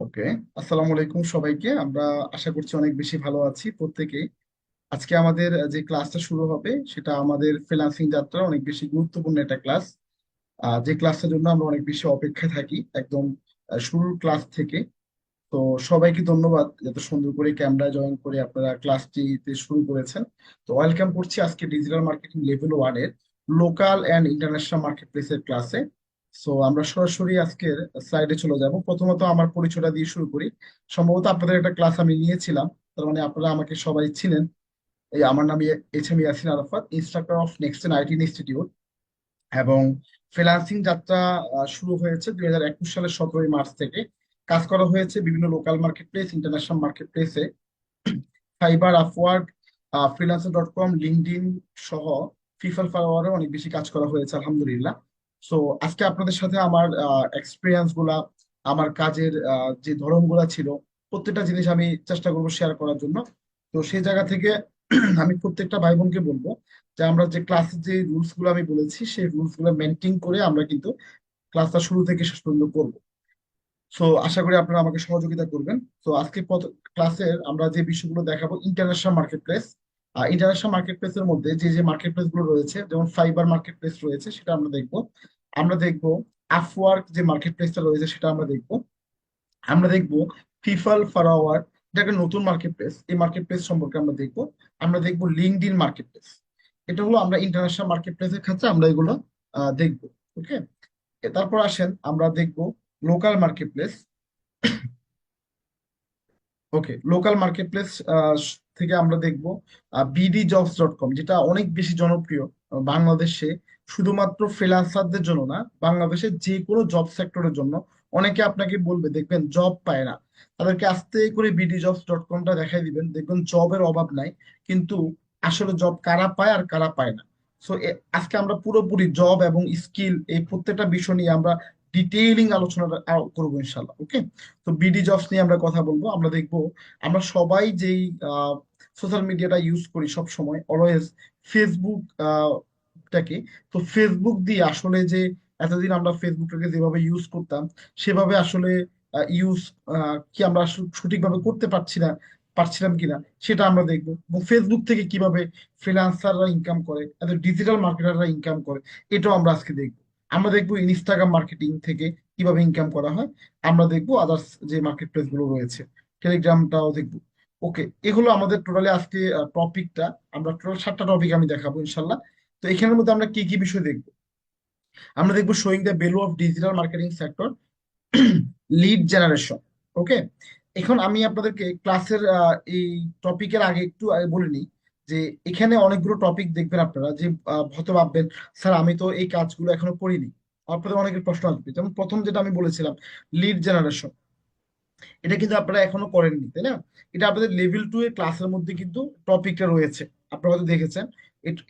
ওকে। আসসালামু আলাইকুম সবাইকে। আমরা আশা করছি অনেক বেশি ভালো আছি প্রত্যেকে। আজকে আমাদের যে ক্লাসটা শুরু হবে সেটা আমাদের ফ্রিল্যান্সিং যাত্রা অনেক বেশি গুরুত্বপূর্ণ একটা ক্লাস। যে ক্লাসটার জন্য আমরা অনেক বেশি অপেক্ষায় থাকি একদম শুরুর ক্লাস থেকে। তো সবাইকে ধন্যবাদ এত সুন্দর করে ক্যামেরা জয়েন করে আপনারা ক্লাসটিতে শুরু করেছেন। তো ওয়েলকাম করছি আজকে ডিজিটাল মার্কেটিং লেভেল ওয়ান এর লোকাল অ্যান্ড ইন্টারন্যাশনাল মার্কেট প্লেসের ক্লাসে। সো আমরা সরাসরি আজকের স্লাইডে চলে যাব। প্রথমত আমার পরিচয়টা দিয়ে শুরু করি। সম্ভবত আপনাদের একটা ক্লাস আমি নিয়েছিলাম, তার মানে আপনারা আমাকে সবাই চিনেন। এই আমার নাম H M Yasin Arafat, instructor of Next IT Institute. এবং ফ্রিল্যান্সিং যাত্রা শুরু হয়েছে 2021 সালের 17ই মার্চ থেকে। কাজ করা হয়েছে বিভিন্ন local market place, international market প্লেসে, ফাইবার, আপওয়ার্ক, ফ্রিল্যান্সার.কম, লিঙ্কডইন সহ ফিফাল ফারওয়ারে অনেক বেশি কাজ করা হয়েছে আলহামদুলিল্লাহ। সো আজকে আপনাদের সাথে আমার এক্সপিরিয়েন্স গুলা, আমার কাজের যে ধরনগুলা ছিল, প্রত্যেকটা জিনিস আমি চেষ্টা করবো শেয়ার করার জন্য। তো সেই জায়গা থেকে আমি প্রত্যেকটা ভাই বোনকে বলবো যে আমরা যে ক্লাসের যে রুলস গুলো আমি বলেছি সেই রুলস গুলো মেনটেন করে আমরা কিন্তু ক্লাসটা শুরু থেকে শেষ পর্যন্ত করবো। সো আশা করি আপনারা আমাকে সহযোগিতা করবেন। তো আজকে ক্লাসের আমরা যে বিষয়গুলো দেখাবো, international market place. International market প্লেসের মধ্যে যে যে মার্কেট প্লেস গুলো রয়েছে, যেমন ফাইবার মার্কেট প্লেস রয়েছে, সেটা আমরা দেখবো। আমরা দেখবো আপওয়ার্ক যে মার্কেট প্লেসটা রয়েছে সেটা আমরা দেখবো। আমরা দেখবো ফিফাল ফারওয়ার্ড, এটা একটা নতুন মার্কেট প্লেস, এই মার্কেট প্লেস সম্পর্কে আমরা দেখবো। আমরা দেখবো লিঙ্কডইন মার্কেট প্লেস। এটা হলো আমরা ইন্টারন্যাশনাল মার্কেট প্লেসের ক্ষেত্রে আমরা এগুলো দেখবো। ওকে। তারপর আসেন আমরা দেখবো লোকাল মার্কেট প্লেস। ওকে, লোকাল মার্কেট প্লেস থেকে আমরা দেখব BDjobs.com, যেটা অনেক বেশি জনপ্রিয় বাংলাদেশে। শুধুমাত্র ফ্রিল্যান্সারদের জন্য না, বাংলাদেশের যে কোনো জব সেক্টরের জন্য। অনেকে আপনাকে বলবে দেখবেন জব পায় না, তাদেরকে আস্তে করে BDjobs.comটা দেখাই দিবেন, দেখবেন জবের অভাব নাই। কিন্তু আসলে জব কারা পায় আর কারা পায় না। সো আজকে আমরা পুরোপুরি জব এবং স্কিল এই প্রত্যেকটা বিষয় নিয়ে আমরা ডিটেইলিং আলোচনা করবো ইনশাল্লাহ। ওকে। তো বিডি জবস নিয়ে আমরা কথা বলবো। আমরা দেখবো আমরা সবাই যেই সোশ্যাল মিডিয়াটা ইউজ করি সব সময় অলওয়েজ, ফেসবুক টাকে। তো ফেসবুক দিয়ে আসলে যে এতদিন আমরা ফেসবুকটাকে যেভাবে ইউজ করতাম সেভাবে আসলে ইউজ কি আমরা সঠিকভাবে করতে পারছিলাম কিনা সেটা আমরা দেখবো। এবং ফেসবুক থেকে কিভাবে ফ্রিল্যান্সাররা ইনকাম করে, ডিজিটাল মার্কেটাররা ইনকাম করে, এটাও আমরা আজকে দেখবো। আমরা দেখবো ইনস্টাগ্রাম মার্কেটিং থেকে কিভাবে ইনকাম করা হয়। আমরা দেখবো আদার্স যে মার্কেট প্লেস গুলো রয়েছে, টেলিগ্রামটাও দেখবো। ওকে, এগুলো আমাদের টোটালি আজকে টপিকটা। আমরা টোটাল 7টা টপিক আমি দেখাবো ইনশাল্লাহ। তো এখানের মধ্যে আমরা কি কি বিষয় দেখবো? আমরা দেখবো showing the value of digital marketing sector, lead generation. Okay. এখন আমি আপনাদেরকে ক্লাসের এই টপিকের আগে একটু আগে বলে নিই যে এখানে অনেকগুলো টপিক দেখবেন আপনারা যে হয়তো ভাববেন স্যার আমি তো এই কাজগুলো এখনো করিনি। আপনাদের অনেকের প্রশ্ন আসবে, যেমন প্রথম যেটা আমি বলেছিলাম লিড জেনারেশন, এটা কিন্তু আপনারা এখনো করেননি, তাই না? এটা আপনাদের লেভেল 2 এর ক্লাসের মধ্যে কিন্তু টপিকটা রয়েছে, আপনারা হয়তো দেখেছেন।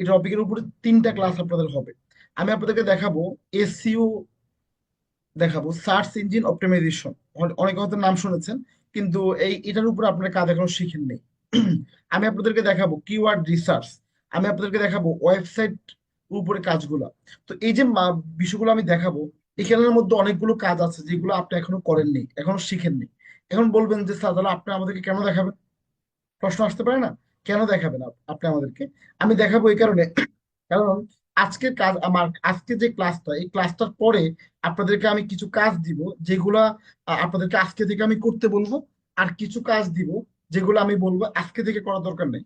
এই টপিকের উপরে 3টা ক্লাস আপনাদের হবে। আমি আপনাদেরকে দেখাবো এসইও, দেখাবো সার্চ ইঞ্জিন অপটিমাইজেশন। অনেকে হয়তো নাম শুনেছেন, কিন্তু এটার উপর আপনারা কাজ এখনো শিখেন নেই। আমি আপনাদেরকে দেখাবো কিওয়ার্ড রিসার্চ। আমি আপনাদেরকে দেখাবো ওয়েবসাইট উপরে কাজগুলা। তো এই যে বিষয়গুলো আমি দেখাবো, এখানের মধ্যে অনেকগুলো কাজ আছে যেগুলো আপনি এখনো করেননি, এখনো শিখেননি। এখন বলবেন যে স্যার তাহলে আপনি আমাদেরকে কেন দেখাবেন? প্রশ্ন আসতে পারে না, কেন দেখাবেন আপনি আমাদেরকে? আমি দেখাবো এই কারণে, কারণ আজকের কাজ আমার, আজকে যে ক্লাসটা, এই ক্লাসটার পরে আপনাদেরকে আমি কিছু কাজ দিব যেগুলা আপনাদেরকে আজকে থেকে আমি করতে বলবো। আর কিছু কাজ দিব যেগুলো আমি বলবো আজকে থেকে করার দরকার নেই।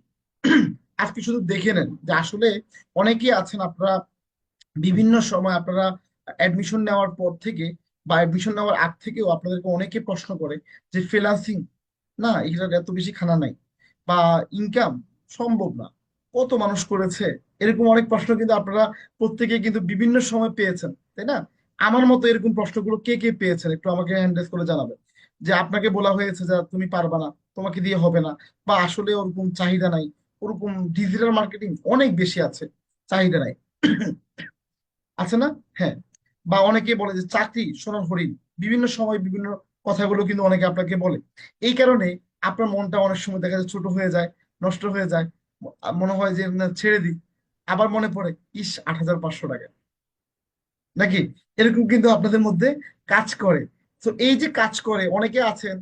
আজকে শুধু দেখে নেন যে আসলে অনেকেই আছেন আপনারা বিভিন্ন সময় আপনারা অ্যাডমিশন নেওয়ার পর থেকে বা অ্যাডমিশন নেওয়ার আগ থেকেও আপনাদেরকে অনেকে প্রশ্ন করে যে ফ্রিল্যান্সিং না, এটার এত বেশি খানা নাই, বা ইনকাম সম্ভব না, কত মানুষ করেছে, এরকম অনেক প্রশ্ন কিন্তু আপনারা প্রত্যেকে কিন্তু বিভিন্ন সময় পেয়েছেন, তাই না? আমার মতো এরকম প্রশ্নগুলো কে কে পেয়েছেন একটু আমাকে হ্যান্ড রেজ করে জানাবেন। যে আপনাকে বলা হয়েছে যে তুমি পারবা না, তোমাকে দিয়ে হবে না, বা আসলে ওরকম চাহিদা নাই, ওরকম ডিজিটাল মার্কেটিং অনেক বেশি আছে, চাহিদা নাই, আছে না? হ্যাঁ। বা অনেকে বলে যে চাকরি সোনার হরিণ, বিভিন্ন সময় বিভিন্ন কথাগুলো কিন্তু অনেকে আপনাকে বলে। এই কারণে আপনার মনটা অনেক সময় দেখা যায় ছোট হয়ে যায়, নষ্ট হয়ে যায়। মনে হয় যে না, ছেড়ে দিই। আবার মনে পড়ে, ইস, 8,500 টাকা, নাকি? এরকম কিন্তু আপনাদের মধ্যে কাজ করে তো এই যে কাজ করে অনেকে আছেন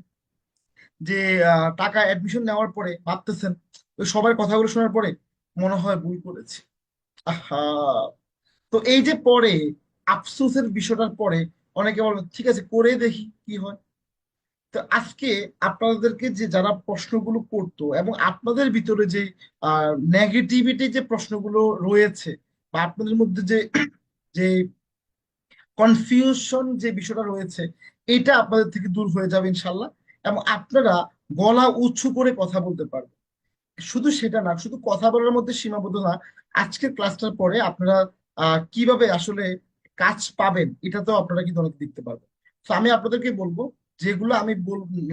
যে টাকা অ্যাডমিশন নেওয়ার পরে ভাবতেছেন, ওই সবার কথাগুলো শোনার পরে মনে হয় ভুল করেছি। আহা, তো এই যে পরে আফসোসের বিষয়টার পরে অনেকে বলবে ঠিক আছে করে দেখি কি হয়। তো আজকে আপনাদেরকে যে যারা প্রশ্নগুলো করতো এবং আপনাদের ভিতরে যে নেগেটিভিটি যে প্রশ্নগুলো রয়েছে বা আপনাদের মধ্যে যে যে কনফিউশন যে বিষয়টা রয়েছে, এটা আপনাদের থেকে দূর হয়ে যাবে ইনশাল্লাহ। এবং আপনারা গলা উঁচু করে কথা বলতে পারবেন। শুধু সেটা না, শুধু কথা বলার মধ্যে সীমাবদ্ধ না, আজকের ক্লাসটার পরে আপনারা কিভাবে আসলে কাজ পাবেন এটা তো আপনারা কিন্তু অনেক দেখতে পারবেন। তো আমি আপনাদেরকে বলবো, যেগুলো আমি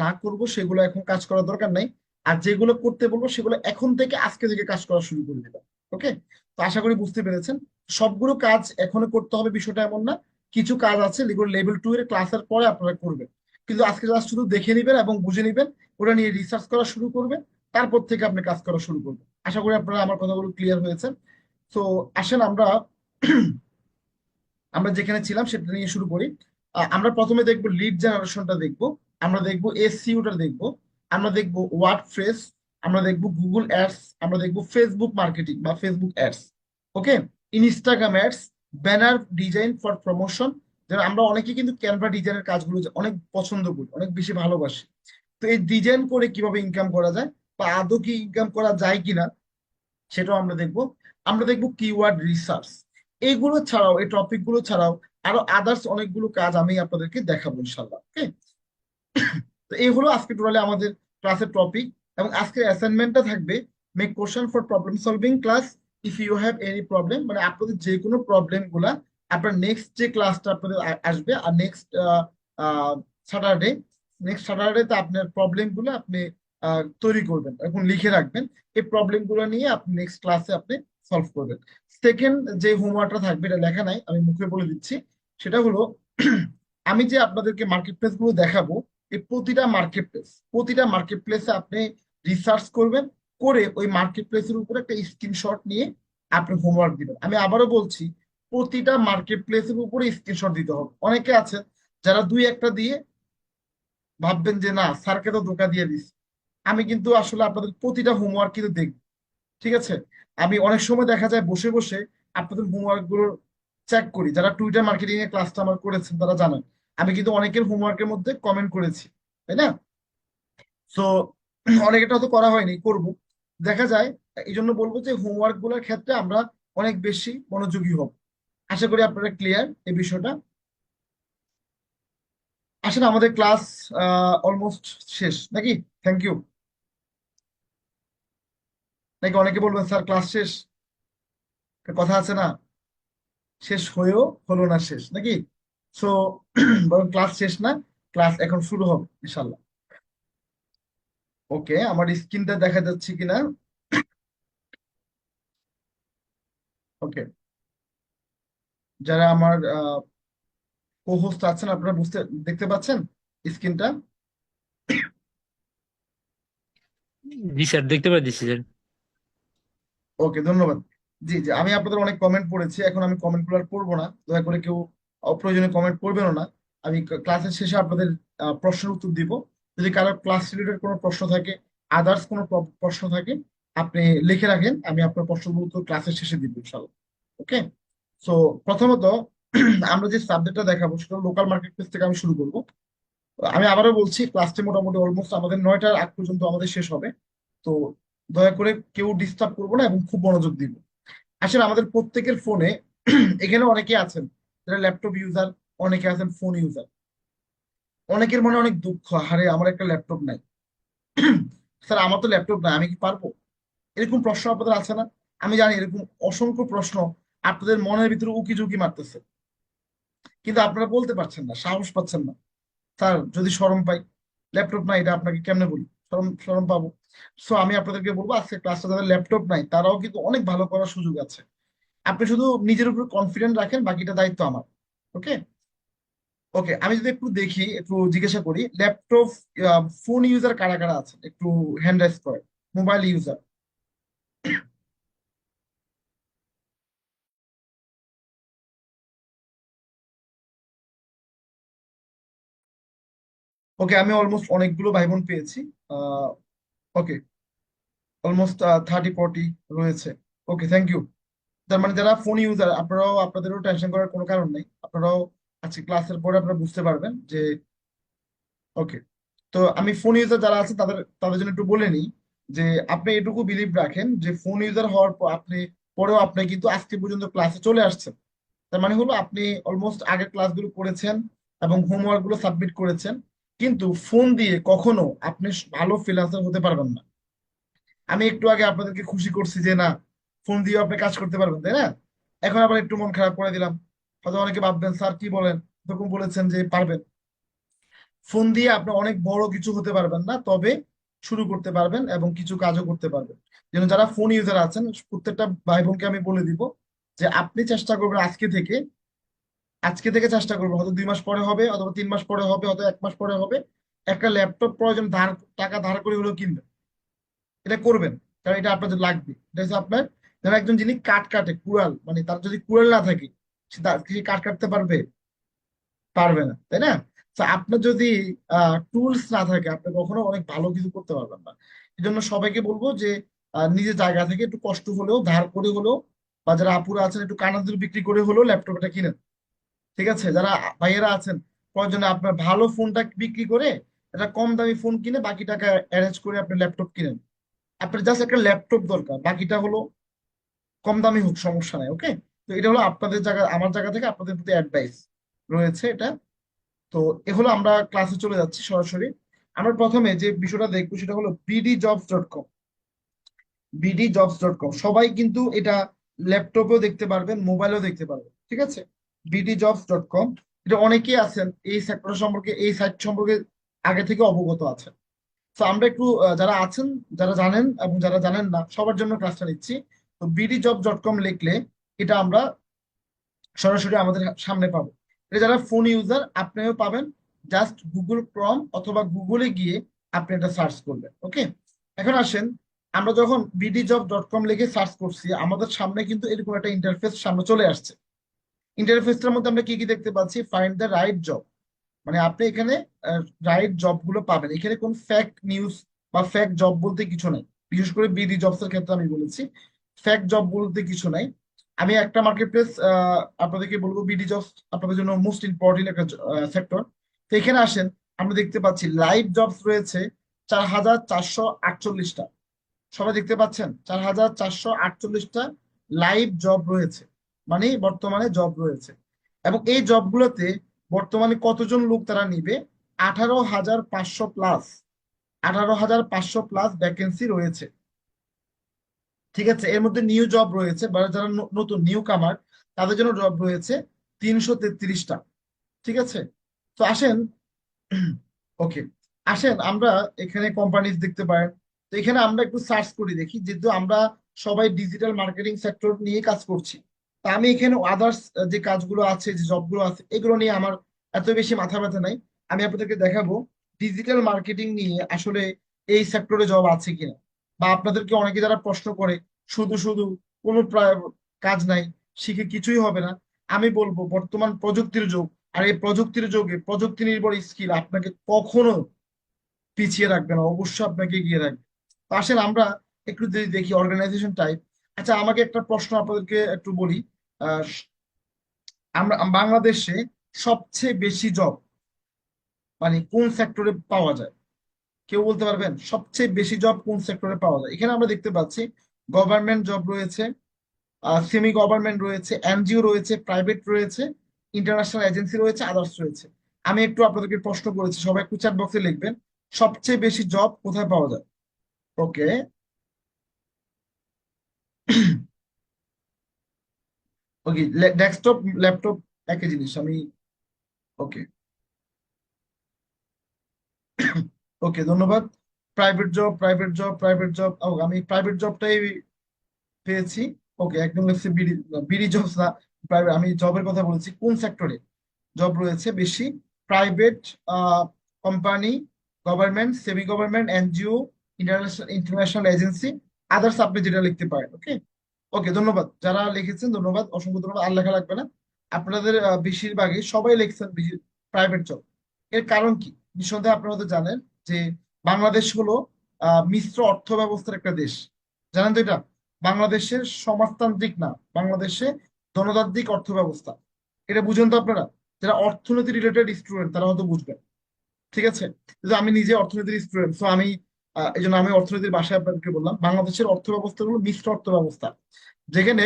না করব সেগুলো এখন কাজ করার দরকার নাই। আর যেগুলো করতে বলবো সেগুলো এখন থেকে আজকে থেকে কাজ করা শুরু করে দেবেন। ওকে? তো আশা করি বুঝতে পেরেছেন। সবগুলো কাজ এখনো করতে হবে বিষয়টা এমন না। কিছু কাজ আছে যেগুলো লেভেল 2 এর ক্লাসের পরে আপনারা করবেন। কিন্তু আজকে জাস্ট শুধু দেখে নিবেন এবং বুঝে নিবেন, ওটা নিয়ে রিসার্চ করা শুরু করবেন। তারপর থেকে আপনি কাজ করা শুরু করবেন। আশা করি আপনারা আমার কথাগুলো ক্লিয়ার হয়েছে। তো আসেন আমরা আমরা যেখানে ছিলাম সেটা নিয়ে শুরু করি। আমরা প্রথমে দেখবো লিড জেনারেশনটা দেখবো, আমরা দেখবো এসইউটা দেখবো, আমরা দেখবো ওয়ার্ডপ্রেস, আমরা দেখবো গুগল অ্যাডস, আমরা দেখবো ফেসবুক মার্কেটিং বা Facebook ads. Okay? Instagram ads, banner design for promotion. যেন আমরা অনেকে কিন্তু ক্যানভা ডিজাইনের কাজগুলো অনেক পছন্দ করি, অনেক বেশি ভালোবাসি। তো এই ডিজাইন করে কিভাবে ইনকাম করা যায় বা আদৌ কি ইনকাম করা যায় কিনা সেটাও আমরা দেখবো। আমরা দেখবো কিওয়ার্ড রিসার্চ। এইগুলো ছাড়াও, এই টপিক গুলো ছাড়াও আরো আদার্স অনেকগুলো কাজ আমি আপনাদেরকে দেখাবো ইনশাল্লাহ। ওকে? তো এই হলো আজকে টোটালি আমাদের ক্লাসের টপিক। এবং আজকের অ্যাসাইনমেন্টটা থাকবে make question for problem solving class if you have any problem, মানে আপনাদের যে কোনো প্রবলেম গুলা আপনার নেক্সট যে ক্লাসটা আপনাদের আসবে আর স্যাটারডে স্যাটারডেতে আপনার প্রবলেম গুলো আপনি তৈরি করবেন এবং লিখে রাখবেন। এই প্রবলেম গুলো নিয়ে আপনি নেক্সট ক্লাসে আপনি সলভ করবেন। সেকেন্ড যে হোমওয়ার্কটা থাকবে, এটা লেখা নাই, আমি মুখে বলে দিচ্ছি। সেটা হলো আমি যে আপনাদেরকে মার্কেট প্লেস গুলো দেখাবো, এই প্রতিটা মার্কেট প্লেসে আপনি রিসার্চ করবেন, করে ওই মার্কেট প্লেসের উপর একটা স্ক্রিনশট নিয়ে আপনি হোমওয়ার্ক দিবেন। আমি আবারও বলছি, প্রতিটা মার্কেট প্লেসের উপরে স্ক্রিনশট দিতে হবে। অনেকে আছে যারা দুই একটা দিয়ে ভাববেন যে না স্যারকে তো ধোকা দিয়ে দিস। আমি কিন্তু আসলে আপনাদের প্রতিটা হোমওয়ার্ক কিন্তু দেখব। ঠিক আছে? আমি অনেক সময় দেখা যায় বসে বসে আপনাদের হোমওয়ার্ক গুলো চেক করি। যারা টুইটার মার্কেটিং এর ক্লাসটা আমার করেছেন তারা জানেন আমি কিন্তু অনেকের হোমওয়ার্কের মধ্যে কমেন্ট করেছি, তাই না? সো অনেকটা হয়তো করা হয়নি, করব। দেখা যায়, এই জন্য বলবো যে হোমওয়ার্ক গুলোর ক্ষেত্রে আমরা অনেক বেশি মনোযোগী হব। আশা করি আপনারা ক্লিয়ার এই বিষয়টা। আসলে আমাদের ক্লাস অলমোস্ট শেষ নাকি? Thank you. নাকি অনেকে বলবেন স্যার ক্লাস শেষ? একটা কথা আছে না, শেষ হয়েও হলো না শেষ, নাকি? সো বরং ক্লাস শেষ না, ক্লাস এখন শুরু হবে ইনশাল্লাহ। ওকে, আমার স্ক্রিনটা দেখা যাচ্ছে কিনা? ওকে, যারা আমার কো হোস্ট আছেন আপনারা দেখতে পাচ্ছেন স্ক্রিনটা? জি স্যার, দেখতে পাচ্ছি স্যার। ওকে, ধন্যবাদ। জি জি, আমি আপনাদের অনেক কমেন্ট পড়েছি, এখন আমি কমেন্ট গুলো আর পড়বো না। দয়া করে কেউ অপ্রয়োজনীয় কমেন্ট করবেনও না। আমি ক্লাসের শেষে আপনাদের প্রশ্নের উত্তর দিব। যদি কারো ক্লাস রিলেটেড কোনো প্রশ্ন থাকে, আদার্স কোনো প্রশ্ন থাকে, আপনি লিখে রাখেন, আমি আপনার প্রশ্নগুলো উত্তর ক্লাসের শেষে দিব ইনশাল্লাহ। ওকে? সো প্রথমত আমরা যে সাবজেক্টটা দেখাবো সেটা লোকাল মার্কেট প্লেস থেকে আমি শুরু করবো। আমি আবারও বলছি, ক্লাসটি মোটামুটি অলমোস্ট আমাদের 9টার আগ পর্যন্ত আমাদের শেষ হবে। তো দয়া করে কেউ ডিস্টার্ব করবো না এবং খুব মনোযোগ দিব। আসলে আমাদের প্রত্যেকের ফোনে এখানে অনেকে আছেন যারা ল্যাপটপ ইউজার, অনেকে আছেন ফোন ইউজার। অনেকের মনে অনেক দুঃখ, হারে আমার একটা ল্যাপটপ নাই। স্যার আমার তো ল্যাপটপ নাই, আমি কি পারবো? এরকম প্রশ্ন আপনাদের আছে না? আমি জানি এরকম অসংখ্য প্রশ্ন আপনাদের মনের ভিতরে উকি ঝুঁকি মারতেছে, কিন্তু আপনারা বলতে পারছেন না, সাহস পাচ্ছেন না। স্যার যদি শরম পাই, ল্যাপটপ নাই, এটা আপনাকে কেমনে বলি, শরম শরম পাবো। সো আমি আপনাদেরকে বলবো আজকে ক্লাসটা যাদের ল্যাপটপ নাই তারাও কিন্তু অনেক ভালো করার সুযোগ আছে। আপনি শুধু নিজের উপর কনফিডেন্ট রাখেন, বাকিটা দায়িত্ব আমার। ওকে? ওকে, আমি যদি একটু দেখি, একটু জিজ্ঞাসা করি, ল্যাপটপ ফোন ইউজার কারা কারা আছে একটু হ্যান্ড রাইজ করে। Mobile user. ওকে, আমি অলমোস্ট অনেকগুলো ভাই বোন পেয়েছি। ওকে, অলমোস্ট 30-40 রয়েছে। ওকে, থ্যাংক ইউ। তার মানে যারা ফোন ইউজার, আপনারাও, আপনাদেরও টেনশন করার কোনো কারণ নেই। আপনারাও আজকে ক্লাসের পরে আপনারা বুঝতে পারবেন যে ওকে। তো আমি ফোন ইউজার যারা আছে তাদের তাদের জন্য একটু বলে নিই যে আপনি এটুকু বিলিভ রাখেন যে ফোন ইউজার হওয়ার পর আপনি পরেও আপনি কিন্তু আজকে পর্যন্ত ক্লাসে চলে আসছেন। তার মানে হলো আপনি অলমোস্ট আগের ক্লাসগুলো করেছেন এবং হোমওয়ার্ক গুলো সাবমিট করেছেন, কিন্তু ফোন দিয়ে কখনো আপনি ভালো ফ্রিল্যান্সার হতে পারবেন না। আমি একটু আগে আপনাদেরকে খুশি করছি যে না, ফোন দিয়ে আপনি কাজ করতে পারবেন, তাই না? এখন আবার একটু মন খারাপ করে দিলাম। হয়তো অনেকে ভাববেন স্যার কি বলেন, এরকম বলেছেন যে পারবেন। ফোন দিয়ে আপনি অনেক বড় কিছু হতে পারবেন না, তবে শুরু করতে পারবেন এবং কিছু কাজও করতে পারবেন। যেন যারা ফোন ইউজার আছেন প্রত্যেকটা ভাই বোনকে আমি বলে দিব যে আপনি চেষ্টা করবেন আজকে থেকে চেষ্টা করবেন, হয়তো 2 মাস পরে হবে, অথবা 3 মাস পরে হবে, হয়তো 1 মাস পরে হবে, একটা ল্যাপটপ প্রয়োজন টাকা ধার করে হলেও কিনবেন। এটা করবেন, কারণ এটা আপনাদের লাগবে। এটা হচ্ছে আপনার, যেন একজন যিনি কাঠ কাটে কুড়াল, মানে তার যদি কুড়াল না থাকে, সে কাঠ কাটতে পারবে? পারবে না, তাই না? তো আপনার যদি টুলস না থাকে, আপনি কখনো অনেক ভালো কিছু করতে পারবেন না। এই জন্য সবাইকে বলবো যে নিজের জায়গা থেকে একটু কষ্ট হলেও, ধার করে হলেও, বা যারা আপুরা আছেন একটু কানাদুল বিক্রি করে হলেও ল্যাপটপটা কিনেন। ঠিক আছে? যারা ভাইয়েরা আছেন, প্রয়োজনে আপনার ভালো ফোনটা বিক্রি করে একটা কম দামি ফোন কিনে বাকি টাকা অ্যারেঞ্জ করে আপনি ল্যাপটপ কিনেন। আপনার জাস্ট একটা ল্যাপটপ দরকার, বাকিটা হলো কম দামি হোক, সমস্যা নাই। ওকে, তো এটা হলো আপনাদের জায়গা, আমার জায়গা থেকে আপনাদের প্রতি অ্যাডভাইস রয়েছে এটা। তো এ হলো, আমরা ক্লাসে চলে যাচ্ছি সরাসরি। আমরা প্রথমে যে বিষয়টা দেখবো সেটা হলো bdjobs.com। bdjobs.com সবাই কিন্তু এটা ল্যাপটপেও দেখতে পারবেন, মোবাইলেও দেখতে পারবেন। ঠিক আছে? bdjobs.com, এটা অনেকেই আছেন এই সেক্টর সম্পর্কে, এই সাইট সম্পর্কে আগে থেকে অবগত আছেন। তো আমরা একটু যারা আছেন, যারা জানেন এবং যারা জানেন না, সবার জন্য ক্লাসটা নিচ্ছি। তো bdjobs.com লিখলে এটা আমরা সরাসরি আমাদের সামনে পাবো। এটা যারা ফোন ইউজার আপনিও পাবেন, জাস্ট গুগল ক্রম অথবা গুগলে গিয়ে আপনি এটা সার্চ করবেন। ওকে, এখন আসেন, আমরা যখন bdjob.com লিখে সার্চ করছি আমাদের সামনে কিন্তু এরকম একটা ইন্টারফেস সামনে চলে আসছে। ইন্টারফেসটার মধ্যে আমরা কি কি দেখতে পাচ্ছি? ফাইন্ড দ্য রাইট জব, মানে আপনি এখানে রাইট জব গুলো পাবেন। এখানে কোন ফ্যাক্ট নিউজ বা ফ্যাক্ট জব বলতে কিছু নাই। বিশেষ করে বিডি জবস এর ক্ষেত্রে আমি বলেছি ফ্যাক্ট জব বলতে কিছু নাই। আমি একটা মার্কেট প্লেস আপনাদেরকে বলবো, বিডি জবস আপনাদের জন্য মোস্ট ইম্পর্টেন্ট একটা সেক্টর। তো এখানে আসেন, আমরা দেখতে পাচ্ছি লাইভ জবস রয়েছে 4448টা। সবাই দেখতে পাচ্ছেন 4448টা লাইভ জব রয়েছে, মানে বর্তমানে জব রয়েছে। এবং এই জবগুলোতে বর্তমানে কতজন লোক তারা নিবে? 18,500 প্লাস, 18,500 প্লাস ভ্যাকেন্সি রয়েছে। ঠিক আছে? এর মধ্যে নিউ জব রয়েছে, বা যারা নতুন নিউ কামার, তাদের জন্য জব রয়েছে 333টা। ঠিক আছে? তো আসেন, ওকে, আসেন আমরা এখানে কোম্পানিজ দেখতে পারেন। তো এখানে আমরা একটু সার্চ করি দেখি, যেহেতু আমরা সবাই ডিজিটাল মার্কেটিং সেক্টর নিয়ে কাজ করছি। তা আমি এখানে আদার্স যে কাজগুলো আছে, যে জবগুলো আছে, এগুলো নিয়ে আমার এত বেশি মাথা ব্যথা নাই। আমি আপনাদেরকে দেখাবো ডিজিটাল মার্কেটিং নিয়ে আসলে এই সেক্টরে জব আছে কিনা। বা আপনাদেরকে অনেকে যারা প্রশ্ন করে শুধু শুধু কোনো কাজ নাই, শিখে কিছুই হবে না, আমি বলবো বর্তমান প্রযুক্তির যুগ, আর এই প্রযুক্তির যুগে প্রযুক্তি নির্ভর স্কিল আপনাকে কখনো পিছিয়ে রাখবে না, অবশ্যই আপনাকে এগিয়ে রাখবে। তো আসেন আমরা একটু যদি দেখি অর্গানাইজেশন টাইপ। আচ্ছা, আমাকে একটা প্রশ্ন আপনাদেরকে একটু বলি। আহ, আমরা বাংলাদেশে সবচেয়ে বেশি জব মানে কোন সেক্টরে পাওয়া যায়? কেউ বলতে পারবেন সবচেয়ে বেশি জব কোন সেক্টরে পাওয়া যায়? এখানে আমরা দেখতে পাচ্ছি গভর্নমেন্ট জব রয়েছে, সেমি গভর্নমেন্ট রয়েছে, এনজিও রয়েছে, প্রাইভেট রয়েছে, ইন্টারন্যাশনাল এজেন্সি রয়েছে, আদার্স রয়েছে। আমি একটু আপনাদেরকে প্রশ্ন করেছি, সবাই একটু চ্যাট বক্সে লিখবেন সবচেয়ে বেশি জব কোথায় পাওয়া যায়। ওকে, ওকে, ডেস্কটপ ল্যাপটপ একই জিনিস। আমি ওকে, ওকে, ধন্যবাদ। Private job, private job, private job, আমি প্রাইভেট জবটাই পেয়েছি। ওকে, একদম হচ্ছে বিডি, বিডি জবস না, প্রাইভেট। আমি জবের কথা বলেছি কোন সেক্টরে জব রয়েছে বেশি। Private company, government, semi government, NGO, international international agency, others আপনি যেটা লিখতে পারেন। ওকে, ওকে, ধন্যবাদ যারা লিখেছেন, ধন্যবাদ, অসংখ্য ধন্যবাদ। আর লেখা লাগবে না। আপনাদের বেশিরভাগই সবাই লিখছেন প্রাইভেট জব। এর কারণ কি? নিঃসন্দেহে আপনারা হয়তো জানেন যে বাংলাদেশ হলো মিশ্র অর্থ ব্যবস্থার একটা দেশ। জানেন তো এটা? বাংলাদেশের সমাজতান্ত্রিক না, বাংলাদেশে গণতান্ত্রিক অর্থ ব্যবস্থা। এটা বুঝেন তো আপনারা? যারা অর্থনীতি রিলেটেড স্টুডেন্ট তারা হয়তো বুঝবেন। ঠিক আছে? কিন্তু আমি নিজে অর্থনীতির স্টুডেন্ট, তো আমি এই জন্য আমি অর্থনীতির ভাষায় আপনাদেরকে বললাম বাংলাদেশের অর্থ ব্যবস্থা হলো মিশ্র অর্থ ব্যবস্থা, যেখানে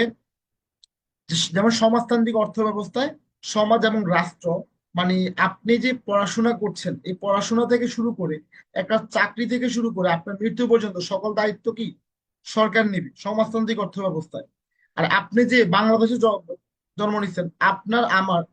যেমন সমাজতান্ত্রিক অর্থ ব্যবস্থায় সমাজ এবং রাষ্ট্র, মানে আপনি যে পড়াশোনা করছেন এই পড়াশোনা থেকে শুরু করে একটা চাকরি থেকে শুরু করে আপনার মৃত্যু পর্যন্ত সকল দায়িত্ব কি সরকার নেবে সমাজতান্ত্রিক অর্থ ব্যবস্থায়। আর আপনি যে বাংলাদেশে জন্ম নিচ্ছেন, আপনার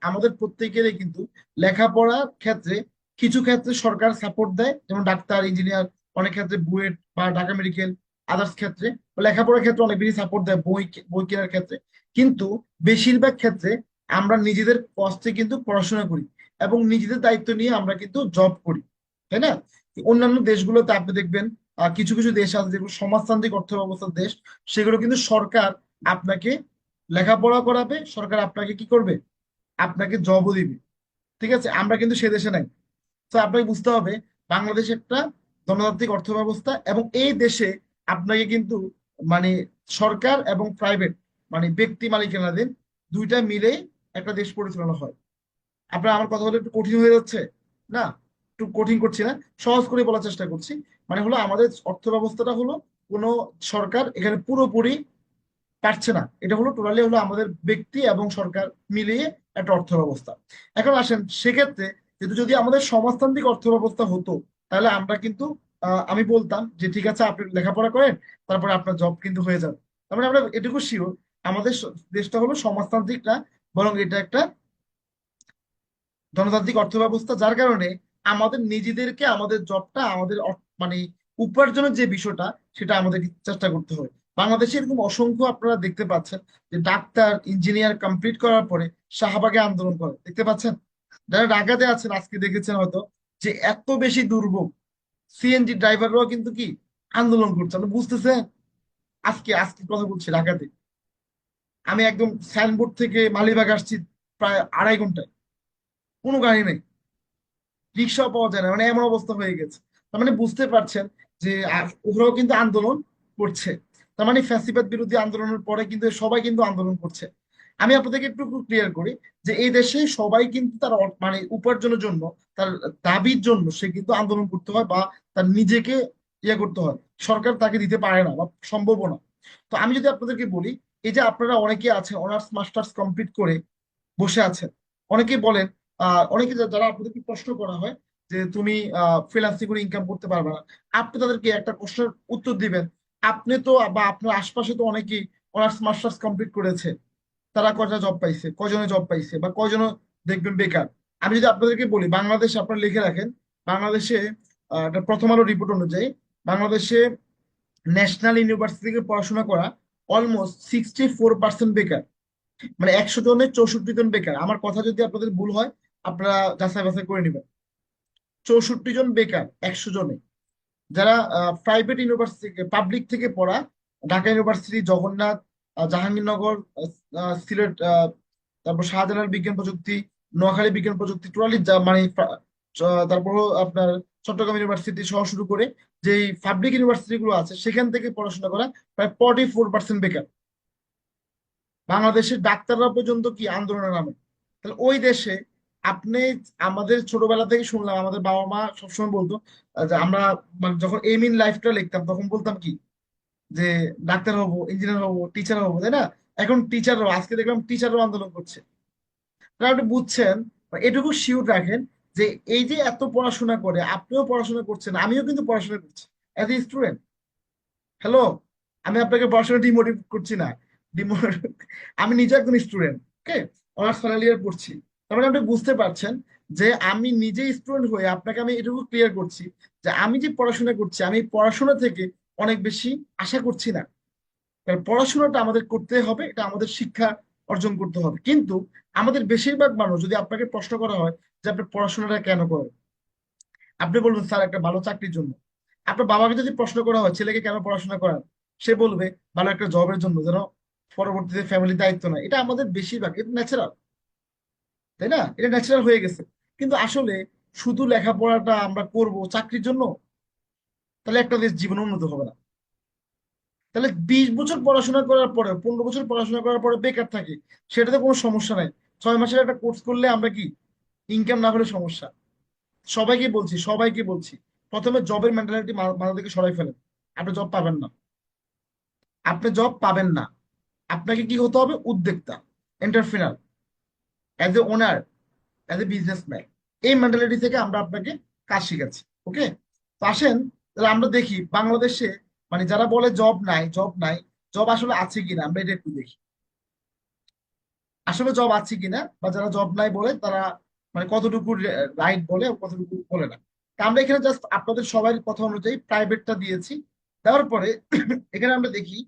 আমাদের প্রত্যেকেরই কিন্তু লেখাপড়ার ক্ষেত্রে কিছু ক্ষেত্রে সরকার সাপোর্ট দেয়, যেমন ডাক্তার, ইঞ্জিনিয়ার, অনেক ক্ষেত্রে বুয়েট বা ঢাকা মেডিকেল, আদার্স ক্ষেত্রে লেখাপড়ার ক্ষেত্রে অনেক বেশি সাপোর্ট দেয়, বই বই কেনার ক্ষেত্রে। কিন্তু বেশিরভাগ ক্ষেত্রে আমরা নিজেদের কষ্টে কিন্তু পড়াশোনা করি এবং নিজেদের দায়িত্ব নিয়ে আমরা কিন্তু জব করি, তাই না? অন্যান্য দেশগুলোতে আপনি দেখবেন কিছু কিছু দেশ আছে যেগুলো সমাজতান্ত্রিক অর্থ ব্যবস্থার দেশ, সেগুলো কিন্তু সরকার আপনাকে লেখাপড়া করাবে, সরকার আপনাকে কি করবে, আপনাকে জবও দিবে। ঠিক আছে? আমরা কিন্তু সে দেশে নাই। তো আপনাকে বুঝতে হবে বাংলাদেশ একটা গণতান্ত্রিক অর্থ ব্যবস্থা, এবং এই দেশে আপনাকে কিন্তু মানে সরকার এবং প্রাইভেট, মানে ব্যক্তি মালিকানাধীন, দুইটা মিলে একটা দেশ পরিচালনা হয়। আপনার আমার কথা হলো একটু কঠিন হয়ে যাচ্ছে? না, একটু কঠিন করছি না, সহজ করে বলার চেষ্টা করছি। মানে হলো আমাদের অর্থ ব্যবস্থাটা হলো কোনো সরকার এখানে পুরোপুরি পারছে না, এটা হলো টোটালি হলো আমাদের ব্যক্তি এবং সরকার মিলিয়ে একটা অর্থ ব্যবস্থা। এখন আসেন সেক্ষেত্রে যেহেতু যদি আমাদের সমাজতান্ত্রিক অর্থ ব্যবস্থা হতো, তাহলে আমরা কিন্তু আমি বলতাম যে ঠিক আছে আপনি লেখাপড়া করেন, তারপরে আপনার জব কিন্তু হয়ে যাবে। তার মানে আমরা এটুকু শিওর আমাদের দেশটা হলো সমাজতান্ত্রিক না, বরং এটা একটা গণতান্ত্রিক অর্থ ব্যবস্থা, যার কারণে আমাদের নিজেদেরকে আমাদের জবটা আমাদের মানে উপার্জনের যে বিষয়টা সেটা আমাদের চেষ্টা করতে হবে। বাংলাদেশে এরকম অসংখ্য আপনারা দেখতে পাচ্ছেন যে ডাক্তার, ইঞ্জিনিয়ার কমপ্লিট করার পরে শাহবাগে আন্দোলন করে, দেখতে পাচ্ছেন? যারা ঢাকাতে আছেন আজকে দেখেছেন হয়তো যে এত বেশি দুর্ভোগ, সিএনজি ড্রাইভাররাও কিন্তু কি আন্দোলন করছে, আপনি বুঝতেছেন? আজকে আজকে কথা বলছি ঢাকাতে, আমি একদম সাইনবোর্ড থেকে মালিবাগ আসছি প্রায় 2.5 ঘন্টায়, কোনো গাড়ি নেই, রিক্সাও পাওয়া যায় না, মানে এমন অবস্থা হয়ে গেছে। তার মানে বুঝতে পারছেন যে ওরাও কিন্তু আন্দোলন করছে। তার মানে ফ্যাসিবাদ বিরোধী আন্দোলনের পরে কিন্তু সবাই কিন্তু আন্দোলন করছে। আমি আপনাদেরকে একটু ক্লিয়ার করি যে এই দেশে সবাই কিন্তু তার মানে উপার্জনের জন্য, তার দাবির জন্য সে কিন্তু আন্দোলন করতে হয় বা তার নিজেকে ইয়ে করতে হয়, সরকার তাকে দিতে পারে না বা সম্ভব না। তো আমি যদি আপনাদেরকে বলি, এই যে আপনারা অনেকে আছেন অনার্স মাস্টার্স কমপ্লিট করে বসে আছেন, অনেকে বলেন, অনেকে যারা আপনাদেরকে প্রশ্ন করা হয় যে তুমি ফ্রিল্যান্সিং করে ইনকাম করতে পারবে না, আপনি তাদেরকে একটা প্রশ্নের উত্তর দিবেন। আপনি তো বা আপনার আশপাশে তো অনেকেই অনার্স মাস্টার্স কমপ্লিট করেছে, তারা কয়টা জব পাইছে, কয়জনে জব পাইছে, বা কয়জন দেখবেন বেকার। আমি যদি আপনাদেরকে বলি বাংলাদেশে আপনারা লিখে রাখেন, বাংলাদেশে একটা প্রথম আলো রিপোর্ট অনুযায়ী বাংলাদেশে ন্যাশনাল ইউনিভার্সিটি থেকে পড়াশোনা করা অলমোস্ট 64% বেকার। মানে 100 জনের 64 জন বেকার। আমার কথা যদি আপনাদের ভুল হয় আপনারা যাচাই বাছাই করে নেবেন। 64 জন বেকার 100 জনে, যারা প্রাইভেট ইউনিভার্সিটি পাবলিক থেকে পড়া, ঢাকা ইউনিভার্সিটি, জগন্নাথ, জাহাঙ্গীরনগর, সিলেট, তারপর শাহজালাল বিজ্ঞান প্রযুক্তি, নোয়াখালী বিজ্ঞান প্রযুক্তি, টোটালি মানে তারপর আপনার চট্টগ্রাম ইউনিভার্সিটি সহ শুরু করে যে পাবলিক ইউনিভার্সিটি গুলো আছে সেখান থেকে পড়াশোনা করা প্রায় 44% বেকার। বাংলাদেশের ডাক্তাররা পর্যন্ত কি আন্দোলনের নামে। তাহলে ওই দেশে আপনি, আমাদের ছোটবেলা থেকে শুনলাম আমাদের বাবা মা সবসময় বলতো যে আমরা মানে যখন এইম ইন লাইফটা লিখতাম তখন বলতাম কি যে ডাক্তার হবো, ইঞ্জিনিয়ার হবো, টিচার হবো, তাই না? এখন টিচাররাও, আজকে দেখলাম টিচাররাও আন্দোলন করছে। তাহলে আপনি বুঝছেন বা এটুকু শিওর রাখেন যে এই যে এত পড়াশোনা করে আপনিও পড়াশোনা করছেন, আমিও কিন্তু পড়াশোনা করছি অ্যাজ এ স্টুডেন্ট। হ্যালো, আমি আপনাকে পড়াশোনা ডিমোটিভ করছি না, ডিমোটিভ, আমি নিজে একজন স্টুডেন্ট, ওকে, অনার্স ফাইনাল ইয়ার পড়ছি। তার মানে আপনি বুঝতে পারছেন যে আমি নিজে স্টুডেন্ট হয়ে আপনাকে আমি এটুকু ক্লিয়ার করছি যে আমি যে পড়াশোনা করছি আমি পড়াশোনা থেকে অনেক বেশি আশা করছি না। কারণ পড়াশোনাটা আমাদের করতে হবে, এটা আমাদের শিক্ষা অর্জন করতে হবে। কিন্তু আমাদের বেশিরভাগ মানুষ, যদি আপনাকে প্রশ্ন করা হয় যে আপনি পড়াশোনাটা কেন করেন, আপনি বলবেন স্যার একটা ভালো চাকরির জন্য। আপনার বাবাকে যদি প্রশ্ন করা হয় ছেলেকে কেন পড়াশোনা করান, সে বলবে ভালো একটা জবের জন্য, যেন পরবর্তীতে ফ্যামিলির দায়িত্ব নেয়। এটা আমাদের বেশিরভাগ, এটা ন্যাচারাল, তাই না? এটা ন্যাচারাল হয়ে গেছে। কিন্তু আসলে শুধু লেখাপড়াটা আমরা করব চাকরির জন্য, তাহলে একটা দেশ জীবনে উন্নত হবে না। তাহলে 20 বছর পড়াশোনা করার পরে, 15 বছর পড়াশোনা করার পরে বেকার থাকি, সেটাতে কোনো সমস্যা নাই। 6 মাসের একটা কোর্স করলে আমরা কি ইনকাম না হলে সমস্যা। সবাইকে বলছি প্রথমে জবের মেন্টালিটি মাথা থেকে সরাই ফেলেন। আপনি জব পাবেন না, আপনি জব পাবেন না। আপনাকে কি হতে হবে? উদ্যোক্তা, entrepreneur, as a owner, as a businessman. এই মেন্টালিটি থেকে আমরা আপনাকে কাজ শিখাচ্ছি। ওকে, তো আসেন, তাহলে আমরা দেখি বাংলাদেশে মানে যারা বলে জব নাই, জব নাই, জব আসলে আছে কিনা আমরা এটা একটু দেখি। আসলে জব আছে কিনা, বা যারা জব নাই বলে তারা মানে কতটুকু রাইট বলে আর কতটুকু বলে না। তা আমরা এখানে জাস্ট আপনাদের সবার কথা অনুযায়ী প্রাইভেটটা দিয়েছি। দেওয়ার পরে এখানে আমরা দেখি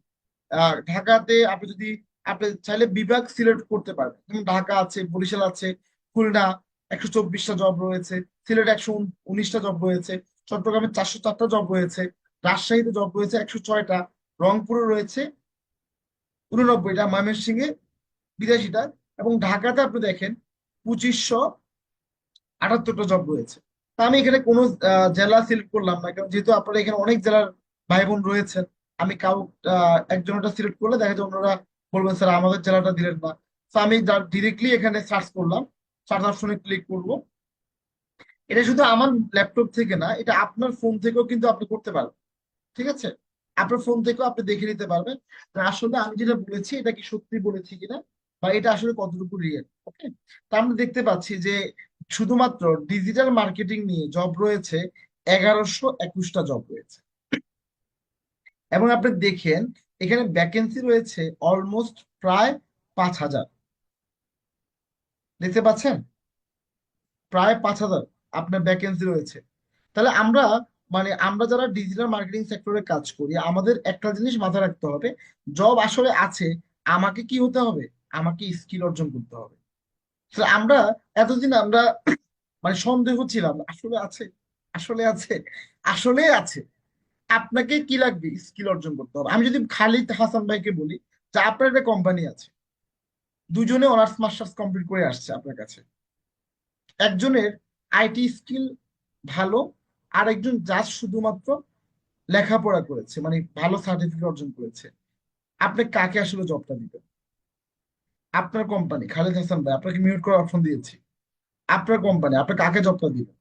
ঢাকাতে আপনি যদি, আপনি চাইলে বিভাগ সিলেক্ট করতে পারবেন। যেমন ঢাকা আছে, বরিশাল আছে, খুলনা 124টা জব রয়েছে, সিলেট 119টা জব রয়েছে, চট্টগ্রামে 404টা জব রয়েছে, রাজশাহীতে জব রয়েছে 106টা, রংপুরে রয়েছে 89টা, ময়মনসিংহে 82টা, এবং ঢাকাতে আপনি দেখেন 2578টা জব রয়েছে। তা আমি এখানে কোনো জেলা সিলেক্ট করলাম না, কারণ যেহেতু আপনারা এখানে অনেক জেলার ভাই বোন রয়েছেন, আমি একজনটা সিলেক্ট করলে দেখা যায় অন্যরা বলবেন স্যার আমাদের জেলাটা দিলেন না। তো আমি ডিরেক্টলি এখানে সার্চ করলাম, সার্চ অপশনে ক্লিক করব। এটা শুধু আমার ল্যাপটপ থেকে না, এটা আপনার ফোন থেকেও কিন্তু আপনি করতে পারবেন। ঠিক আছে, আপনার ফোন থেকেও আপনি দেখে নিতে পারবেন যে আসলে আমি যেটা বলেছি এটা কি সত্যি বলেছি কিনা, বা এটা আসলে কতটুকু রিয়েল। ওকে, তা আমরা দেখতে পাচ্ছি যে শুধুমাত্র ডিজিটাল মার্কেটিং নিয়ে জব রয়েছে 1121টা জব রয়েছে। এবং আপনি দেখেন এখানে ভ্যাকেন্সি রয়েছে অলমোস্ট প্রায় 5,000। দেখতে পাচ্ছেন? প্রায় 5,000 আপনার ভ্যাকেন্সি রয়েছে। তাহলে আমরা মানে আমরা যারা ডিজিটাল মার্কেটিং সেক্টরে কাজ করি, আমাদের একটা জিনিস মাথায় রাখতে হবে, জব আসলে আছে, আমাকে কি হতে হবে? আমাকে স্কিল অর্জন করতে হবে। তো আমরা এতদিন আমরা মানে সন্দেহ ছিলাম, আসলে আছে, আসলে আছে, আসলে আছে। আপনাকে কি লাগবে? স্কিল অর্জন করতে হবে। আমি যদি খালিদ হাসান ভাইকে বলি যে আপনার একটা কোম্পানি আছে, দুজনে অনার্স মাস্টার্স কমপ্লিট করে আসছে আপনার কাছে, একজনের আইটি স্কিল ভালো, আর একজন জাস্ট শুধুমাত্র লেখাপড়া করেছে, মানে ভালো সার্টিফিকেট অর্জন করেছে, আপনি কাকে আসলে জবটা দিবেন? আপনার কোম্পানি, খালিদ হাসান ভাই আপনাকে মিউট করার অপশন দিয়েছি, আপনার কোম্পানি আপনি কাকে জবটা দিবেন?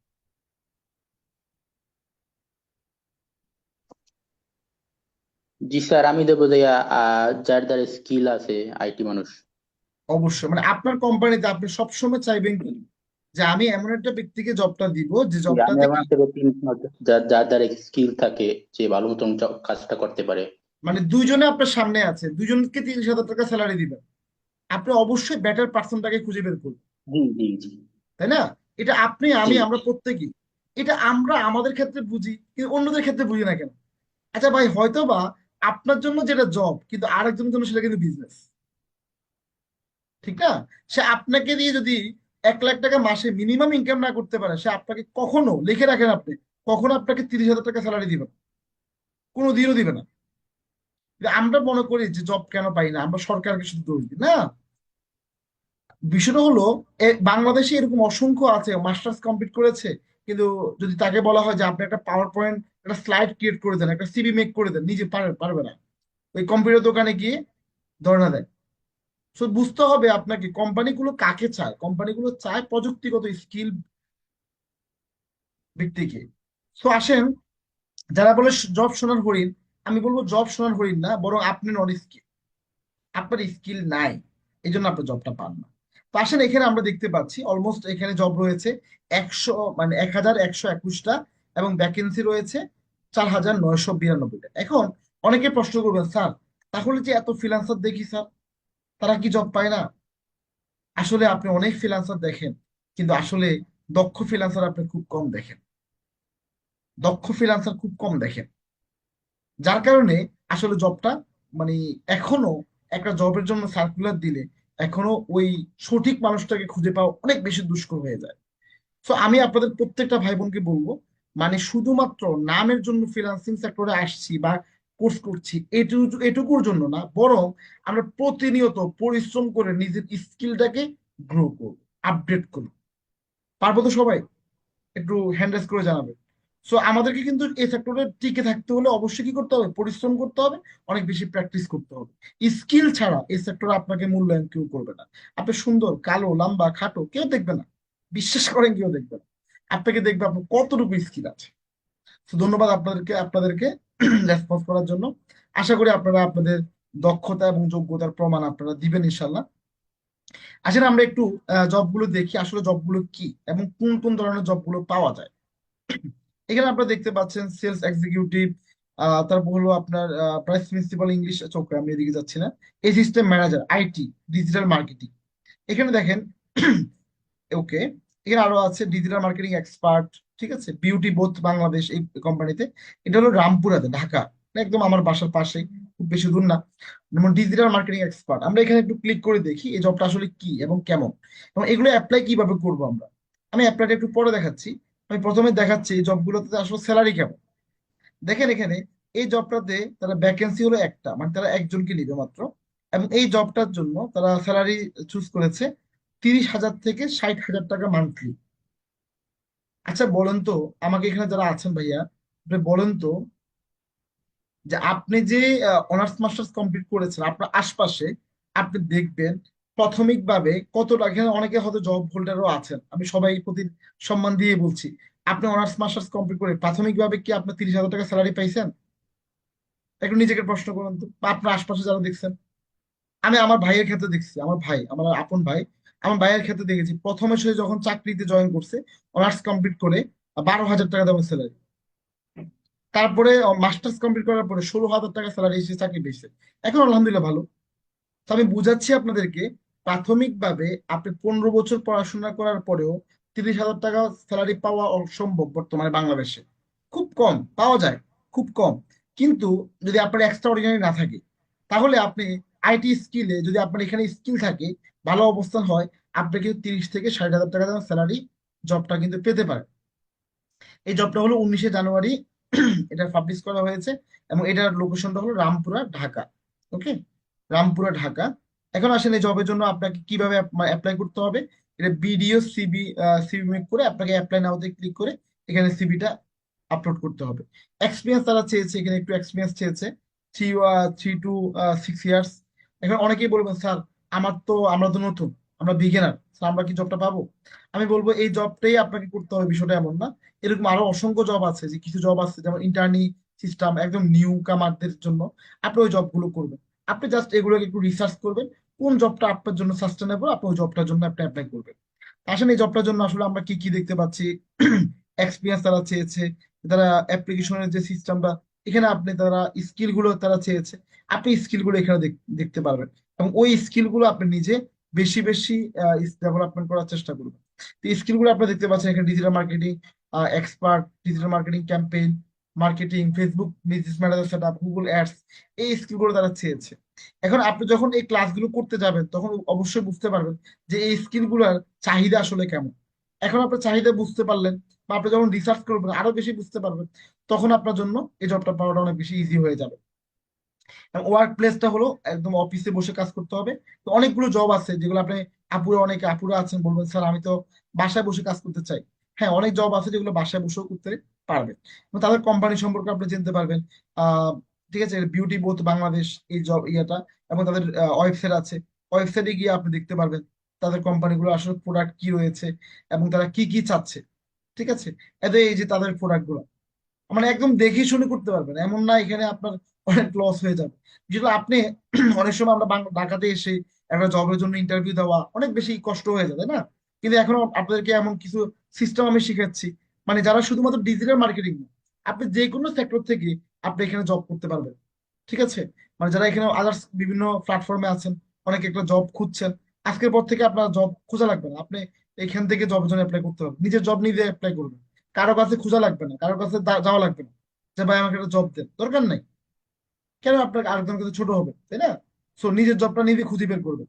জি স্যার, আমি দেবো যাইয়া যার যার স্কিল আছে, আইটি মানুষ। অবশ্যই, মানে আপনার কোম্পানিতে আপনি সবসময় চাইবেন কি যে আমি এমন একটা ব্যক্তিকে জবটা দিব যে জি, আমি জবটাতে আমার কি, থেকে যার যার যার স্কিল থাকে, যে ভালো মতন কাজটা করতে পারে। মানে দুইজনে আপনার সামনে আছে, দুইজনকে 30,000 টাকা স্যালারি দিবেন, আপনি অবশ্যই বেটার পার্সনটাকে খুঁজে বের করবেন। জি জি জি। তাই না? এটা আপনি জি আমি আমরা প্রত্যেকেই, এটা আমরা আমাদের ক্ষেত্রে বুঝি কিন্তু অন্যদের ক্ষেত্রে বুঝি না কেন? আচ্ছা ভাই, হয়তো বা আপনার জন্য যেটা জব কিন্তু আরেকজনের জন্য সেটা কিন্তু বিজনেস। ঠিক না? সে আপনাকে দিয়ে যদি 1 লাখ টাকা মাসে মিনিমাম ইনকাম না করতে পারে, সে আপনাকে কখনো, লিখে রাখেন আপনি, কখনো আপনাকে 30,000 টাকা স্যালারি দিবে না, কোনো দিনও দিবে না। কিন্তু আমরা মনে করি যে জব কেন পাই না, আমরা সরকারকে শুধু দোষ দিই না। বিষয়টা হলো বাংলাদেশে এরকম অসংখ্য আছে মাস্টার্স কমপ্লিট করেছে, কিন্তু যদি তাকে বলা হয় যে আপনি একটা পাওয়ার পয়েন্ট, একটা স্লাইড ক্রিয়েট করে দেন, একটা সিভি মেক করে দেন, নিজে পারবে না। ওই কম্পিউটার দোকানে গিয়ে ধর্ণা দেয়। তো বুঝতে হবে আপনাকে কোম্পানিগুলো কাকে চায়। কোম্পানিগুলো চায় প্রযুক্তিগত স্কিল ব্যক্তিকে। তো আসেন, যারা বলে জব সোনার হরিণ, আমি বলবো জব সোনার হরিণ না, বরং আপনি নন স্কিল, আপনার স্কিল নাই, এই জন্য আপনি জবটা পান না। তো আসেন, এখানে আমরা দেখতে পাচ্ছি অলমোস্ট এখানে জব রয়েছে 1121টা, এবং ভ্যাকেন্সি রয়েছে 4,992টা। এখন অনেকে প্রশ্ন করবেন, স্যার তাহলে যে এত ফ্রিল্যান্সার দেখি স্যার, তারা কি জব পায় না? আসলে আপনি অনেক ফ্রিল্যান্সার দেখেন, কিন্তু আসলে দক্ষ ফ্রিল্যান্সার আপনি খুব কম দেখেন, দক্ষ ফ্রিল্যান্সার খুব কম দেখেন। যার কারণে আসলে জবটা মানে এখনো একটা জবের জন্য সার্কুলার দিলে এখনো ওই সঠিক মানুষটাকে খুঁজে পাওয়া অনেক বেশি দুষ্কর হয়ে যায়। তো আমি আপনাদের প্রত্যেকটা ভাই বোনকে বলবো, মানে শুধুমাত্র নামের জন্য ফ্রিল্যান্সিং সেক্টরে আসছি বা কোর্স করছি এটুকুর জন্য না, বরং আমরা প্রতিনিয়ত পরিশ্রম করে নিজের স্কিলটাকে গ্রো করব, আপডেট করব। পারবো তো সবাই? একটু হ্যান্ড রেজ করে জানাবেন। সো আমাদেরকে কিন্তু এই সেক্টরে টিকে থাকতে হলে অবশ্যই কি করতে হবে, পরিশ্রম করতে হবে, অনেক বেশি প্র্যাকটিস করতে হবে। স্কিল ছাড়া এই সেক্টরে আপনাকে মূল্যায়ন কেউ করবে না। আপনি সুন্দর, কালো, লম্বা, খাটো, কেউ দেখবে না, বিশ্বাস করেন, কেউ দেখবে না। আপনাকে দেখবে আপনার কতটুকু স্কিল আছে। তো ধন্যবাদ আপনাদেরকে রেসপন্স করার জন্য। আশা করি আপনারা আপনাদের দক্ষতা এবং যোগ্যতার প্রমাণ আপনারা দিবেন ইনশাল্লাহ। আসলে আমরা একটু জবগুলো দেখি, আসলে জবগুলো কি এবং কোন কোন ধরনের জবগুলো পাওয়া যায়। এখানে আপনারা দেখতে পাচ্ছেন সেলস এক্সিকিউটিভ, তারপর হলো আপনার প্রাইস প্রিন্সিপাল ইংলিশ, চোখে আমি এদিকে যাচ্ছি না, system manager, IT, digital marketing. এখানে দেখেন ওকে, এখানে আরো আছে ডিজিটাল মার্কেটিং এক্সপার্ট, ঠিক আছে, বিউটি বোথ বাংলাদেশ এই কোম্পানিতে। এটা হলো রামপুরাতে, ঢাকা, একদম আমার বাসার পাশে, খুব বেশি দূর না। যেমন ডিজিটাল মার্কেটিং এক্সপার্ট, আমরা এখানে একটু ক্লিক করে দেখি এই জবটা আসলে কি এবং কেমন, এবং এগুলো অ্যাপ্লাই কিভাবে করবো আমরা। আমি অ্যাপ্লাইটা একটু পরে দেখাচ্ছি। আমি প্রথমে দেখাচ্ছি এই জবগুলোতে আসলে স্যালারি কেমন। দেখেন এখানে এই জবটাতে তারা ভ্যাকেন্সি হলো একটা, মানে তারা একজনকে নিবে মাত্র, এবং এই জবটার জন্য তারা স্যালারি চুজ করেছে 30,000 থেকে 60,000 টাকা মান্থলি। আচ্ছা বলেন তো, আমাকে এখানে যারা আছেন ভাইয়া, আপনি বলেন তো, যে আপনি যে অনার্স মাস্টার্স কমপ্লিট করেছেন আপনার আশপাশে, আপনি দেখবেন প্রাথমিকভাবে কত টাকা, এখানে অনেকে হয়তো জব হোল্ডারও আছেন, আমি সবাই প্রতি সম্মান দিয়ে বলছি, আপনি অনার্স মাস্টার্স কমপ্লিট করে প্রাথমিকভাবে কি আপনি 30,000 টাকা স্যালারি পাইছেন? একটু নিজেকে প্রশ্ন করুন তো, বা আপনার আশপাশে যারা দেখছেন। আমি আমার ভাইয়ের ক্ষেত্রে দেখছি, আমার ভাই, আমার আপন ভাই, আমার ভাইয়ের ক্ষেত্রে দেখেছি, প্রথমে সে যখন চাকরিতে জয়েন করছে অনার্স কমপ্লিট করে 12,000 টাকা দেওয়া স্যালারি, তারপরে মাস্টার্স কমপ্লিট করার পরে 16,000 টাকা স্যালারি সে চাকরি পেয়েছে। এখন আলহামদুলিল্লাহ ভালো। তো আমি বুঝাচ্ছি আপনাদেরকে, প্রাথমিকভাবে আপনি 15 বছর পড়াশোনা করার পরেও 30,000 টাকা স্যালারি পাওয়া অসম্ভব বর্তমানে বাংলাদেশে। খুব কম পাওয়া যায়, খুব কম। কিন্তু যদি আপনার এক্সট্রা অর্ডিনারি না থাকে, তাহলে আপনি আইটি স্কিলে, যদি আপনার এখানে স্কিল থাকে, ভালো অবস্থান হয়, আপনি কিন্তু 30 থেকে 60,000 টাকা স্যালারি জবটা কিন্তু পেতে পারেন। এই জবটা হলো 19শে জানুয়ারি এটা পাবলিশ করা হয়েছে, এবং এটার লোকেশনটা হলো রামপুরা, ঢাকা। ওকে, রামপুরা, ঢাকা। এখন আসেন এই জবের জন্য আপনাকে কিভাবে অ্যাপ্লাই করতে হবে। এটা বিডিও সিবি, সিবি মেক করে আপনাকে অ্যাপ্লাই নাওতে ক্লিক করে এখানে সিবিটা আপলোড করতে হবে। এক্সপিরিয়েন্স তারা চেয়েছে, এখানে একটু এক্সপিরিয়েন্স চেয়েছে, 3 to 6 ইয়ার্স। এখন অনেকেই বলবেন, স্যার আমরা তো নতুন, আমরা বিগিনার, স্যার আমরা কি জবটা পাবো? আমি বলবো এই জবটাই আপনাকে করতে হবে, বিষয়টা এমন না। এরকম আরো অসংখ্য জব আছে, যে কিছু জব আছে যেমন ইন্টার্নি সিস্টেম, একদম নিউ কামারদের জন্য আপনি ওই জবগুলো করবেন। আপনি জাস্ট এগুলোকে একটু রিসার্চ করবেন, কোন জবটা আপনার জন্য সাস্টেনেবল, আপনি ওই জবটার জন্য আপনি অ্যাপ্লাই করবেন। আসলে এই জবটার জন্য আসলে আমরা কি কি দেখতে পাচ্ছি, এক্সপিরিয়েন্স তারা চেয়েছে, তারা অ্যাপ্লিকেশনের যে সিস্টেমটা, এখানে আপনি তারা স্কিল গুলো তারা চেয়েছে, আপনি স্কিল গুলো এখানে দেখতে পারবেন, এবং ওই স্কিল গুলো আপনি নিজে বেশি বেশি ডেভেলপমেন্ট করার চেষ্টা করবেন। তো স্কিল গুলো আপনি দেখতে পাচ্ছেন এখানে, digital marketing expert, digital marketing campaign marketing, Facebook business manager set up, Google ads, এই স্কিল গুলো তারা চেয়েছে। এখন আপনি যখন এই ক্লাসগুলো করতে যাবেন তখন অবশ্যই বুঝতে পারবেন যে এই স্কিল গুলার চাহিদা আসলে কেমন। এখন আপনার চাহিদা বুঝতে পারলেন, বা আপনি যখন রিসার্চ করবেন আরো বেশি বুঝতে পারবেন, তখন আপনার জন্য এই জবটা পাওয়াটা অনেক বেশি ইজি হয়ে যাবে। ওয়ার্ক প্লেসটা হলো একদম অফিসে বসে কাজ করতে হবে। তো অনেকগুলো জব আছে যেগুলো আপনি, অনেকে আপুরা আছেন বলবেন, স্যার আমি তো বাসায় বসে কাজ করতে চাই। হ্যাঁ, অনেক জব আছে যেগুলো বাসায় বসেও করতে পারবেন, এবং তাদের কোম্পানি সম্পর্কে আপনি জানতে পারবেন। আহ ঠিক আছে, বিউটি বোথ বাংলাদেশ এই জব ইয়েটা, এবং তাদের ওয়েবসাইট আছে, ওয়েবসাইটে গিয়ে আপনি দেখতে পারবেন তাদের কোম্পানিগুলো আসলে প্রোডাক্ট কি রয়েছে, এবং তারা কি কি চাচ্ছে। ঠিক আছে, এতে এই যে তাদের প্রোডাক্ট গুলো মানে একদম দেখে শুনে করতে পারবেন, এমন না এখানে আপনার অনেক লস হয়ে যাবে। যেগুলো আপনি অনেক সময় আমরা ঢাকাতে এসে একটা জবের জন্য ইন্টারভিউ দেওয়া অনেক বেশি কষ্ট হয়ে যায়, তাই না? কিন্তু এখন আপনাদেরকে এমন কিছু সিস্টেম আমি শিখাচ্ছি, মানে যারা শুধুমাত্র ডিজিটাল মার্কেটিং না, আপনি যে কোনো সেক্টর থেকে আপনি এখানে জব করতে পারবেন। ঠিক আছে, মানে যারা এখানে আদার্স বিভিন্ন প্ল্যাটফর্মে আছেন, অনেকে একটা জব খুঁজছেন, আজকের পর থেকে আপনার জব খোঁজা লাগবে না, আপনি এখান থেকে জবের জন্য অ্যাপ্লাই করতে পারবেন, নিজের জব নিজে অ্যাপ্লাই করবেন। কারো কাছে খোঁজা লাগবে না, কারো কাছে যাওয়া লাগবে না, যে ভাই আমাকে একটা জব দেন, দরকার নাই। কেন আপনার আরেকজনের কাছে ছোট হবে, তাই না? সো নিজের জবটা নিজে খুঁজে বের করবেন।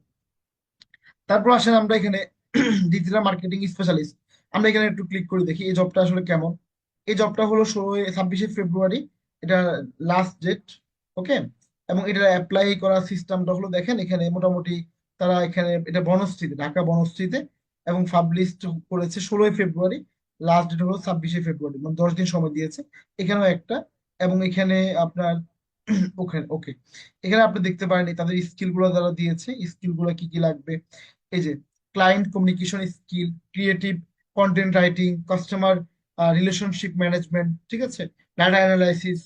তারপর আসেন আমরা এখানে ডিজিটাল মার্কেটিং স্পেশালিস্ট, আমরা এখানে একটু ক্লিক করে দেখি এই জবটা আসলে কেমন। এই জবটা হলো 26শে ফেব্রুয়ারি, এটা লাস্ট ডেট। ওকে, এবং এটা অ্যাপ্লাই করার সিস্টেমটা হলো, দেখেন এখানে মোটামুটি তারা এখানে, এটা বনশ্রীতে, ঢাকা বনশ্রীতে, এবং পাবলিশ করেছে 16ই ফেব্রুয়ারি। লাস্ট ডেট হলো 26শে ফেব্রুয়ারি, মানে 10 দিন সময় দিয়েছে। এখানেও একটা, এবং এখানে আপনার ওখানে ওকে, এখানে আপনি দেখতে পারেন তাদের স্কিল গুলো যারা দিয়েছে, স্কিল গুলো কি কি লাগবে। এই যে client communication skill, creative content writing, customer relationship management, ঠিক আছে, ডাটা অ্যানালাইসিস,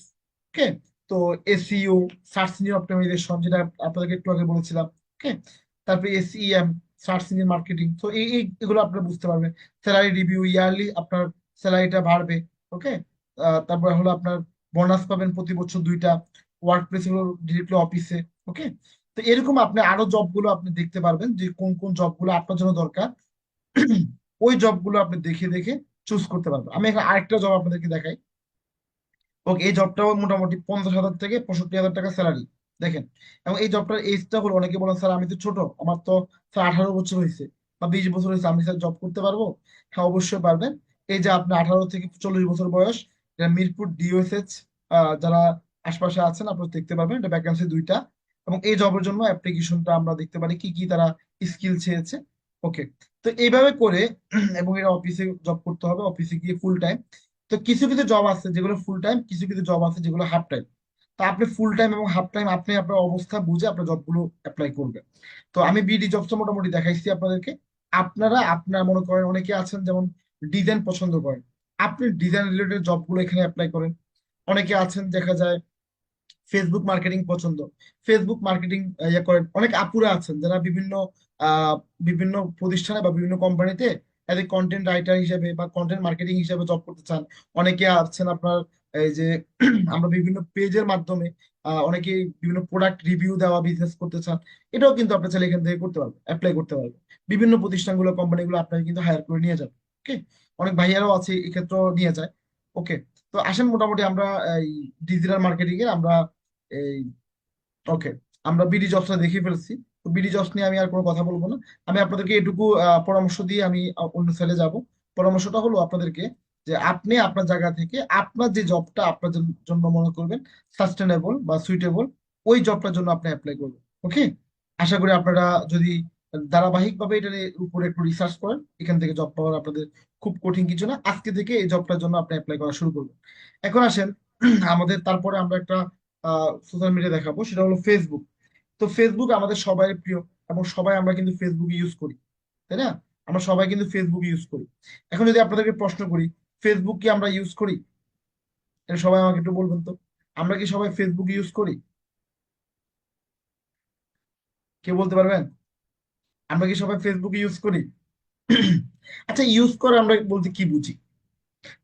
ওকে। তো এসইও, সার্চ ইঞ্জিন অপটিমাইজেশন, যেটা আপনাদেরকে একটু আগে বলেছিলাম, ওকে। তারপরে এসইএম, সার্চ ইঞ্জিন মার্কেটিং। তো এগুলো আপনারা বুঝতে পারবেন। স্যালারি রিভিউ, ইয়ারলি আপনার স্যালারিটা বাড়বে, ওকে। তারপরে হলো আপনার বোনাস পাবেন প্রতি বছর 2টা, ওয়ার্ক প্লেস হলো ডিরেক্টলি অফিসে, ওকে। তো এরকম আপনি আরো জবগুলো আপনি দেখতে পারবেন যে কোন কোন জবগুলো আপনার জন্য দরকার। ওই জবগুলো আপনি দেখে দেখে চুজ করতে পারবেন। আমি এখানে আরেকটা জব আপনাদেরকে দেখাই। ওকে, এই জবটাও মোটামুটি 50,000 থেকে 65,000 টাকা স্যালারি, দেখেন। এবং এই জবটার এজটা হলো, অনেকে বলেন স্যার আমি তো ছোট, আমার তো স্যার 18 বছর হয়েছে বা 20 বছর হয়েছে, আমি স্যার জব করতে পারবো? হ্যাঁ, অবশ্যই পারবেন। এই যে আপনি 18 থেকে 40 বছর বয়স, এটা মিরপুর ডিওএসএইচ, যারা আশপাশে আছেন আপনারা দেখতে পাবেন, এটা ভ্যাকেন্সি 2টা। এবং এই জবের জন্য অ্যাপ্লিকেশনটা আমরা দেখতে পারি কি কি তারা স্কিল চেয়েছে, ওকে। তো এইভাবে করে এবং এটা অফিসে জব করতে হবে, অফিসে গিয়ে ফুল টাইম। তো কিছু কিছু জব আছে যেগুলো ফুল টাইম, কিছু কিছু জব আছে যেগুলো হাফ টাইম। তো আপনি ফুল টাইম এবং হাফ টাইম আপনি আপনার অবস্থা বুঝে আপনার জবগুলো অ্যাপ্লাই করবেন। তো আমি বিডি জবসটা মোটামুটি দেখাইছি আপনাদেরকে। আপনারা আপনার মনে করেন অনেকে আছেন যেমন ডিজাইন পছন্দ করেন, আপনি ডিজাইন রিলেটেড জবগুলো এখানে অ্যাপ্লাই করেন। অনেকে আছেন দেখা যায় ফেসবুক মার্কেটিং পছন্দ, ফেসবুক মার্কেটিং ইয়ে করেন। অনেক আপুরা আছেন যারা বিভিন্ন আহ, বিভিন্ন প্রতিষ্ঠানে বা বিভিন্ন কোম্পানিতে এজ এ কন্টেন্ট রাইটার হিসেবে বা কন্টেন্ট মার্কেটিং হিসেবে জব করতে চান। অনেকে আছেন আপনার এই যে আমরা বিভিন্ন পেজের মাধ্যমে অনেকে বিভিন্ন প্রোডাক্ট রিভিউ দেওয়া বিজনেস করতে চান। এটাও কিন্তু আপনি চাইলে এখান থেকে করতে পারবেন, অ্যাপ্লাই করতে পারবেন। বিভিন্ন প্রতিষ্ঠানগুলো কোম্পানিগুলো আপনাকে কিন্তু হায়ার করে নিয়ে যাবে, ওকে। অনেক ভাইয়ারাও আছে এক্ষেত্রেও নিয়ে যায়, ওকে। তো আসেন মোটামুটি আমরা এই ডিজিটাল মার্কেটিং এর আমরা এই ওকে, আমরা বিডি জবসটা দেখে ফেলছি। তো বিডি জবস নিয়ে আমি আর কোনো কথা বলবো না। আমি আপনাদেরকে এটুকু পরামর্শ দিয়ে আমি অন্য সাইডে যাব। পরামর্শটা হলো আপনাদেরকে যে আপনি আপনার জায়গা থেকে আপনার যে জবটা আপনার জন্য মনে করবেন সাস্টেনেবল বা সুইটেবল, ওই জবটার জন্য আপনি অ্যাপ্লাই করবেন, ওকে। আশা করি আপনারা যদি ধারাবাহিকভাবে এটার উপরে একটু রিসার্চ করেন, এখান থেকে জব পাওয়ার আপনাদের খুব কঠিন কিছু না। আজকে থেকে এই জবটার জন্য আপনি অ্যাপ্লাই করা শুরু করবেন। এখন আসেন আমাদের তারপরে আমরা একটা সোশ্যাল মিডিয়া দেখাবো, সেটা হলো ফেসবুক। তো ফেসবুক আমাদের সবাই প্রিয়, এবং সবাই আমরা কিন্তু ফেসবুক ইউজ করি, তাই না? আমরা সবাই কিন্তু ফেসবুক ইউজ করি। এখন যদি আপনাদেরকে প্রশ্ন করি ফেসবুক কি আমরা ইউজ করি, এটা সবাই আমাকে একটু বলবেন তো। আমরা কি সবাই ফেসবুক ইউজ করি? কে বলতে পারবেন? আমরা কি সবাই ফেসবুক ইউজ করি? আচ্ছা, ইউজ করে আমরা বলতে কি বুঝি?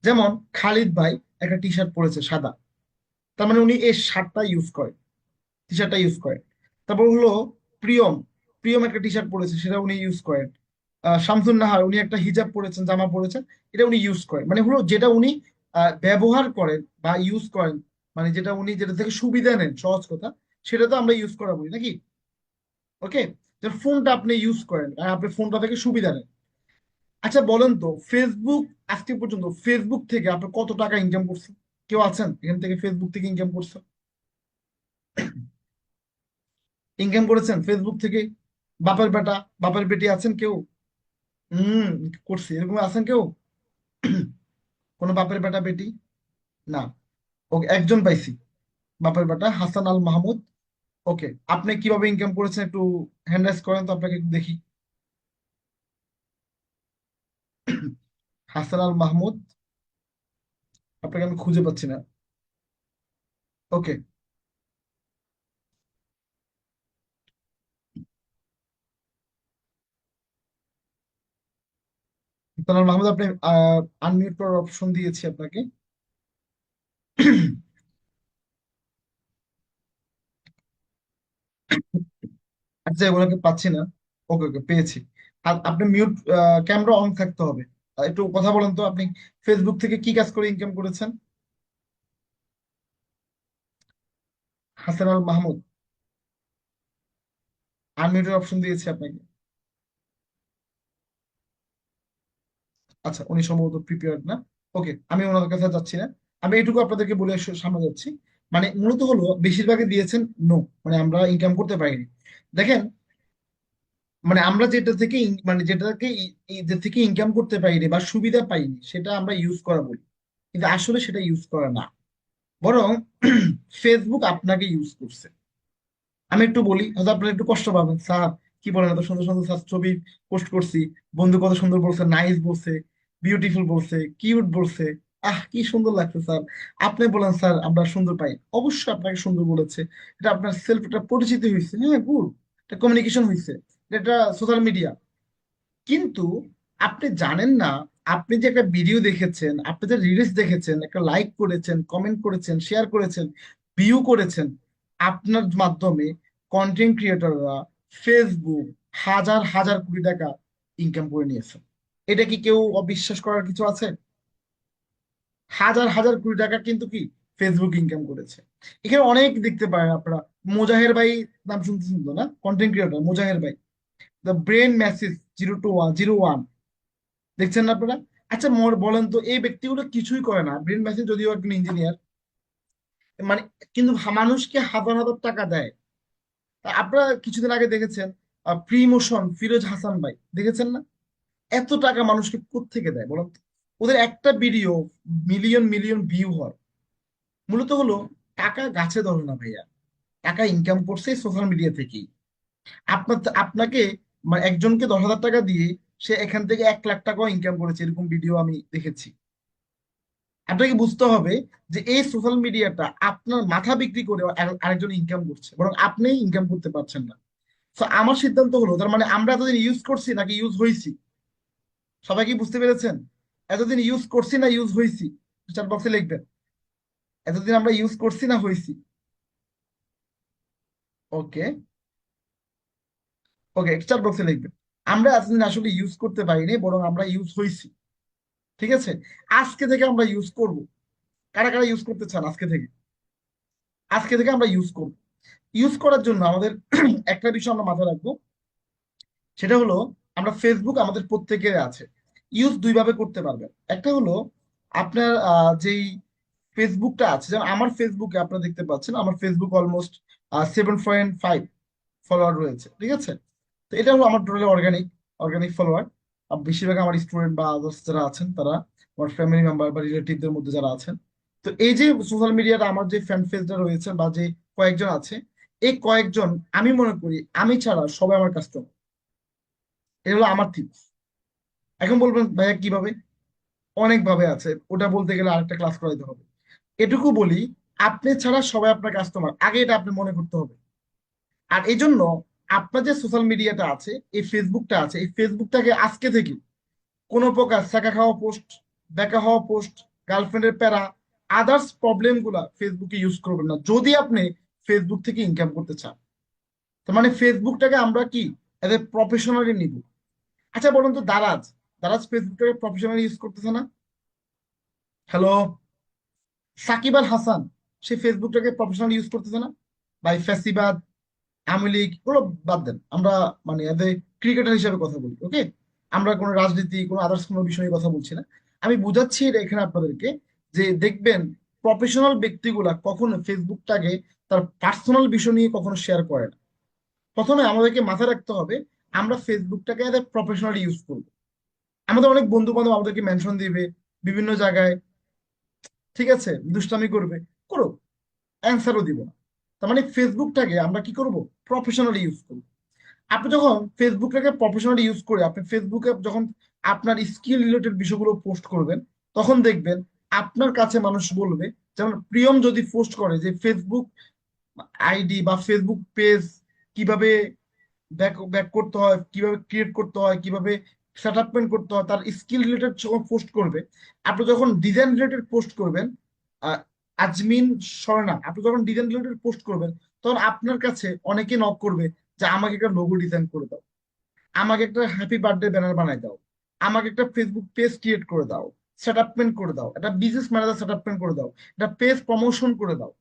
যেমন খালিদ ভাই একটা টি শার্ট পরেছে সাদা, তার মানে উনি এই শার্টটা ইউজ করেন, টি শার্টটা ইউজ করেন। তারপর হলো প্রিয়ম, প্রিয়ম একটা টি শার্ট পরেছে, সেটা উনি ইউজ করেন। শামসুন নাহার, উনি একটা হিজাব পরেছেন, জামা পরেছেন, এটা উনি ইউজ করেন। মানে হলো যেটা উনি ব্যবহার করেন বা ইউজ করেন, মানে যেটা উনি যেটা থেকে সুবিধা নেন, সহজ কথা, সেটা তো আমরা ইউজ করা বলি নাকি, ওকে। ফোনটা আপনি ইউজ করেন আর আপনি ফোনটা থেকে সুবিধা নেন। আচ্ছা বলেন তো, ফেসবুক আজকে পর্যন্ত ফেসবুক থেকে আপনি কত টাকা ইনকাম করছেন? কেউ আছেন এখান থেকে ফেসবুক থেকে ইনকাম করছেন? ইনকাম করেছেন ফেসবুক থেকে? বাপের বেটা, বাপের বেটি আছেন কেউ? হম, করছি, এরকম আছেন কেউ? কোনো বাপের বেটা বেটি? না। ওকে, একজন পাইছি, বাপের বেটা হাসান আল মাহমুদ। ওকে, আপনি কিভাবে ইনকাম করেছেন একটু হ্যান্ড রাইজ করেন তো, আপনাকে একটু দেখি। হাসান আল মাহমুদ, আপনাকে আমি খুঁজে পাচ্ছি না। ওকে, হাসান আল মাহমুদ, আপনি আনমিউট করার অপশন দিয়েছি আপনাকে। আচ্ছা, ওনাকে পাচ্ছি না। ওকে ওকে, পেয়েছি। আর আপনি মিউট, ক্যামেরা অন থাকতে হবে। একটু কথা বলেন তো, আপনি ফেসবুক থেকে কি কাজ করে ইনকাম করেছেন? হাসান আল মাহমুদ, আনমিউটের অপশন দিয়েছি আপনাকে। আচ্ছা, উনি সম্ভবত প্রিপেয়ার্ড না। ওকে, আমি ওনার কাছে যাচ্ছি না। আমি এটুকু আপনাদেরকে বলে সামনে যাচ্ছি। মানে মূলত হলো বেশিরভাগই দিয়েছেন নো, মানে আমরা ইনকাম করতে পারিনি। দেখেন, মানে আমরা যেটা থেকে মানে যেটাকে যে থেকে ইনকাম করতে পারিনি বা সুবিধা পাইনি সেটা আমরা ইউজ করা বলি, কিন্তু আসলে সেটা ইউজ করা না, বরং ফেসবুক আপনাকে ইউজ করছে। আমি একটু বলি, হয়তো আপনারা একটু কষ্ট পাবেন, স্যার কি বলেন, এত সুন্দর সুন্দর স্যার ছবি পোস্ট করছি, বন্ধু কত সুন্দর বলছে, নাইস বলছে, বিউটিফুল বলছে, কিউট বলছে, আহ কি সুন্দর লাগছে স্যার। আপনি বলেন স্যার আমরা সুন্দর পাই, অবশ্যই আপনাকে সুন্দর বলেছে, এটা আপনার সেলফ, এটা পরিচিতি হয়েছে, হ্যাঁ গুড, এটা কমিউনিকেশন হয়েছে, এটা সোশ্যাল মিডিয়া। কিন্তু আপনি জানেন না, আপনি যে একটা ভিডিও দেখেছেন, আপনি যে রিলস দেখেছেন, একটা লাইক করেছেন, কমেন্ট করেছেন, শেয়ার করেছেন, ভিউ করেছেন, আপনার মাধ্যমে কন্টেন্ট ক্রিয়েটররা ফেসবুক হাজার হাজার কোটি টাকা ইনকাম করে নিয়েছে। এটা কি কেউ অবিশ্বাস করার কিছু আছে? হাজার হাজার কোটি টাকা কিন্তু কি ফেসবুক ইনকাম করেছে। এখানে অনেক দেখতে পারেন আপনারা, মোজাহের ভাই নাম শুনতেছেন তো না, কন্টেন্ট ক্রিয়েটর মোজাহের ভাই, দ্য ব্রেন মেসেজ 02101, দেখছেন না আপনারা? আচ্ছা বলেন তো, এই ব্যক্তিগুলো কিছুই করে না, ব্রেন মেসেজ যদিও একজন ইঞ্জিনিয়ার, মানে কিন্তু মানুষকে হাজার হাজার টাকা দেয়। তা আপনারা কিছুদিন আগে দেখেছেন প্রিমোশন ফিরোজ হাসান ভাই, দেখেছেন না? এত টাকা মানুষকে কোত্থেকে দেয় বলেন তো? ওদের একটা ভিডিও মিলিয়ন মিলিয়ন ভিউ হয়, মূলত হলো টাকা গাছে ধরে না ভাইয়া, টাকা ইনকাম করছে সোশ্যাল মিডিয়া থেকেই। আপনাকে মানে একজনকে 10,000 টাকা দিয়ে সে এখান থেকে 1 লাখ টাকাও ইনকাম করেছে, এরকম ভিডিও আমি দেখেছি। আপনাকে বুঝতে হবে যে এই সোশ্যাল মিডিয়াটা আপনার মাথা বিক্রি করে আরেকজন ইনকাম করছে, বরং আপনি ইনকাম করতে পারছেন না। তো আমার সিদ্ধান্ত হলো, তার মানে আমরা এতদিন ইউজ করছি নাকি ইউজ হয়েছি? সবাই কি বুঝতে পেরেছেন? এতদিন ইউজ করছি না ইউজ হয়েছি? চ্যাট বক্সে লিখবেন, এতদিন আমরা ইউজ করছি না হয়েছি। ওকে, ওকে, চ্যাট বক্সে লিখবেন, আমরা এতদিন আসলে ইউজ করতে পারিনি, বরং আমরা ইউজ হয়েছি। ঠিক আছে, আজকে থেকে আমরা ইউজ করব। কারা কারা ইউজ করতে চান আজকে থেকে? আজকে থেকে আমরা ইউজ করব। ইউজ করার জন্য আমাদের একটা বিষয় আমরা মাথায় রাখবো, সেটা হলো আমরা ফেসবুক আমাদের প্রত্যেকের আছে, ইউজ দুই ভাবে করতে পারবেন। একটা হলো আপনার যেই ফেসবুকটা আছে, যেমন আমার ফেসবুকে আপনারা দেখতে পাচ্ছেন আমার ফেসবুক অলমোস্ট 7.5 ফলোয়ার রয়েছে, ঠিক আছে? তো এটা হলো আমার টোটালি অর্গানিক অর্গানিক ফলোয়ার। বেশিরভাগ আমার স্টুডেন্ট বা আদার্স যারা আছেন তারা, আমার ফ্যামিলি মেম্বার বা রিলেটিভদের মধ্যে যারা আছেন। তো এই যে সোশ্যাল মিডিয়াটা আমার যে ফ্যান পেজটা রয়েছে বা যে কয়েকজন আছে, এই কয়েকজন, আমি মনে করি আমি ছাড়া সবাই আমার কাস্টমার। এটা হলো আমার টিপস। এখন বলবেন ভাইয়া কিভাবে? অনেক ভাবে আছে, ওটা বলতে গেলে আরেকটা ক্লাস করাইতে হবে। এটুকু বলি, আপনি ছাড়া সবাই আপনার কাস্টমার, আগে এটা আপনি মনে করতে হবে। আর এই জন্য আপনার যে সোশ্যাল মিডিয়াটা আছে, এই ফেসবুকটা আছে, এই ফেসবুকটাকে আজকে থেকে কোনো প্রকার ছাকা খাওয়া পোস্ট, বেকা হওয়া পোস্ট, গার্লফ্রেন্ডের প্যারা, আদার্স প্রবলেম গুলা ফেসবুকে ইউজ করবেন না, যদি আপনি ফেসবুক থেকে ইনকাম করতে চান। তার মানে ফেসবুকটাকে আমরা কি এজ এ প্রফেশনালি নিব। আচ্ছা বলুন তো, দারাজ, দারাজ ফেসবুকটাকে প্রফেশনালি ইউজ করতেছে না? হ্যালো, সাকিব আল হাসান, সে ফেসবুকটাকে প্রফেশনাল ইউজ করতেছে না? ভাই ফ্যাসিবাদ, আওয়ামী লীগ ওগুলো বাদ দেন, আমরা মানে এজ এ ক্রিকেটার হিসেবে কথা বলি, ওকে? আমরা কোনো রাজনীতি কোনো আদার্স কোনো বিষয়ে কথা বলছি না। আমি বুঝাচ্ছি এটা এখানে আপনাদেরকে, যে দেখবেন প্রফেশনাল ব্যক্তিগুলা কখনো ফেসবুকটাকে তার পার্সোনাল বিষয় নিয়ে কখনো শেয়ার করে না। প্রথমে আমাদেরকে মাথায় রাখতে হবে, আমরা ফেসবুকটাকে এজ এ প্রফেশনাল ইউজ করবো। আমাদের অনেক বন্ধু বান্ধব আমাদেরকে মেনশন দিবে বিভিন্ন জায়গায়, ঠিক আছে, দুষ্টামি করবে, করো, অ্যান্সারও দিব না। তার মানে ফেসবুকটাকে আমরা কি করব? প্রফেশনালি ইউজ করব। আপনি যখন ফেসবুকটাকে প্রফেশনালি ইউজ করে আপনি ফেসবুকে যখন আপনার স্কিল রিলেটেড বিষয়গুলো পোস্ট করবেন, তখন দেখবেন আপনার কাছে মানুষ বলবে, যেমন প্রিয়ম যদি পোস্ট করে যে ফেসবুক আইডি বা ফেসবুক পেজ কিভাবে ব্যাক ব্যাক করতে হয়, কিভাবে ক্রিয়েট করতে হয়, কিভাবে সেট আপমেন্ট করতে হয়, তার স্কিল রিলেটেড যখন পোস্ট করবে, আপনি যখন ডিজাইন রিলেটেড পোস্ট করবেন, আহ, আজমিন স্বর্ণা, আপনি যখন ডিজাইন রিলেটেড পোস্ট করবেন, তখন আপনার কাছে অনেকে নক করবে যে আমাকে একটা লোগো ডিজাইন করে দাও, আমাকে একটা হ্যাপি বার্থডে ব্যানার বানাই দাও, আমাকে একটা ফেসবুক পেজ ক্রিয়েট করে দাও, সেট আপমেন্ট করে দাও, একটা বিজনেস ম্যানেজার সেট আপমেন্ট করে দাও, একটা পেজ প্রমোশন করে দাও।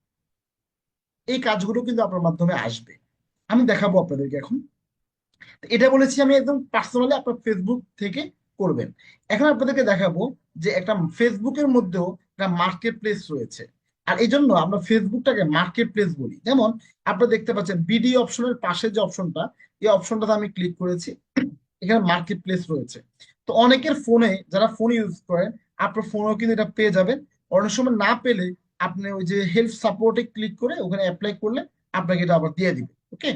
এই কাজগুলো কিন্তু আপনার মাধ্যমে আসবে, আমি দেখাবো আপনাদেরকে এখন। তো এটা বলেছি আমি একদম পার্সোনালি আপনার ফেসবুক থেকে করবেন। এখন আপনাদেরকে দেখাবো যে একটা ফেসবুকের মধ্যেও একটা মার্কেট প্লেস রয়েছে। আর এই জন্য আমরা ফেসবুকটাকে মার্কেট প্লেস বলি। যেমন আপনারা দেখতে পাচ্ছেন বিডি অপশনের পাশে যে অপশনটা, এই অপশনটাতে আমি ক্লিক করেছি, এখানে মার্কেট প্লেস রয়েছে। তো অনেকের ফোনে, যারা ফোন ইউজ করেন, আপনার ফোনেও কিন্তু এটা পেয়ে যাবেন। অনেক সময় না পেলে আপনি ওই যে হেল্প সাপোর্টে ক্লিক করে ওখানে অ্যাপ্লাই করলে আপনাকে এটা আবার দিয়ে দিবে। ওকে,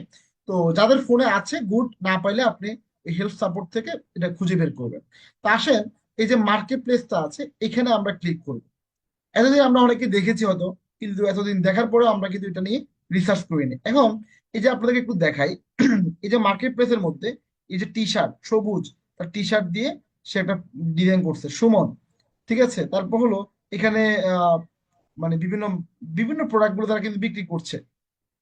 তো যাদের ফোনে আছে গুড, না পাইলে আপনি হেল্প সাপোর্ট থেকে এটা খুঁজে বের করবেন। তা আসেন, এই যে মার্কেট প্লেসটা আছে এখানে আমরা ক্লিক করব। এতদিন আমরা অনেকে দেখেছি হয়তো, কিন্তু এতদিন দেখার পরেও আমরা কিন্তু এটা নিয়ে রিসার্চ করিনি। এখন এই যে আপনাদেরকে একটু দেখাই, এই যে মার্কেট প্লেসের মধ্যে এই যে টি শার্ট সবুজ, তার টি শার্ট দিয়ে সে একটা ডিজাইন করছে সুমন, ঠিক আছে। তারপর হলো এখানে আহ মানে বিভিন্ন বিভিন্ন প্রোডাক্ট গুলো তারা কিন্তু বিক্রি করছে।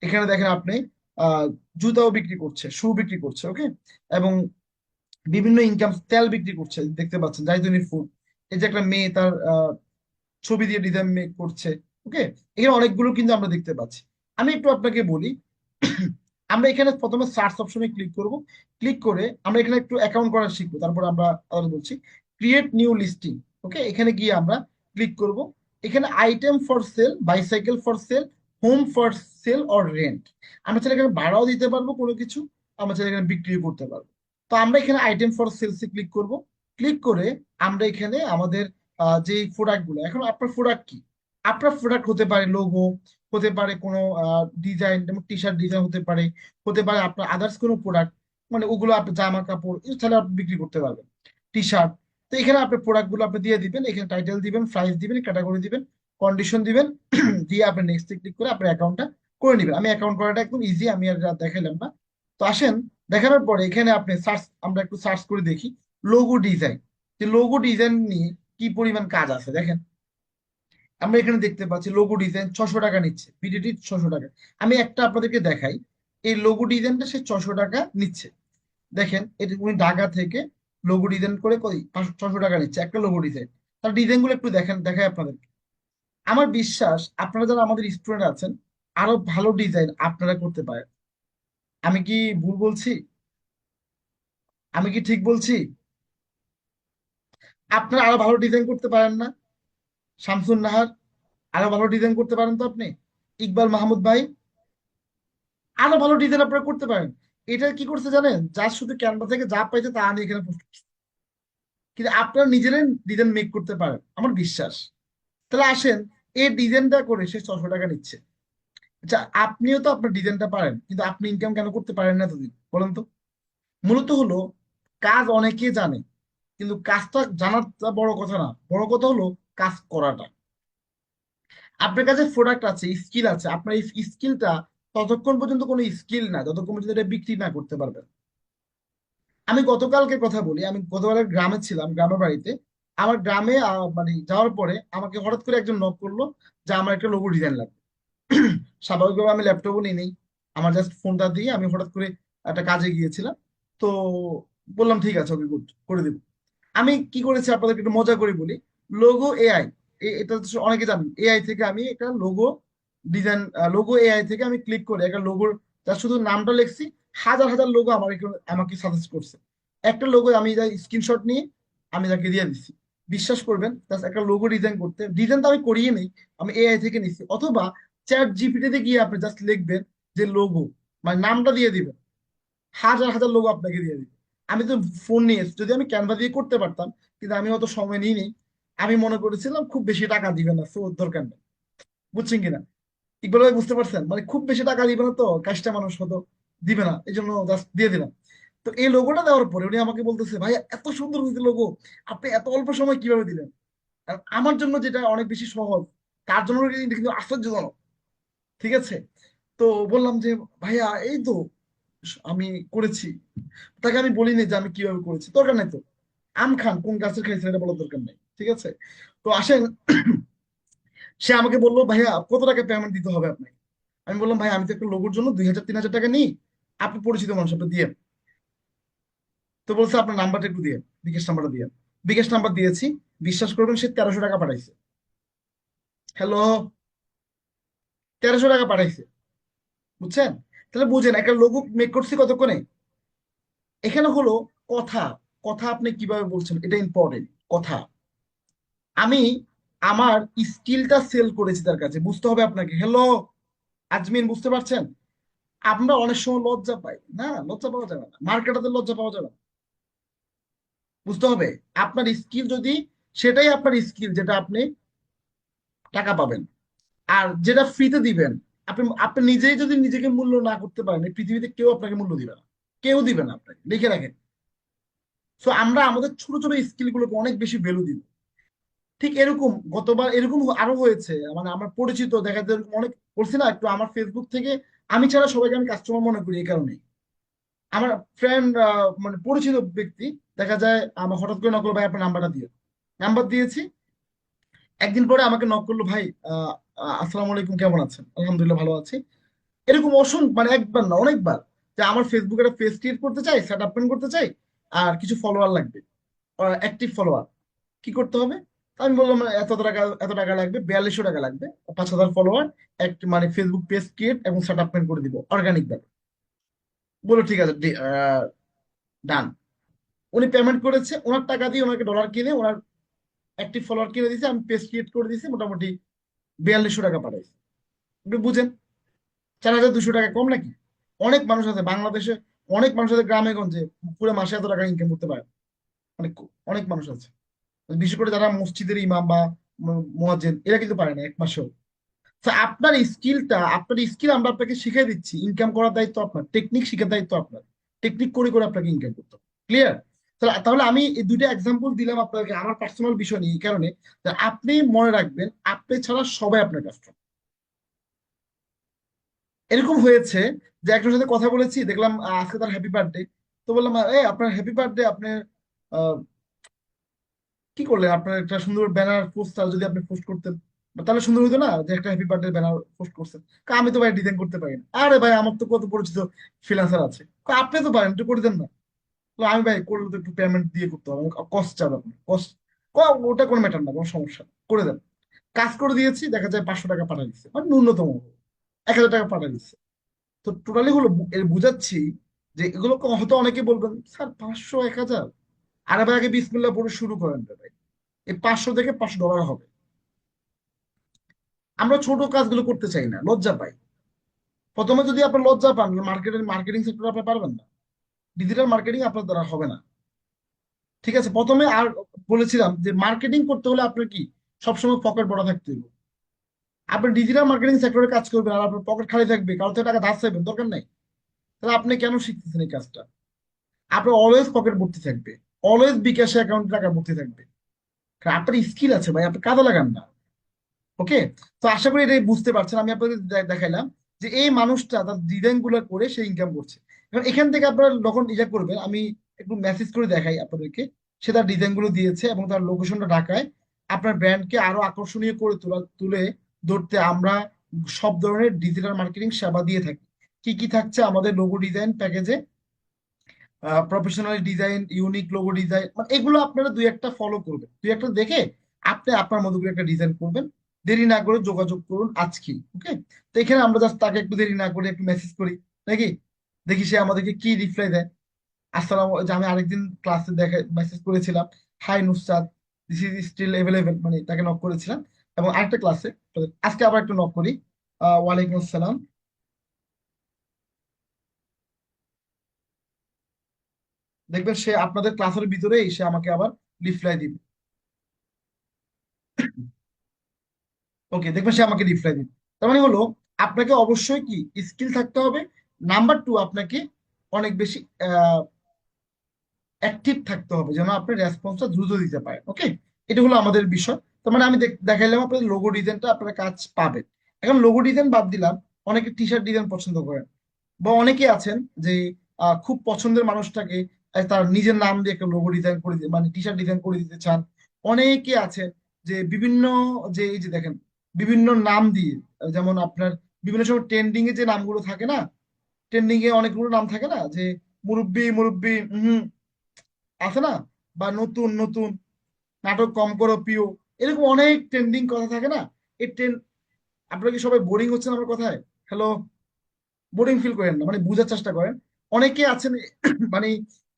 এখানে দেখেন আপনি আহ জুতাও বিক্রি করছে, শু বিক্রি করছে, ওকে, এবং বিভিন্ন ইনকাম, তেল বিক্রি করছে দেখতে পাচ্ছেন, জাইতুনি ফুড। এই যে একটা মেয়ে তার ছবি দিয়ে ডিজাইন মেক করছে, ওকে। এখানে অনেকগুলো কিন্তু আমরা দেখতে পাচ্ছি। আমি একটু আপনাকে বলি, আমরা এখানে প্রথমে সার্চ অপশনে ক্লিক করব। ক্লিক করে আমরা এখানে একটু অ্যাকাউন্ট করা শিখবো, তারপর আমরা আবার বলছি ক্রিয়েট নিউ লিস্টিং। ওকে, এখানে গিয়ে আমরা ক্লিক করব। এখানে item for sale, bicycle for sale, home for sale or rent. আমরা চাইলে এখানে ভাড়াও দিতে পারবো কোনো কিছু, আমরা চাইলে এখানে বিক্রিও করতে পারবো। তো আমরা এখানে আইটেম ফর সেলসে ক্লিক করব। ক্লিক করে আমরা এখানে আমাদের যে প্রোডাক্ট গুলো, এখন আপনার প্রোডাক্ট কি, আপনার প্রোডাক্ট হতে পারে লোগো, হতে পারে কোনো ডিজাইন, যেমন টি শার্ট ডিজাইন হতে পারে, হতে পারে আপনার আদার্স কোনো প্রোডাক্ট, মানে ওগুলো আপনি জামা কাপড় তাহলে আপনি বিক্রি করতে পারবেন, টি শার্ট। তো এখানে আপনি প্রোডাক্ট গুলো আপনি দিয়ে দিবেন, এখানে টাইটেল দিবেন, প্রাইস দিবেন, ক্যাটাগরি দিবেন, কন্ডিশন দিবেন, দিয়ে আপনি নেক্সট ক্লিক করে আপনার অ্যাকাউন্টটা করে নেবেন। আমি অ্যাকাউন্ট করাটা একদম ইজি, আমি আর দেখাইলাম না। তো আসেন, দেখানোর পরে এখানে আপনি সার্চ, আমরা একটু সার্চ করে দেখি লোগো ডিজাইন, যে লোগো ডিজাইন নিয়ে কি পরিমাণ কাজ আছে দেখেন। আমরা এখানে দেখতে পাচ্ছি লোগো ডিজাইন 600 টাকা নিচ্ছে, বিডিটি 600 টাকা। আমি একটা আপনাদেরকে দেখাই, এই লোগো ডিজাইনটা সে 600 টাকা নিচ্ছে। দেখেন এটা উনি ঢাকা থেকে লোগো ডিজাইন করে কই 600 টাকা নিচ্ছে একটা লোগো ডিজাইন। তার ডিজাইন গুলো একটু দেখেন, দেখাই আপনাদেরকে। আমার বিশ্বাস আপনারা যারা আমাদের স্টুডেন্ট আছেন, আরো ভালো ডিজাইন আপনারা করতে পারেন। আমি কি ভুল বলছি? আমি কি ঠিক বলছি? আপনারা আরো ভালো ডিজাইন করতে পারেন না? শামসুন নাহার, আরো ভালো ডিজাইন করতে পারেন তো আপনি? ইকবাল মাহমুদ ভাই, আরো ভালো ডিজাইন আপনারা করতে পারেন। এটা কি করছে জানেন, যা শুধু ক্যানভা থেকে যা পাইছে তা আমি এখানে post করছি। কিন্তু আপনারা নিজেরাই ডিজাইন মেক করতে পারেন আমার বিশ্বাস। তাহলে আসেন, এই ডিজাইনটা করে সে 600 টাকা নিচ্ছে। আচ্ছা, আপনিও তো আপনার ডিজাইনটা পারেন, কিন্তু আপনি ইনকাম কেন করতে পারেন না এতদিন বলেন তো? মূলত হলো কাজ অনেকে জানে, কিন্তু কাজটা জানাটা বড় কথা না, বড় কথা হলো কাজ করাটা। আপনার কাছে প্রোডাক্ট আছে, স্কিল আছে, আপনার এই স্কিলটা ততক্ষণ পর্যন্ত কোনো স্কিল না যতক্ষণ পর্যন্ত এটা বিক্রি না করতে পারবেন। আমি গতকালকে কথা বলি, আমি গতকাল গ্রামে ছিলাম, গ্রামের বাড়িতে। আমার গ্রামে মানে যাওয়ার পরে আমাকে হঠাৎ করে একজন নক করলো যে আমার একটা লোগো ডিজাইন লাগবে। স্বাভাবিকভাবে আমি ল্যাপটপও নিই নেই, আমার জাস্ট ফোনটা দিয়ে আমি হঠাৎ করে একটা কাজে গিয়েছিলাম। তো বললাম ঠিক আছে, ওকে গুড, করে দেবো। আমি কি করেছি আপনাদেরকে একটু মজা করে বলি। লোগো এআই, এটা তো অনেকে জানেন, এআই থেকে আমি একটা লোগো ডিজাইন, লোগো এআই থেকে আমি ক্লিক করে একটা লোগোর, তার শুধু নামটা লিখছি, হাজার হাজার লোগো আমাকে আমাকে সাজেস্ট করছে। একটা লোগো আমি স্ক্রিনশট নিয়ে আমি তাকে দিয়ে দিচ্ছি। বিশ্বাস করবেন, জাস্ট একটা লোগো ডিজাইন করতে, ডিজাইন তো আমি করিয়ে নেই, আমি এআই থেকে নিচ্ছি। অথবা চ্যাট জিপিটিতে গিয়ে আপনি জাস্ট লিখবেন যে লোগো, মানে নামটা দিয়ে দিবেন, হাজার হাজার লোগো আপনাকে দিয়ে দিবে। আমি তো ফোন নিয়ে যদি আমি ক্যানভা দিয়ে করতে পারতাম, কিন্তু আমি অত সময় নিই নি। আমি মনে করেছিলাম খুব বেশি টাকা দিবে না, সো দরকার নেই। বুঝছেন কিনা? ইকবাল ভাই বুঝতে পারছেন, মানে খুব বেশি টাকা দিবে না তো, কাজটা মানুষ হতো দিবে না, এই জন্য জাস্ট দিয়ে দিলাম। তো এই লোগোটা দেওয়ার পরে উনি আমাকে বলতেছে ভাই এত সুন্দর হয়েছে লোগো, আপনি এত অল্প সময় কিভাবে দিলেন? আর আমার জন্য যেটা অনেক বেশি সহজ, তার জন্য কিন্তু কিন্তু আশ্চর্যজনক, ঠিক আছে। তো বললাম যে ভাইয়া এই তো আমি করেছি। তাকে আমি বলিনি যে আমি কিভাবে করেছি, দরকার নাই তো। আম খান কোন গাছের খাইছেন এটা বলার দরকার নেই, ঠিক আছে। তো আসেন, সে আমাকে বললো ভাইয়া কত টাকা পেমেন্ট দিতে হবে আপনাকে। আমি বললাম ভাই আমি তো একটা লোগোর জন্য 2000-3000 টাকা নিই, আপনি পরিচিত মানুষ, আপনি দিয়ে। তো বলছে আপনার নাম্বারটা একটু দিয়ে, বিকাশ নাম্বারটা দিয়ে। বিকাশ নাম্বার দিয়েছি, বিশ্বাস করবেন সে 1300 টাকা পাঠাইছে। হ্যালো, 1300 টাকা পাঠাইছে, বুঝছেন? তাহলে বুঝেন একটা লোগো মেক করছি কতক্ষণে। এখানে হলো কথা, কথা আপনি কিভাবে বলছেন এটা ইম্পর্টেন্ট। কথা, আমি আমার স্কিলটা সেল করেছি তার কাছে, বুঝতে হবে আপনাকে। হ্যালো আজমিন, বুঝতে পারছেন? আমরা অনেক সময় লজ্জা পাই না, লজ্জা পাওয়া যাবে না, মার্কেটাতে লজ্জা পাওয়া যাবে না। বুঝতে হবে আপনার স্কিল যদি, সেটাই আপনার স্কিল যেটা আপনি টাকা পাবেন। আর যেটা ফ্রিতে দিবেন, আপনি আপনি নিজেই যদি নিজেকে মূল্য না করতে পারেন, এই পৃথিবীতে কেউ আপনাকে মূল্য দিবে না, কেউ দিবে না আপনাকে, লিখে রাখেন। সো আমরা আমাদের ছোট ছোট স্কিল গুলোকে অনেক বেশি ভ্যালু দিব। ঠিক এরকম গতবার এরকম আরো হয়েছে, মানে আমার পরিচিত দেখা যায় এরকম অনেক, বলছি না একটু, আমার ফেসবুক থেকে আমি ছাড়া সবাইকে আমি কাস্টমার মনে করি এই কারণে। আমার ফ্রেন্ড, মানে পরিচিত ব্যক্তি, দেখা যায় আমার হঠাৎ করে নকল, ভাই আপনার নাম্বারটা দিয়ে, নাম্বার দিয়েছি। একদিন পরে আমাকে নক করলো, ভাই আসসালামু আলাইকুম, কেমন আছেন? আলহামদুলিল্লাহ ভালো আছি। এরকম মানে একবার না অনেকবার, যে আমার ফেসবুকে একটা পেজ ক্রিয়েট করতে চাই, সেট আপ করতে চাই, আর কিছু ফলোয়ার লাগবে, অ্যাক্টিভ ফলোয়ার। কি করতে হবে? তো আমি বললাম এত টাকা লাগবে, 4200 টাকা লাগবে, 5000 ফলোয়ার, মানে ফেসবুক পেজ ক্রিয়েট এবং সেট আপ করে দিব অর্গানিক ভাবে। বলো ঠিক আছে, ডান। উনি পেমেন্ট করেছে, ওনার টাকা দিয়ে ওনাকে ডলার কিনে ওনার অ্যাক্টিভ ফলোয়ার কিনে দিয়েছে, আমি পেজ ক্রিয়েট করে দিয়েছি, মোটামুটি 4200 টাকা পাঠাইছি। আপনি বুঝেন 4200 টাকা কম নাকি? অনেক মানুষ আছে বাংলাদেশে, অনেক মানুষ আছে গ্রামে গঞ্জে পুরো মাসে এত টাকা ইনকাম করতে পারে। অনেক অনেক মানুষ আছে, বিশেষ করে যারা মসজিদের ইমাম বা মুয়াজ্জিন, এরা কিন্তু পারে না এক মাসেও। তো আপনার স্কিল আমরা আপনাকে শিখিয়ে দিচ্ছি, ইনকাম করার দায়িত্ব আপনার, টেকনিক শিখার দায়িত্ব আপনার, টেকনিক করে করে আপনাকে ইনকাম করতে হবে। ক্লিয়ার? তাহলে তাহলে আমি এই দুইটা এক্সাম্পল দিলাম আপনাকে আমার পার্সোনাল বিষয় নিয়ে, এই কারণে যে আপনি মনে রাখবেন, আপনি ছাড়া সবাই আপনার কাস্টমার। এরকম হয়েছে যে একজনের সাথে কথা বলেছি, দেখলাম আজকে তার হ্যাপি বার্থডে। তো বললাম, আপনার হ্যাপি বার্থডে, আপনি আহ, কি করলেন? আপনার একটা সুন্দর ব্যানার পোস্টার যদি আপনি পোস্ট করতেন, তাহলে সুন্দর হতো না, যে একটা হ্যাপি বার্থডে ব্যানার পোস্ট করছেন। আমি তো ভাই ডিজাইন করতে পারি না। আরে ভাই, আমার তো কত পরিচিত ফ্রিল্যান্সার আছে। আপনি তো পারেন, একটু করে দেন না। তো আমি, ভাই করলে তো একটু পেমেন্ট দিয়ে করতে হবে, কষ্ট চাবে আপনার কষ্ট। ওটা কোনো ম্যাটার না, কোনো সমস্যা না, করে দেন। কাজ করে দিয়েছি, দেখা যায় 500 টাকা পাঠিয়ে দিচ্ছে, মানে ন্যূনতম 1000 টাকা পাঠিয়ে দিচ্ছে। তো টোটালি হলো এর বুঝাচ্ছি যে এগুলো হয়তো অনেকে বলবেন, স্যার 500 1000, আরে ভাই আগে বিসমিল্লাহ পড়ে শুরু করেন রে ভাই। এই 500 থেকে $500 হবে। আমরা ছোট কাজগুলো করতে চাই না, লজ্জা পাই। প্রথমে যদি আপনার লজ্জা পান, মার্কেটিং সেক্টর আপনি পারবেন না, ডিজিটাল মার্কেটিং আপনার দ্বারা হবে না। ঠিক আছে, প্রথমে আর বলেছিলাম যে মার্কেটিং করতে হলে আপনার কি সবসময় পকেট বড় থাকতে হবে। আপনি ডিজিটাল মার্কেটিং সেক্টরে কাজ করবেন আর আপনার পকেট খালি থাকবে, কারো থেকে টাকা ধার চাইবেন, দরকার নাই। তাহলে আপনি কেন শিখতেছেন এই কাজটা? আপনার অলওয়েজ পকেট ভর্তি থাকবে, অলওয়েজ বিকাশে অ্যাকাউন্টে টাকা ভর্তি থাকবে, কারণ আপনার স্কিল আছে ভাই, আপনি কাজে লাগান না। ওকে? তো আশা করি এটাই বুঝতে পারছেন। আমি আপনাদের দেখাইলাম যে এই মানুষটা তার ডিজাইন গুলো করে সে ইনকাম করছে। এখন এখান থেকে আপনারা যখন ইয়া করবেন, আমি একটু মেসেজ করে দেখাই আপনাদেরকে। সে তার ডিজাইন গুলো দিয়েছে এবং তার লোকেশনটা ঢাকায়। আপনার ব্র্যান্ডকে আরো আকর্ষণীয় করে তুলে ধরতে আমরা সব ধরনের ডিজিটাল মার্কেটিং সেবা দিয়ে থাকি। কি কি থাকছে আমাদের লোগো ডিজাইন প্যাকেজে? Professional design, unique logo design, মানে এগুলো আপনারা দুই একটা ফলো করবেন, দুই একটা দেখে আপনি আপনার মতো করে একটা ডিজাইন করবেন। দেরি না করে যোগাযোগ করুন আজকেই। ওকে? তো এখানে আমরা জাস্ট তাকে একটু দেরি না করে একটু মেসেজ করি নাকি, দেখি সে আমাদেরকে কি রিপ্লাই দেয়। যে আমি আরেকদিন ক্লাসে দেখে মেসেজ করেছিলাম, hi Nusrat, this is still available, মানে তাকে নক করেছিলাম। এবং আরেকটা ক্লাসে, আজকে আবার একটু নক করি। ওয়ালাইকুম আসসালাম। দেখবেন সে আপনাদের ক্লাসের ভিতরেই সে আমাকে আবার রিপ্লাই দিবে। ওকে, দেখবেন সে আমাকে রিপ্লাই দিবে। তার মানে হলো আপনাকে অবশ্যই কি স্কিল থাকতে হবে। নাম্বার টু, আপনাকে অনেক বেশি অ্যাক্টিভ থাকতে হবে, যেন আপনি রেসপন্সটা দ্রুত দিতে পারেন। ওকে? এটা হলো আমাদের বিষয়। তার মানে আমি দেখাইলাম আপনাদের লোগো ডিজাইনটা, আপনারা কাজ পাবেন। এখন লোগো ডিজাইন বাদ দিলাম, অনেকে টি শার্ট ডিজাইন পছন্দ করেন, বা অনেকে আছেন যে খুব পছন্দের মানুষটাকে তার নিজের নাম দিয়ে একটা লোগো ডিজাইন করে মানে টি শার্ট ডিজাইন করে দিতে চান। অনেকে আছেন যে বিভিন্ন, যে এই যে দেখেন, বিভিন্ন নাম দিয়ে, যেমন আপনার বিভিন্ন সময় ট্রেন্ডিং এ যে নামগুলো থাকে না, ট্রেন্ডিং এ অনেকগুলো নাম থাকে না, যে মুরব্বি মুরব্বি, আছে না, বা নতুন নতুন, নাটক কম করো প্রিয়, এরকম অনেক ট্রেন্ডিং কথা থাকে না। এই ট্রেন্ড, আপনারা কি সবাই বোরিং হচ্ছেন আমার কথায়? হ্যালো? বোরিং ফিল করেন না, মানে বুঝার চেষ্টা করেন। অনেকে আছেন মানে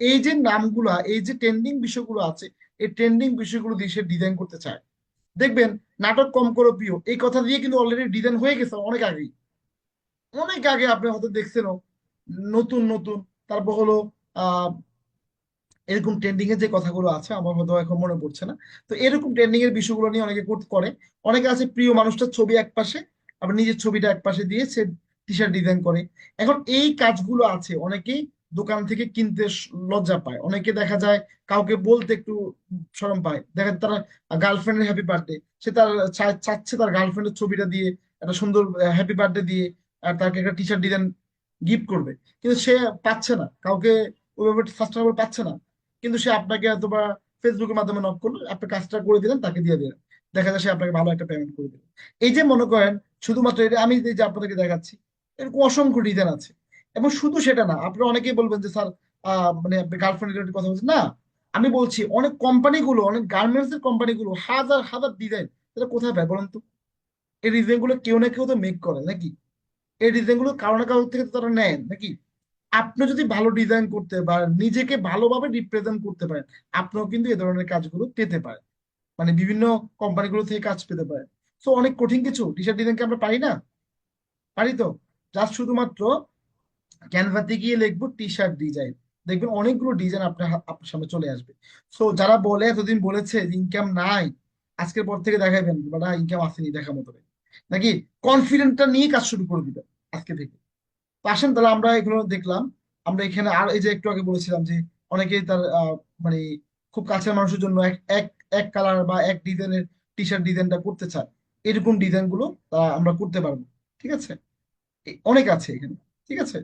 এই যে নামগুলা, এই যে ট্রেন্ডিং বিষয়গুলো আছে, এই ট্রেন্ডিং বিষয়গুলো দিয়ে সে ডিজাইন করতে চায়। দেখবেন নাটক কম করো প্রিয় এই কথা দিয়ে কিন্তু অলরেডি ডিজাইন হয়ে গেছে অনেক আগেই। অনেক আগে আপনি হয়তো দেখছেনও, নতুন নতুন। তারপর হলো আহ এরকম ট্রেন্ডিং এর যে কথাগুলো আছে আমার হয়তো এখন মনে পড়ছে না। তো এরকম ট্রেন্ডিং এর বিষয়গুলো নিয়ে অনেকে করে। অনেকে আছে প্রিয় মানুষটার ছবি এক পাশে, আবার নিজের ছবিটা এক পাশে দিয়ে সে টি শার্ট ডিজাইন করে। এখন এই কাজগুলো আছে অনেকেই দোকান থেকে কিনতে লজ্জা পায়, অনেকে দেখা যায় কাউকে বলতে একটু শরম পায়। দেখা যায় তারা গার্লফ্রেন্ডের হ্যাপি বার্থডে, সে তার চাচ্ছে তার গার্লফ্রেন্ডের ছবিটা দিয়ে একটা সুন্দর হ্যাপি বার্থডে দিয়ে তাকে একটা টি শার্ট ডিজাইন গিফট করবে, কিন্তু সে পাচ্ছে না কাউকে, ওইভাবে সাস্টেনেবল পাচ্ছে না। কিন্তু সে আপনাকে অথবা ফেসবুকের মাধ্যমে নক করলো, আপনি কাজটা করে দিলেন, তাকে দিয়ে দিলেন, দেখা যায় সে আপনাকে ভালো একটা পেমেন্ট করে দিল। এই যে মনে করেন শুধুমাত্র এটা আমি যে আপনাদেরকে দেখাচ্ছি, এরকম অসংখ্য ডিজাইন আছে। এবং শুধু সেটা না, আপনারা অনেকেই বলবেন যে স্যার মানে আপনি গার্লফ্রেন্ড রিলেটেড কথা বলছেন না। আমি বলছি অনেক কোম্পানিগুলো, অনেক গার্মেন্টস এর কোম্পানিগুলো হাজার হাজার ডিজাইন এটা কোথায় পায় বলেন তো? এই ডিজাইন গুলো কেউ না কেউ তো মেক করে নাকি? এই ডিজাইন গুলো কারো না কারো থেকে তো তারা নেন নাকি? আপনি যদি ভালো ডিজাইন করতে পারেন, নিজেকে ভালোভাবে রিপ্রেজেন্ট করতে পারেন, আপনিও কিন্তু এই ধরনের কাজগুলো পেতে পারেন, মানে বিভিন্ন কোম্পানিগুলো থেকে কাজ পেতে পারেন। তো অনেক কঠিন কিছু টি শার্ট ডিজাইনকে আমরা পারি না? পারি তো। জাস্ট শুধুমাত্র ক্যানভাতে গিয়ে লিখবো টি শার্ট ডিজাইন, দেখবেন অনেকগুলো ডিজাইন আপনার আপনার সামনে চলে আসবে। সো যারা বলে এতদিন বলেছে যে ইনকাম নাই, আজকের পর থেকে দেখাবেন বাট ইনকাম আসেনি দেখা মতো নাকি, কনফিডেন্টটা নিয়ে কাজ শুরু করে দিবেন আজকে থেকে। তো আসেন তাহলে আমরা এগুলো দেখলাম। আমরা এখানে আর এই যে একটু আগে বলেছিলাম যে অনেকেই তার মানে খুব কাছের মানুষের জন্য এক এক এক কালার বা এক ডিজাইনের টি শার্ট ডিজাইনটা করতে চায়, এরকম ডিজাইন গুলো আমরা করতে পারবো। ঠিক আছে, অনেক আছে এখানে। ঠিক আছে,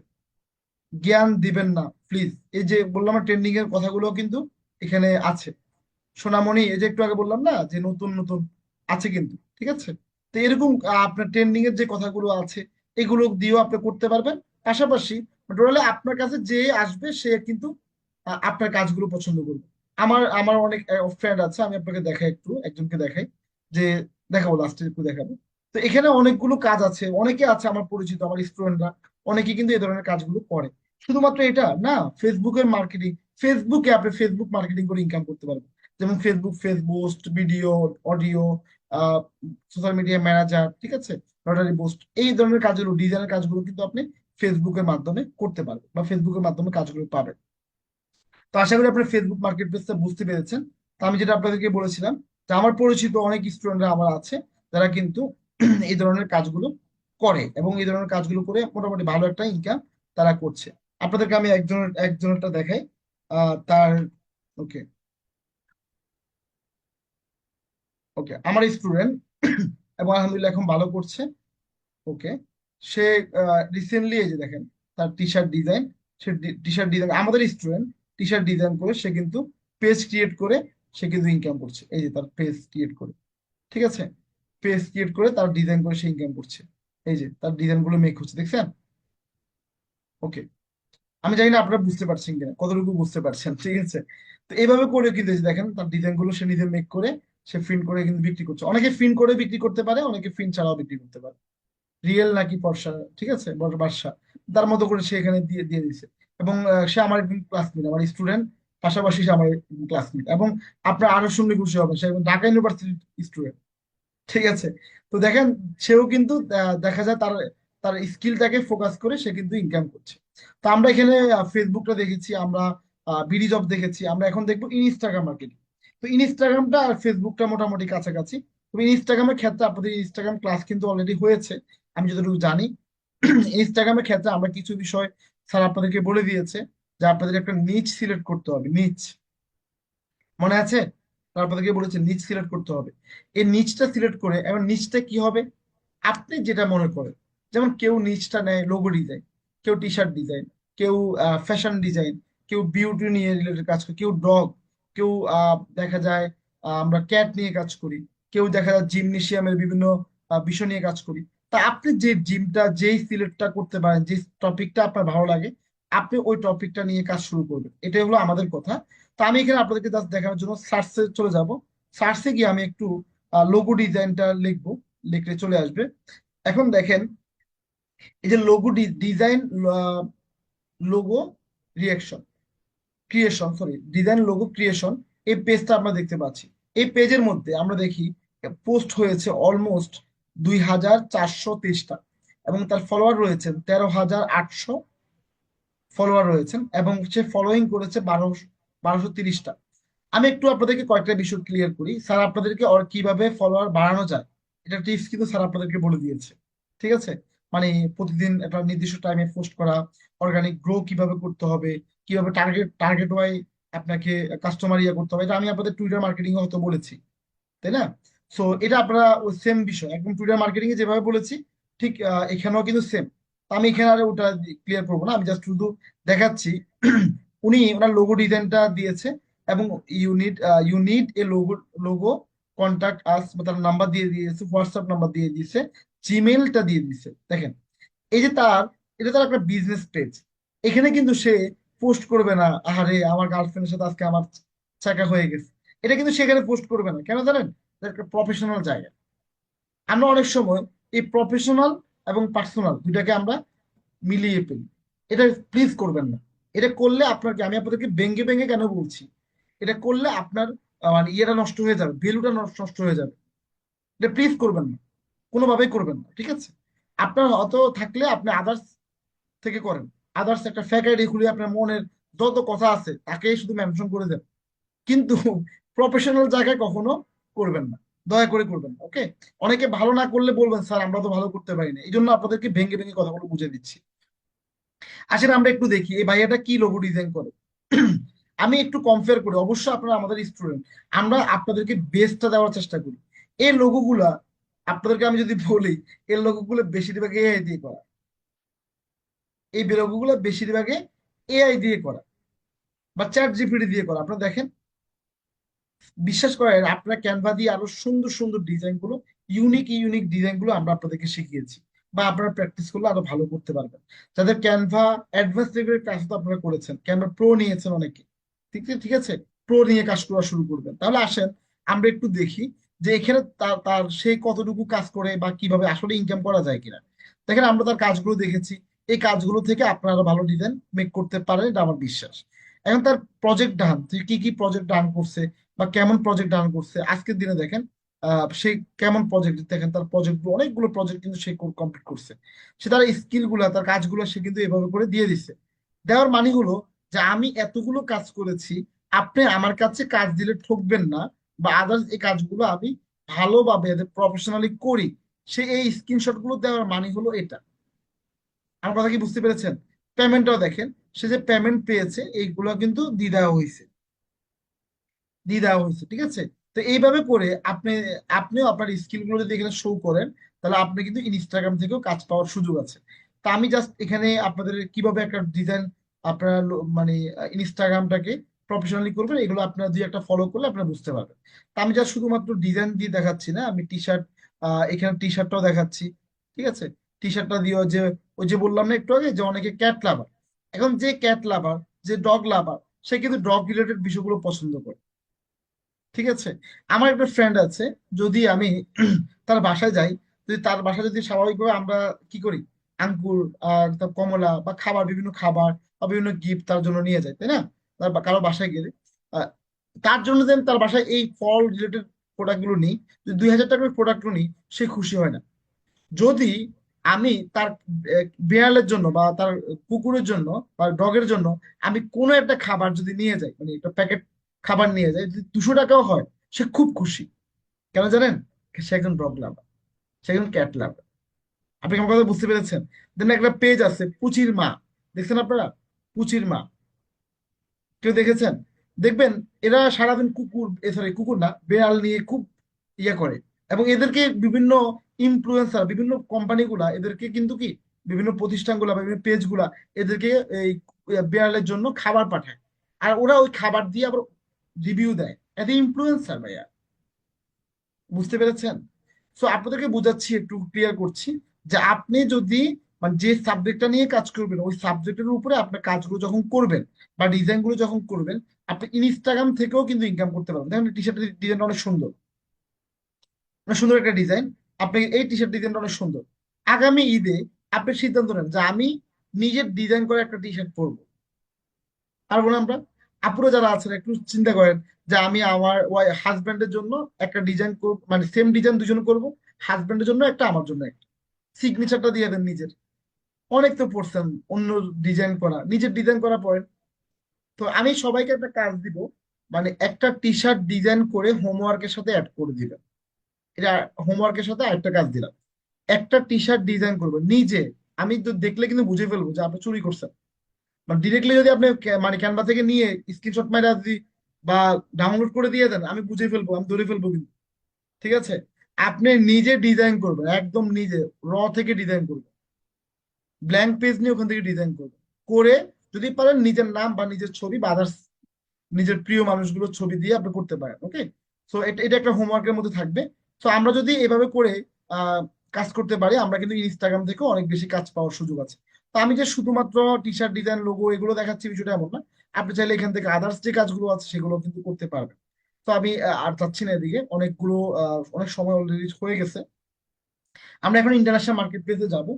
জ্ঞান দিবেন না প্লিজ। এই যে বললাম ট্রেন্ডিং এর কথাগুলো কিন্তু এখানে আছে। সোনামণি এই যে একটু আগে বললাম না যে নতুন নতুন আছে কিন্তু, ঠিক আছে। তো এরকম আপনার ট্রেন্ডিং এর যে কথাগুলো আছে এগুলো দিয়েও আপনি করতে পারবেন। পাশাপাশি টোটালি আপনার কাছে যে আসবে সে কিন্তু আপনার কাজগুলো পছন্দ করবে। আমার আমার অনেক ফ্রেন্ড আছে, আমি আপনাকে দেখাই, একটু একজনকে দেখাই যে, দেখাবো লাস্টে একটু দেখাবো। তো এখানে অনেকগুলো কাজ আছে, অনেকে আছে আমার পরিচিত, আমার স্টুডেন্টরা অনেকে কিন্তু এই ধরনের কাজগুলো করে। শুধুমাত্র এটা না, ফেসবুকের মার্কেটিং, ফেসবুকে আপনি ফেসবুক মার্কেটিং করে ইনকাম করতে পারবেন। যেমন Facebook post, video, audio, social media manager, ঠিক আছে, লটারি পোস্ট, এই ধরনের কাজগুলো, ডিজাইনের কাজগুলো কিন্তু আপনি ফেসবুকের মাধ্যমে করতে পারবেন বা ফেসবুকের মাধ্যমে কাজগুলো পাবেন। তো আশা করি আপনি ফেসবুক মার্কেট প্লেসটা বুঝতে পেরেছেন। তো আমি যেটা আপনাদেরকে বলেছিলাম যে আমার পরিচিত অনেক স্টুডেন্টরা আমার আছে যারা কিন্তু এই ধরনের কাজগুলো করে এবং এই ধরনের কাজগুলো করে মোটামুটি ভালো একটা ইনকাম তারা করছে। আপনাদেরকে আমি একজনেরটা দেখাই। তার, ওকে, ওকে, আমার স্টুডেন্ট এবং আলহামদুলিল্লাহ এখন ভালো করছে। ওকে, সে রিসেন্টলি এই যে দেখেন তার টি শার্ট ডিজাইন, সে টি শার্ট ডিজাইন, আমাদের স্টুডেন্ট টি শার্ট ডিজাইন করে সে কিন্তু পেজ ক্রিয়েট করে সে কিন্তু ইনকাম করছে। এই যে তার পেজ ক্রিয়েট করে, ঠিক আছে, পেজ ক্রিয়েট করে তার ডিজাইন করে সে ইনকাম করছে। এই যে তার ডিজাইন গুলো মেক হচ্ছে, দেখছেন? ওকে, আমি জানি না আপনারা বুঝতে পারছেন কিনা, কতটুকু বুঝতে পারছেন, ঠিক আছে। তো এইভাবে করে কিন্তু এই যে দেখেন তার ডিজাইন গুলো সে নিজে মেক করে সে প্রিন্ট করে কিন্তু বিক্রি করছে। অনেকে প্রিন্ট করে বিক্রি করতে পারে, অনেকে প্রিন্ট ছাড়াও বিক্রি করতে পারে। রিয়েল নাকি ফর্সা, ঠিক আছে, বাদশা, তার মতো করে সে এখানে দিয়ে দিয়ে দিছে। এবং সে আমার একজন ক্লাসমেট, আমার স্টুডেন্ট, পাশাপাশি সে আমার ক্লাসমেট। এবং আপনার আরো শুনলে খুশি হবেন, সে একজন ঢাকা ইউনিভার্সিটির স্টুডেন্ট, ঠিক আছে। তো দেখেন সেও কিন্তু দেখা যায় তার তার স্কিলটাকে ফোকাস করে সে কিন্তু ইনকাম করছে। তো আমরা এখানে ফেসবুকটা দেখেছি, আমরা বিডি জব দেখেছি, আমরা এখন দেখবো ইনস্টাগ্রাম মার্কেটিং। তো ইনস্টাগ্রামটা আর ফেসবুকটা মোটামুটি কাছাকাছি। তবে ইনস্টাগ্রামের ক্ষেত্রে আপনাদের ইনস্টাগ্রাম ক্লাস কিন্তু অলরেডি হয়েছে আমি যতটুকু জানি। ইনস্টাগ্রামের ক্ষেত্রে আমরা কিছু বিষয় স্যার আপনাদেরকে বলে দিয়েছে যে আপনাদের একটা নিচ সিলেক্ট করতে হবে, নিচ, মনে আছে? তারপরে বলেছে নিচ সিলেক্ট করতে হবে। এই নিচটা সিলেক্ট করে এবার নিচটা কি হবে আপনি যেটা মনে করেন। যেমন কেউ নিচটা নেয় লোগো ডিজাইন, কেউ টি শার্ট ডিজাইন, কেউ ফ্যাশন ডিজাইন, কেউ বিউটি নিয়ে রিলেটেড কাজ করে, কেউ ডগ, কেউ দেখা যায় আমরা ক্যাট নিয়ে কাজ করি, কেউ দেখা যায় জিমনেশিয়ামের বিভিন্ন বিষয় নিয়ে কাজ করি। তা আপনি যে জিমটা যেই সিলেক্টটা করতে পারেন, যে টপিকটা আপনার ভালো লাগে, আপনি ওই টপিকটা নিয়ে কাজ শুরু করবেন, এটাই হলো আমাদের কথা। তো আমি এখানে আপনাদেরকে জাস্ট দেখানোর জন্য সার্চে চলে যাব। সার্চে গিয়ে আমি একটু লোগো ডিজাইনটা লিখবো, লিখলে চলে আসবে। এখন দেখেন এই যে logo design, logo reaction creation, sorry, design logo creation, এই পেজটা আমরা দেখতে পাচ্ছি। এই পেজের মধ্যে আমরা দেখি পোস্ট হয়েছে অলমোস্ট 2423টা, এবং তার ফলোয়ার রয়েছেন 13,800 ফলোয়ার রয়েছেন, এবং সে ফলোইং করেছে 1230টা। আমি একটু আপনাদেরকে কয়েকটা বিষয় ক্লিয়ার করি। স্যার আপনাদেরকে কিভাবে ফলোয়ার বাড়ানো যায় এটা টিপস কিন্তু স্যার আপনাদেরকে বলে দিয়েছে, ঠিক আছে? মানে প্রতিদিন একটা নির্দিষ্ট টাইমে পোস্ট করা, অর্গানিক গ্রো কিভাবে করতে হবে, কিভাবে টার্গেট টার্গেট ওয়াই আপনাকে কাস্টমার ইয়ে করতে হবে, এটা আমি আপনাদের টুইটার মার্কেটিং হয়তো বলেছি, তাই না? সো এটা আপনারা ওই সেম বিষয় একদম টুইটার মার্কেটিং এ যেভাবে বলেছি, ঠিক এখানেও কিন্তু সেম। আমি এখানে আর ওটা ক্লিয়ার করবো না, আমি জাস্ট শুধু দেখাচ্ছি। উনি ওনার লোগো ডিজাইনটা দিয়েছে, এবং you need a logo logo contact us, বা তার নাম্বার দিয়ে দিয়েছে, হোয়াটসঅ্যাপ নাম্বার দিয়ে দিয়েছে, জিমেইলটা দিয়ে দিয়েছে। দেখেন, এই যে এটা তার একটা বিজনেস পেজ। এখানে কিন্তু সে পোস্ট করবে না, আরে আমার গার্লফ্রেন্ডের সাথে আজকে আমার চাকা হয়ে গেছে, এটা কিন্তু সেখানে পোস্ট করবে না। কেন জানেন? এটা একটা প্রফেশনাল জায়গা। আমরা অনেক সময় এই প্রফেশনাল এবং পার্সোনাল দুইটাকে আমরা মিলিয়ে ফেলি। এটা প্লিজ করবেন না। এটা করলে আপনার আমি আপনাদেরকে ব্যঙ্গে ব্যঙ্গে কেন বলছি, এটা করলে আপনার মানে ইয়েটা নষ্ট হয়ে যাবে, ভ্যালুটা নষ্ট হয়ে যাবে। এটা প্লিজ করবেন না, কোনোভাবেই করবেন না, ঠিক আছে? আপনার অত থাকলে আপনি আদার্স থেকে করেন। আদার্স একটা ফেক আইডি খুলে আপনার মনের যত কথা আছে তাকে শুধু মেনশন করে দেন, কিন্তু প্রফেশনাল জায়গায় কখনো করবেন না, দয়া করে করবেন না, ওকে? অনেকে ভালো না করলে বলবেন স্যার আমরা তো ভালো করতে পারি না, এই জন্য আপনাদেরকে ভেঙে ভেঙে কথাগুলো বুঝে দিচ্ছি। আসেন আমরা একটু দেখি এই ভাইয়াটা কি লোগো ডিজাইন করে। আমি একটু কম্পেয়ার করি, অবশ্যই আপনারা আমাদের স্টুডেন্ট, আমরা আপনাদেরকে বেস্টটা দেওয়ার চেষ্টা করি। এই লোগোগুলা আপনাদেরকে আমি যদি বলি, এই লোগোগুলো বেশিরভাগ এআই দিয়ে করা, এই লোগোগুলো বেশিরভাগে এআই দিয়ে করা বা চ্যাট জিপিটি দিয়ে করা। আপনারা দেখেন, বিশ্বাস করেন, আপনার ক্যানভা দিয়ে আরো সুন্দর সুন্দর ডিজাইন গুলো, ইউনিক ইউনিক ডিজাইন গুলো আমরা আপনাদেরকে শিখিয়েছি, বা আপনারা প্র্যাকটিস করলে আরো ভালো করতে পারবেন। যাদের ক্যানভা অ্যাডভান্স লেভেলের কাজ তো আপনারা করেছেন, ক্যানভা প্রো নিয়েছেন অনেকে, ঠিক আছে, ঠিক আছে, প্রো নিয়ে কাজ করা শুরু করবেন। তাহলে আসেন আমরা একটু দেখি যে এখানে তার তার সে কতটুকু কাজ করে বা কিভাবে আসলে ইনকাম করা যায় কিনা। দেখেন, আমরা তার কাজগুলো দেখেছি, এই কাজগুলো থেকে আপনারা ভালো ডিজাইন মেক করতে পারেন, এটা আমার বিশ্বাস। এখন তার প্রজেক্ট ডান, কি কি প্রজেক্ট ডান করছে বা কেমন প্রজেক্ট ডান করছে আজকের দিনে দেখেন। সে কেমন প্রজেক্ট দেখেন, তার প্রজেক্ট অনেকগুলো প্রজেক্ট কিন্তু সে কমপ্লিট করছে। সে তার স্কিল গুলা, তার কাজগুলো সে কিন্তু এভাবে করে দিয়ে দিচ্ছে। দেওয়ার মানে হলো যে আমি এতগুলো কাজ করেছি, আপনি আমার কাছে কাজ দিলে ঠকবেন না, বা আদার্স এই কাজগুলো আমি ভালোভাবে প্রফেশনালি করি, সে এই স্ক্রিনশট গুলো দেওয়ার মানে হলো এটা। আমার কথা কি বুঝতে পেরেছেন? পেমেন্টটাও দেখেন, সে যে পেমেন্ট পেয়েছে এইগুলো কিন্তু দিয়ে দেওয়া হয়েছে, দিয়ে দেওয়া হয়েছে, ঠিক আছে? তো এইভাবে করে আপনিও আপনার স্কিল গুলো যদি এখানে শো করেন, তাহলে আপনি কিন্তু ইনস্টাগ্রাম থেকেও কাজ পাওয়ার সুযোগ আছে। তো আমি জাস্ট এখানে আপনাদের কিভাবে একটা ডিজাইন আপনারা মানে ইনস্টাগ্রামটাকে প্রফেশনালি করবেন, এগুলো আপনারা দুই একটা ফলো করলে আপনারা বুঝতে পারবেন। তো আমি জাস্ট শুধুমাত্র ডিজাইন দিয়ে দেখাচ্ছি না, আমি টি শার্ট, এখানে টি শার্টটাও দেখাচ্ছি, ঠিক আছে? টি শার্টটা দিয়ে যে ওই যে বললাম না একটু আগে যে অনেকে ক্যাট লাভার, এখন যে ক্যাট লাভার, যে ডগ লাভার, সে কিন্তু ডগ রিলেটেড বিষয়গুলো পছন্দ করে, ঠিক আছে? আমার একটা ফ্রেন্ড আছে, যদি আমি তার বাসায় যাই, যদি তার বাসায় যদি স্বাভাবিকভাবে আমরা কি করি, আঙ্গুর আর তার কমলা বা খাবার, বিভিন্ন খাবার বা বিভিন্ন গিফট তার জন্য নিয়ে যাই, তাই না? কারো বাসায় গেলে আহ, তার জন্য যে আমি তার বাসায় এই ফল রিলেটেড প্রোডাক্ট গুলো নিই, যদি 2,000 টাকার প্রোডাক্ট গুলো নিই, সে খুশি হয় না। যদি আমি তার বিড়ালের জন্য বা তার কুকুরের জন্য বা ডগের জন্য আমি কোনো একটা খাবার যদি নিয়ে যাই, মানে একটা প্যাকেট খাবার নিয়ে যাই, যদি 200 টাকাও হয়, সে খুব খুশি। কেন জানেন? সে একজন ডগ লাভার, সে একজন ক্যাট লাভার। আপনি কি আমার কথা বুঝতে পেরেছেন? দেন একটা পেজ আছে পুচির মা, দেখছেন আপনারা? পুচির মা, কেউ দেখেছেন? দেখবেন এরা সারাদিন কুকুর, সরি কুকুর না, বেড়াল নিয়ে খুব ইয়ে করে, এবং এদেরকে বিভিন্ন ইনফ্লুয়েন্সার, বিভিন্ন কোম্পানিগুলা এদেরকে কিন্তু কি, বিভিন্ন প্রতিষ্ঠানগুলা বা বিভিন্ন পেজগুলা এদেরকে এই বেড়ালের জন্য খাবার পাঠায়, আর ওরা ওই খাবার দিয়ে আবার রিভিউ দেয়। এত ইনফ্লুয়েন্সার ভাইয়া, বুঝতে পেরেছেন? সো আপনাদেরকে বোঝাচ্ছি, একটু ক্লিয়ার করছি, যে আপনি যদি মানে যে সাবজেক্টটা নিয়ে কাজ করবেন, ওই সাবজেক্টের উপরে আপনার কাজগুলো যখন করবেন বা ডিজাইন গুলো যখন করবেন, আপনি ইনস্টাগ্রাম থেকেও কিন্তু ইনকাম করতে পারবেন। দেখেন টি শার্টের ডিজাইনটা অনেক সুন্দর, অনেক সুন্দর একটা ডিজাইন। আপনি এই টি শার্ট ডিজাইনটা অনেক সুন্দর। আগামী ঈদে আপনি সিদ্ধান্ত নেন যে আমি নিজের ডিজাইন করে একটা টি শার্ট পরবো, পারবো না আমরা? আপুরা যারা আছেন একটু চিন্তা করেন, যে আমি আমার হাজব্যান্ডের জন্য একটা ডিজাইন করব, মানে সেম ডিজাইন দুজন করব, হাজব্যান্ডের জন্য একটা, আমার জন্য একটা। সিগনেচারটা দিয়ে দেন নিজের। অনেক তো পড়ছেন অন্য ডিজাইন করা, নিজের ডিজাইন করা পড়েন। তো আমি সবাইকে একটা কাজ দিব, মানে একটা টি শার্ট ডিজাইন করে হোমওয়ার্কের সাথে অ্যাড করে দিবেন। এটা হোমওয়ার্কের সাথে আরেকটা কাজ দিলাম, একটা টি শার্ট ডিজাইন করবেন নিজে। আমি তো দেখলে কিন্তু বুঝে ফেলবো যে আপনি চুরি করছেন। মানে ডিরেক্টলি যদি আপনি মানে ক্যানভা থেকে নিয়ে স্ক্রিনশট মারা যদি বা ডাউনলোড করে দিয়ে দেন, আমি বুঝে ফেলবো, আমি ধরে ফেলবো কিন্তু। ঠিক আছে, আপনি নিজে ডিজাইন করবেন, একদম নিজে থেকে ডিজাইন করবেন। ব্ল্যাঙ্ক পেজ নিয়ে ওখান থেকে ডিজাইন করবেন। করে যদি পারেন নিজের নাম বা নিজের ছবি বা আদার্স নিজের প্রিয় মানুষগুলোর ছবি দিয়ে আপনি করতে পারেন। ওকে, সো এটা এটা একটা হোমওয়ার্কের মধ্যে থাকবে। তো আমরা যদি এভাবে করে আহ, কাজ করতে পারি, আমরা কিন্তু ইনস্টাগ্রাম থেকেও অনেক বেশি কাজ পাওয়ার সুযোগ আছে। তো আমি যে শুধুমাত্র টি শার্ট ডিজাইন, লোগো এগুলো দেখাচ্ছি বিষয়টা এমন না। আপনি চাইলে এখান থেকে আদার্স যে কাজগুলো আছে সেগুলো কিন্তু করতে পারবেন। তো আমি আর চাচ্ছি না এদিকে, অনেকগুলো অনেক সময় অলরেডি হয়ে গেছে। আমরা এখন ইন্টারন্যাশনাল মার্কেট প্লেসে যাব।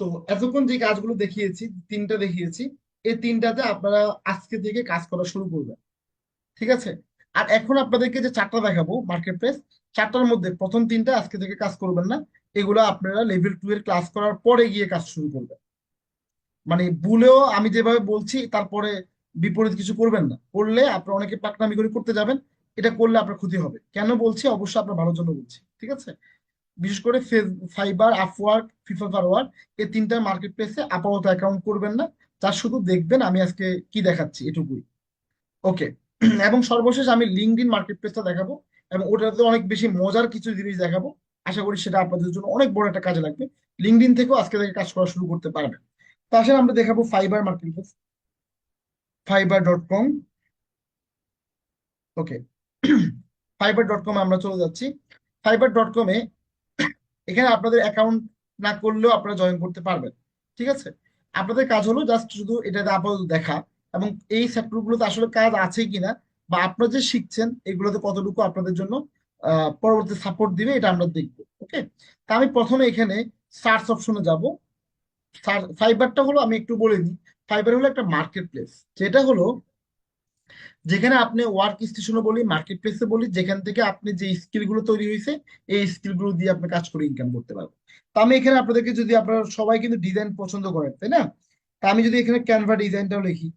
তো এতক্ষণ যে কাজগুলো দেখিয়েছি, তিনটা দেখিয়েছি, এই তিনটাতে আপনারা আজকে থেকে কাজ করা শুরু করবেন। ঠিক আছে, আর এখন আপনাদেরকে যে চারটা দেখাবো মার্কেট প্লেস, চারটার মধ্যে প্রথম তিনটা আজকে থেকে কাজ করবেন না। এগুলো আপনারা লেভেল 2 এর ক্লাস করার পরে গিয়ে কাজ শুরু করবেন। মানে ভুলেও আমি যেভাবে বলছি তারপরে বিপরীত কিছু করবেন না, করলে আপনার অনেকে পাকনামি করে করতে যাবেন। এটা করলে আপনার ক্ষতি হবে। কেন বলছি, অবশ্যই আপনার ভালোর জন্য বলছি। ঠিক আছে, বিশেষ করে ফাইবার, আপওয়ার্ক, ফিফা ওয়ার্ক, এই তিনটা মার্কেট প্লেসে আপাতত অ্যাকাউন্ট করবেন না। তার শুধু দেখবেন আমি আজকে কি দেখাচ্ছি, এটুকুই। ওকে। এবং সর্বশেষ আমি লিঙ্কডইন মার্কেট প্লেসটা দেখাবো, এবং ওটাতে অনেক বেশি মজার কিছু জিনিস দেখাবো। আশা করি সেটা আপনাদের জন্য অনেক বড় একটা কাজে লাগবে। লিঙ্কডইন থেকেও আজকে থেকে কাজ করা শুরু করতে পারবেন। তো আসলে আমরা দেখাবো ফাইবার মার্কেট প্লেস, fiverr.com। ওকে, fiverr.com আমরা চলে যাচ্ছি। fiverr.com-এ এখানে আপনাদের অ্যাকাউন্ট না করলেও আপনারা জয়েন করতে পারবেন। ঠিক আছে, আপনাদের কাজ হলো জাস্ট শুধু এটাতে আপাতত দেখা, এবং এই সেক্টরগুলোতে আসলে কাজ আছে কিনা বা আপনারা যে শিখছেন এগুলোতে কতটুকু আপনাদের জন্য পরবর্তী সাপোর্ট দিবে, এটা আমরা দেখবো। ওকে, তা আমি প্রথমে এখানে সার্চ অপশনে যাব। ফাইবারটা হলো, আমি একটু বলে দিই, ফাইবার হলো একটা মার্কেট প্লেস, যেটা হলো যেখানে আপনি ওয়ার্ক স্টেশনে বলি, মার্কেট প্লেসে বলি, যেখান থেকে আপনি যে স্কিল গুলো তৈরি হয়েছে এই স্কিল গুলো দিয়ে আপনি কাজ করে ইনকাম করতে পারবেন। তো আমি এখানে আপনাদেরকে, যদি আপনারা সবাই কিন্তু ডিজাইন পছন্দ করেন তাই না, তা আমি যদি এখানে ক্যানভা ডিজাইনটাও লিখি,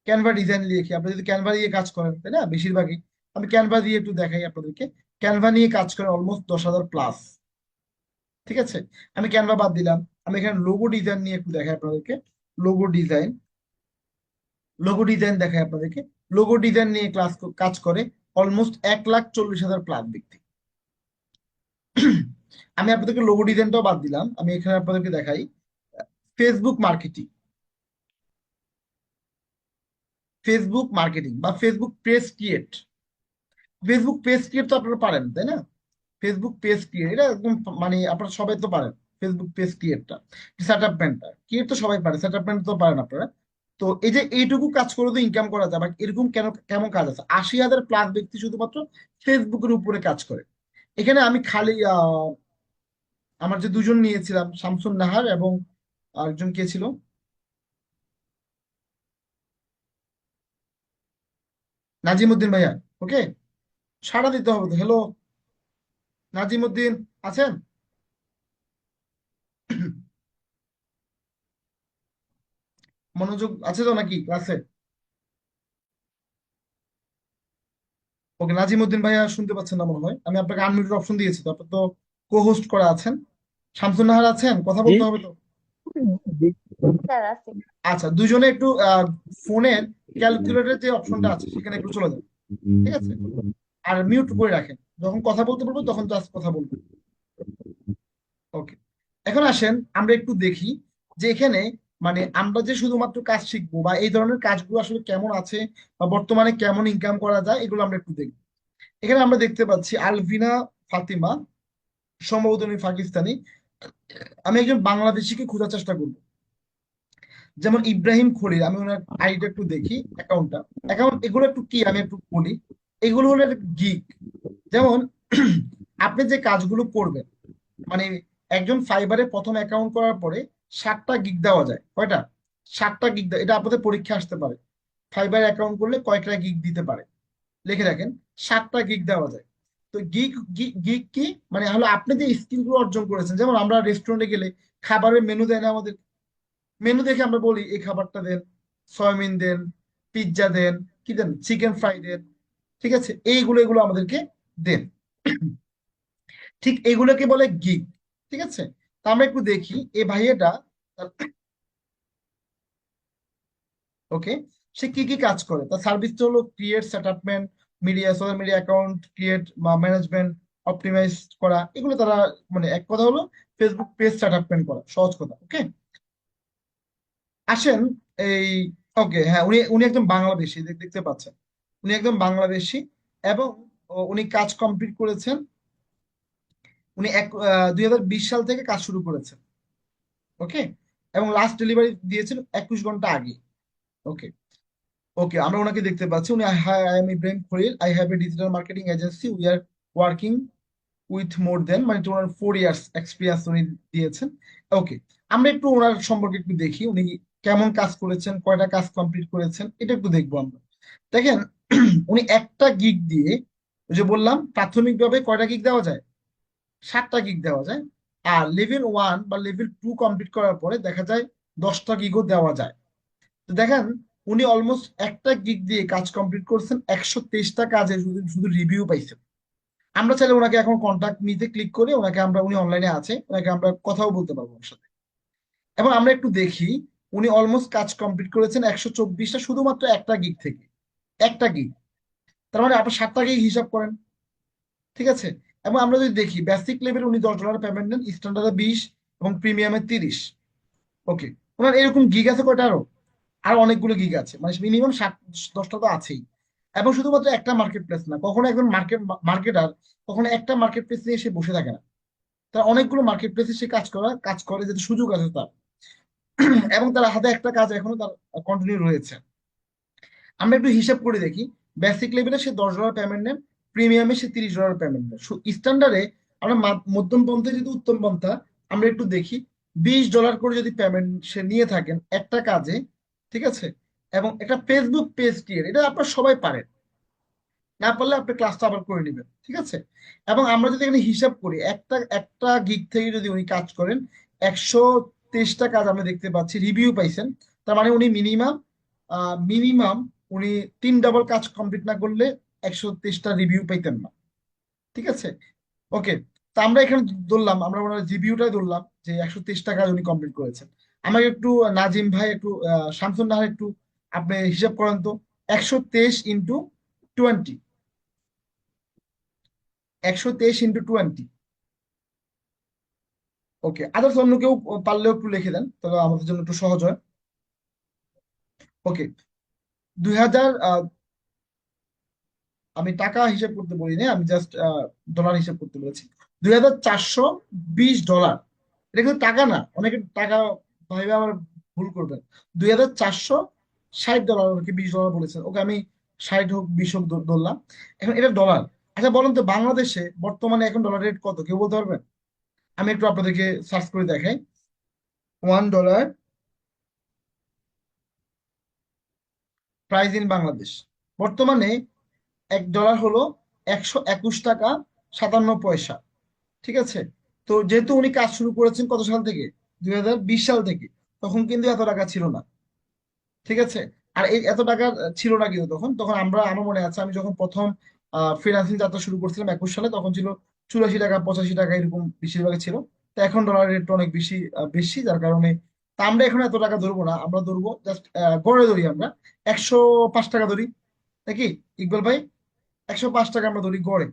ক্যানভা ডিজাইন লিখি, আপনি যদি ক্যানভা দিয়ে কাজ করেন তাই না বেশিরভাগই, আমি ক্যানভা দিয়ে একটু দেখাই আপনাদেরকে। ক্যানভা নিয়ে কাজ করে অলমোস্ট 10,000+। ঠিক আছে, আমি ক্যানভা বাদ দিলাম। আমি এখানে লোগো ডিজাইন নিয়ে একটু দেখাই আপনাদেরকে। লোগো ডিজাইন, লোগো ডিজাইন দেখায় আপনাদেরকে। লোগো ডিজাইন নিয়ে কাজ করে অলমোস্ট 1,40,000+ ব্যক্তি। আমি আপনাদেরকে লোগো ডিজাইনটাও বাদ দিলাম, আমি এখানে আপনাদেরকে দেখাই ফেসবুক মার্কেটিং। ফেসবুক মার্কেটিং বা Facebook page create. Facebook page create তো আপনারা পারেন তাই না, ফেসবুক পেজ ক্রিয়েট এটা একদম, মানে আপনারা সবাই তো পারেন। ফেসবুক পেজ ক্রিয়েটটা, সেটআপমেন্টটা ক্রিয়েট তো সবাই পারে, সেটআপমেন্ট তো পারেন আপনারা। তো এই যে এইটুকু কাজ করে তো ইনকাম করা যায়, বা এরকম কেন কেমন কাজ আছে, 80,000+ ব্যক্তি শুধুমাত্র ফেসবুকের উপরে কাজ করে। এখানে আমি খালি আমার যে দুজন নিয়েছিলাম, শামসুন নাহার এবং আরেকজন কে ছিল, নাজিমুদ্দিন ভাইয়া। ওকে, সাড়া দিতে হবে তো। হ্যালো নাজিমুদ্দিন, আছেন? মনোযোগ আছে তো নাকি ক্লাসে? ওকে, নাজিমুদ্দিন ভাইয়া শুনতে পাচ্ছেন না মনে হয়, আমি আপনাকে আনমিউটের অপশন দিয়েছি, তো আপনি তো কো হোস্ট করা আছেন। শামসুন নাহার আছেন, কথা জি বলতে হবে তো। জি। স্যার আছে। আচ্ছা, দুজনে একটু ফোনের ক্যালকুলেটর যে অপশনটা আছে সেখানে একটু চলে যান। ঠিক আছে, আর মিউট করে রাখেন, যখন কথা বলতে বলবো তখন জাস্ট কথা বলবেন। ওকে, এখন আসেন আমরা একটু দেখি যে এখানে, মানে আমরা যে শুধুমাত্র কাজ শিখবো বা এই ধরনের কাজগুলো আসলে কেমন আছে বা বর্তমানে কেমন ইনকাম করা যায়, এগুলো আমরা একটু দেখবো। এখানে আমরা দেখতে পাচ্ছি আলভিনা ফাতিমা, সম্ভবত উনি পাকিস্তানি। আমি একজন বাংলাদেশিকে খোঁজার চেষ্টা করবো, যেমন ইব্রাহিম খলিল, আমি ওনার আইডিটা একটু দেখি, অ্যাকাউন্টটা। অ্যাকাউন্ট এগুলো একটু কি আমি একটু বলি। এগুলো হলো গিগ। যেমন আপনি যে কাজগুলো করবেন, মানে একজন ফাইবারে প্রথম অ্যাকাউন্ট করার পরে 7টা গিগ দেওয়া যায়। কয়টা? 7টা গিগ, এটা আপনাদের পরীক্ষা আসতে পারে। ফাইবার অ্যাকাউন্ট করলে কয়টা গিগ দিতে পারে? লিখে রাখেন, 7টা গিগ দেওয়া যায়। তো গিগ গিগ কি মানে হলো আপনি যে স্কিল গুলো অর্জন করেছেন, যেমন আমরা রেস্টুরেন্টে গেলে খাবারের মেনু দেয় না আমাদের, মেনু দেখে আমরা বলি এই খাবারটা দেন, সয়াবিন দেন, পিৎজা দেন, কি দেন, চিকেন ফ্রাই দেন, ঠিক আছে, এইগুলো এগুলো আমাদেরকে দেন। ঠিক এইগুলোকে বলে গিগ। ঠিক আছে, তা আমরা একটু দেখি এই ভাইয়াটা, ওকে, সে কি কি কাজ করে। তার সার্ভিসটা হলো ক্রিয়েট, সেটআপমেন্ট, media, social media account create বা ম্যানেজমেন্ট, অপটিমাইজ করা, এগুলো তারা মানে এক কথা হলো ফেসবুক পেজ সেটআপমেন্ট করা, সহজ কথা। ওকে, আসেন এই, ওকে হ্যাঁ, উনি উনি একজন বাংলাদেশি, দেখতে পাচ্ছেন উনি একজন বাংলাদেশি, এবং উনি কাজ কমপ্লিট করেছেন, উনি 2020 সাল থেকে কাজ শুরু করেছেন। ওকে, এবং লাস্ট ডেলিভারি দিয়েছেন 21 ঘন্টা আগে। ওকে, ওকে, আমরা ওনাকে দেখতে পাচ্ছি, উনি, hi I am Ibrahim Khalil, I have a digital marketing agency, we are working with more than, মানে ওনার 4 ইয়ার্স এক্সপিরিয়েন্স উনি দিয়েছেন। ওকে, আমরা একটু ওনার সম্পর্কে একটু দেখি, উনি কেমন কাজ করেছেন, কয়টা কাজ কমপ্লিট করেছেন, এটা একটু দেখবো আমরা। দেখেন, উনি একটা গিগ দিয়ে, ওই যে বললাম প্রাথমিকভাবে কয়টা গিগ দেওয়া যায়, 7টা গিগ দেওয়া যায়। আর লেভেল 1 বা লেভেল 2 কমপ্লিট করার পরে দেখা যায় 10টা গিগও দেওয়া যায়। তো দেখেন, উনি অলমোস্ট একটা গিগ দিয়ে কাজ কমপ্লিট করছেন, 123টা কাজে শুধু শুধু রিভিউ পাইছেন। আমরা চাইলে ওনাকে এখন কন্ট্যাক্ট নিতে ক্লিক করে ওনাকে আমরা, উনি অনলাইনে আছে, ওনাকে আমরা কথাও বলতে পারবো ওর সাথে। এবং আমরা একটু দেখি, উনি অলমোস্ট কাজ কমপ্লিট করেছেন 124টা শুধুমাত্র একটা গিগ থেকে, একটা গিগ। তার মানে আপনার 7টা গিগ হিসাব করেন। ঠিক আছে, এবং আমরা যদি দেখি বেসিক লেভেল উনি $10 পেমেন্ট নেন, স্ট্যান্ডার্ডে 20 এবং প্রিমিয়ামে 30। ওকে, ওনার এরকম গিগ আছে কয়টা, আরো আরো অনেকগুলো গিগ আছে, মানে মিনিমাম 7-10টা তো আছেই। এবং শুধুমাত্র একটা মার্কেট প্লেস না, কখনো একজন মার্কেটার কখনো একটা মার্কেট প্লেস নিয়ে এসে বসে থাকে না, তার অনেকগুলো মার্কেট প্লেসে সে কাজ করে যেতে সুযোগ আছে তার। এবং তার হাতে একটা কাজ এখনো তার কন্টিনিউ রয়েছে। আমরা একটু হিসাব করে দেখি, বেসিক লেভেলে সে $10 পেমেন্ট নেন, প্রিমিয়ামে সে $30 পেমেন্ট নেন, স্ট্যান্ডার্ডে আমরা মধ্যম পন্থা যদি উত্তম পন্থা, আমরা একটু দেখি $20 করে যদি পেমেন্ট সে নিয়ে থাকেন একটা কাজে। ঠিক আছে, এবং এটা ফেসবুক পেজ ক্রিয়েট, এটা আপনারা সবাই পারেন, না পারলে আপনি ক্লাসটা আবার করে নেবেন। ঠিক আছে, এবং আমরা যদি এখানে হিসাব করি একটা একটা গিগ থেকে যদি উনি কাজ করেন, 123টা কাজ আমরা দেখতে পাচ্ছি রিভিউ পাইছেন। তার মানে উনি মিনিমাম উনি 3 ডাবল কাজ কমপ্লিট না করলে 123টা রিভিউ পাইতেন না। ঠিক আছে, ওকে, তা আমরা এখানে ধরলাম, আমরা ওনার রিভিউটাই ধরলাম যে 123টা কাজ উনি কমপ্লিট করেছেন। আমাকে একটু নাজিম ভাই, একটু শামসুন নাহার, একটু আপনি হিসাব করেন তো, 123 × 20, 123 × 20। ওকে, আদার্স অন্য কেউ পারলেও একটু লিখে দেন, তাহলে আমাদের জন্য একটু সহজ হয়। ওকে, 2000, আমি টাকা হিসাব করতে বলি না, আমি জাস্ট ডলার হিসাব করতে বলেছি। $2420, এটা কিন্তু টাকা না, অনেকে টাকা ভাইবে আমার ভুল করবেন। $2460, কি $20 বলেছেন, ওকে আমি 60 হোক 20 হোক ধরলাম, এখন এটা ডলার। আচ্ছা বলুন তো, বাংলাদেশে বর্তমানে এখন ডলার রেট কত, কেউ বলতে পারবেন? আমি একটু আপনাদেরকে সার্চ করে দেখাই। $1 প্রাইস ইন বাংলাদেশ, বর্তমানে $1 হলো 121 টাকা 57 পয়সা। ঠিক আছে, তো যেহেতু উনি কাজ শুরু করেছেন কত সাল থেকে, 2020 সাল থেকে, তখন কিন্তু এত টাকা ছিল না। ঠিক আছে, আর এই এত টাকা ছিল না কিন্তু তখন, আমার মনে আছে আমি যখন প্রথম ফ্রিল্যান্সিং যাত্রা শুরু করছিলাম 21 সালে, তখন ছিল 84 টাকা 85 টাকা এরকম বেশিরভাগ ছিল। তো এখন ডলার রেটটা অনেক বেশি বেশি, যার কারণে তা আমরা এখন এত টাকা ধরবো না, আমরা ধরবো জাস্ট গড়ে ধরি আমরা 105 টাকা ধরি নাকি, ইকবাল ভাই? 105 টাকা আমরা ধরি গড়ে,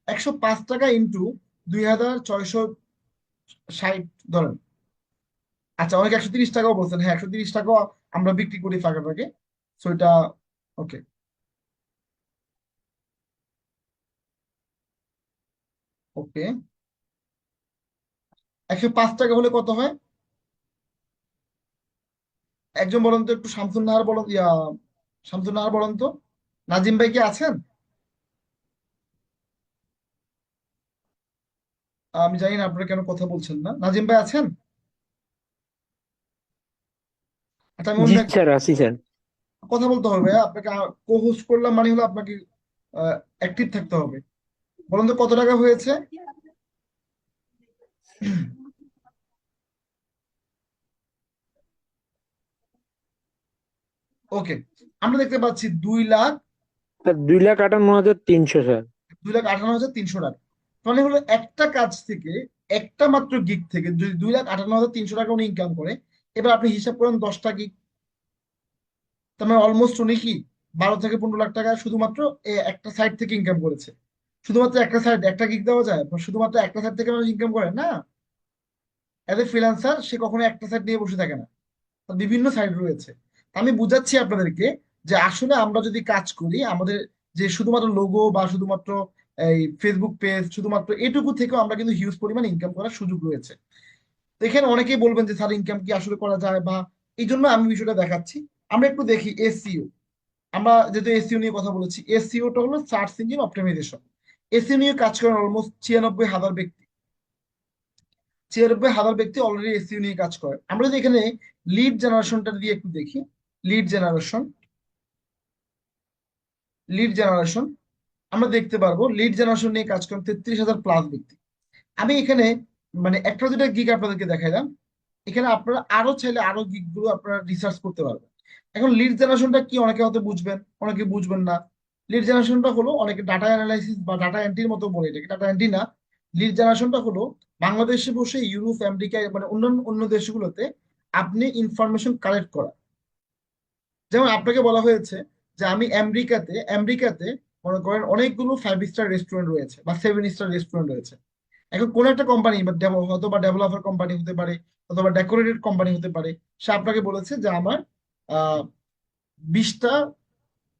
105 টাকা ইন্টু 2660 ধরেন। আচ্ছা, অনেকে 130 টাকাও বলছেন, হ্যাঁ 130 টাকাও আমরা বিক্রি করি ফাঁকে ফাঁকে, সো এটা ওকে। ওকে, 105 টাকা হলে কত হয়, একজন বলেন তো, একটু শামসুন নাহার বলেন, শামসুন নাহার বলেন তো, নাজিম ভাই কি আছেন? আমি জানি না আপনারা কেন কথা বলছেন না, নাজিম ভাই আছেন? আচ্ছা আমি জি অন্য স্যার, আছি স্যার। কথা বলতে হবে ভাইয়া, আপনাকে কো হোস্ট করলাম মানে হলো আপনাকে অ্যাক্টিভ থাকতে হবে। বলুন তো কত টাকা হয়েছে? ওকে, আমরা দেখতে পাচ্ছি 2 লাখ, স্যার 2,58,300 স্যার। 2,58,300 টাকা। মানে হলো একটা কাজ থেকে, একটা মাত্র গিগ থেকে যদি 2,58,300 টাকা উনি ইনকাম করে, এবার আপনি হিসাব করেন 10টা গিগ, তার মানে অলমোস্ট উনি কি 12 থেকে 15 লাখ টাকা শুধুমাত্র একটা সাইট থেকে ইনকাম করেছে। শুধুমাত্র একটা সাইট, একটা গিগ দেওয়া যায় বা শুধুমাত্র একটা সাইট থেকে মানুষ ইনকাম করে না। অ্যাজ এ ফ্রিল্যান্সার সে কখনো একটা সাইট নিয়ে বসে থাকে না, তার বিভিন্ন সাইট রয়েছে। আমি বুঝাচ্ছি আপনাদেরকে যে আসলে আমরা যদি কাজ করি, আমাদের যে শুধুমাত্র লোগো বা শুধুমাত্র এই ফেসবুক পেজ, শুধুমাত্র এটুকু থেকেও আমরা কিন্তু হিউজ পরিমাণ ইনকাম করার সুযোগ রয়েছে। তো এখানে অনেকেই বলবেন যে স্যার ইনকাম কি আসলে করা যায়, বা এই জন্য আমি বিষয়টা দেখাচ্ছি। আমরা একটু দেখি এসইও। আমরা যেহেতু এসইও নিয়ে কথা বলেছি, এসইওটা হলো সার্চ ইঞ্জিন অপটিমাইজেশন। এসইও নিয়ে কাজ করেন অলমোস্ট 96,000 ব্যক্তি। 96,000 ব্যক্তি অলরেডি এসইও নিয়ে কাজ করে। আমরা যদি এখানে লিড জেনারেশনটা দিয়ে একটু দেখি, লিড জেনারেশন, লিড জেনারেশন, আমরা দেখতে পারবো লিড জেনারেশন নিয়ে কাজ করেন 33,000+ ব্যক্তি। আমি এখানে মানে একটা যেটা গিগ আপনাদেরকে দেখাইলাম, এখানে আপনারা আরো চাইলে আরো গিগ গুলো আপনারা রিসার্চ করতে পারবেন। এখন লিড জেনারেশনটা কি অনেকে হয়তো বুঝবেন, অনেকে বুঝবেন না। লিড জেনারেশনটা হলো অনেকে ডাটা অ্যানালাইসিস বা ডাটা এন্ট্রির মতো বলে, এটাকে ডাটা এন্ট্রি না। লিড জেনারেশনটা হলো বাংলাদেশে বসে ইউরোপ, আমেরিকায় মানে অন্যান্য অন্য দেশগুলোতে আপনি ইনফরমেশন কালেক্ট করা। যেমন আপনাকে বলা হয়েছে যে আমি আমেরিকাতে, আমেরিকাতে মনে করেন অনেকগুলো 5 স্টার রেস্টুরেন্ট রয়েছে বা 7 স্টার রেস্টুরেন্ট রয়েছে। এখন কোন একটা কোম্পানি বা হয়তো বা ডেভেলপার কোম্পানি হতে পারে, অথবা ডেকোরেটেড কোম্পানি হতে পারে, সে আপনাকে বলেছে যে আমার 20টা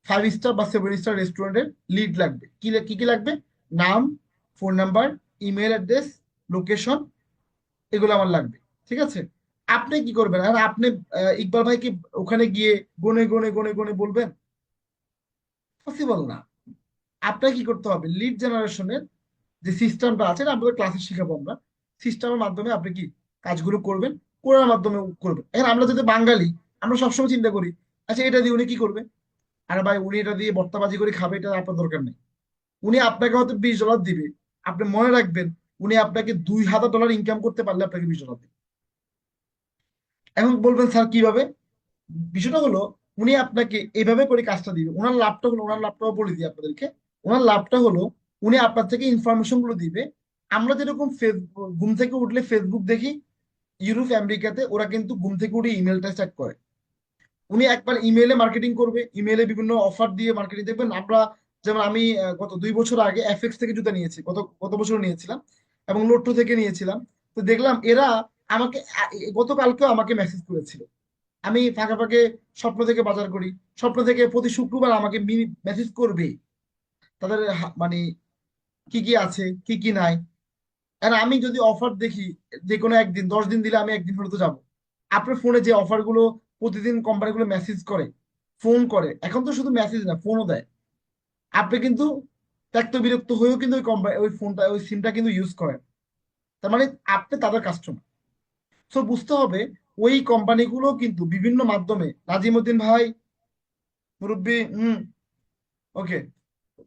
5 স্টার বা 7 স্টার রেস্টুরেন্টের লিড লাগবে। কি কি কি লাগবে? নাম, phone number, email address, location, এগুলো আমার লাগবে। ঠিক আছে, আপনি কি করবেন? আর আপনি ইকবাল ভাইকে ওখানে গিয়ে গনে গনে গনে গনে বলবেন? পসিবল না। আপনাকে কি করতে হবে? লিড জেনারেশনের যে সিস্টেমটা আছে, এটা আমাদের ক্লাসে শিখাবো আমরা। সিস্টেমের মাধ্যমে আপনি কি কাজগুলো করবেন, করার মাধ্যমে করবেন। এখন আমরা যদি বাঙালি, আমরা সবসময় চিন্তা করি আচ্ছা এটা দিয়ে উনি কি করবে? আরে ভাই, উনি এটা দিয়ে ভর্তাবাজি করে খাবে, এটা আপনার দরকার নেই। উনি আপনাকে হয়তো $20 দিবে, আপনি মনে রাখবেন উনি আপনাকে $2,000 ইনকাম করতে পারলে আপনাকে $20 দিবে। এখন বলবেন স্যার কিভাবে? বিষয়টা হলো উনি আপনাকে এইভাবে করে কাজটা দিবে। ওনার লাভটা হলো, ওনার লাভটাও বলে দিই আপনাদেরকে। ওনার লাভটা হলো উনি আপনার থেকে ইনফরমেশন গুলো দিবে। আমরা যেরকম ফেসবুক, ঘুম থেকে উঠলে ফেসবুক দেখি, ইউরোপ আমেরিকাতে ওরা কিন্তু ঘুম থেকে উঠে ইমেলটা চেক করে। উনি একবার ইমেলে মার্কেটিং করবে, ইমেলে বিভিন্ন অফার দিয়ে মার্কেটিং দেখবেন। আমরা যেমন আমি গত 2 বছর আগে এফএক্স থেকে জুতা নিয়েছি, গত গত বছর নিয়েছিলাম, এবং লোট্টো থেকে নিয়েছিলাম। তো দেখলাম এরা আমাকে গতকালকেও আমাকে মেসেজ করেছিল। আমি ফাঁকে ফাঁকে স্বপ্ন থেকে বাজার করি, স্বপ্ন থেকে প্রতি শুক্রবার আমাকে মেসেজ করবে তাদের মানে কি কি আছে কি কি নাই। আর আমি যদি অফার দেখি, যে কোনো একদিন 10 দিন দিলে আমি একদিন হলে তো যাবো। আপনার ফোনে যে অফার গুলো প্রতিদিন কোম্পানিগুলো মেসেজ করে, ফোন করে, এখন তো শুধু মেসেজ না ফোনও দেয়, আপনি কিন্তু ত্যক্ত বিরক্ত হয়েও কিন্তু ওই কোম্পানি, ওই ফোনটা, ওই সিমটা কিন্তু ইউজ করেন। তার মানে আপনি তাদের কাস্টমার। তো বুঝতে হবে ওই কোম্পানিগুলো কিন্তু বিভিন্ন মাধ্যমে, নাজিমুদ্দিন ভাই, মুরব্বী, ওকে,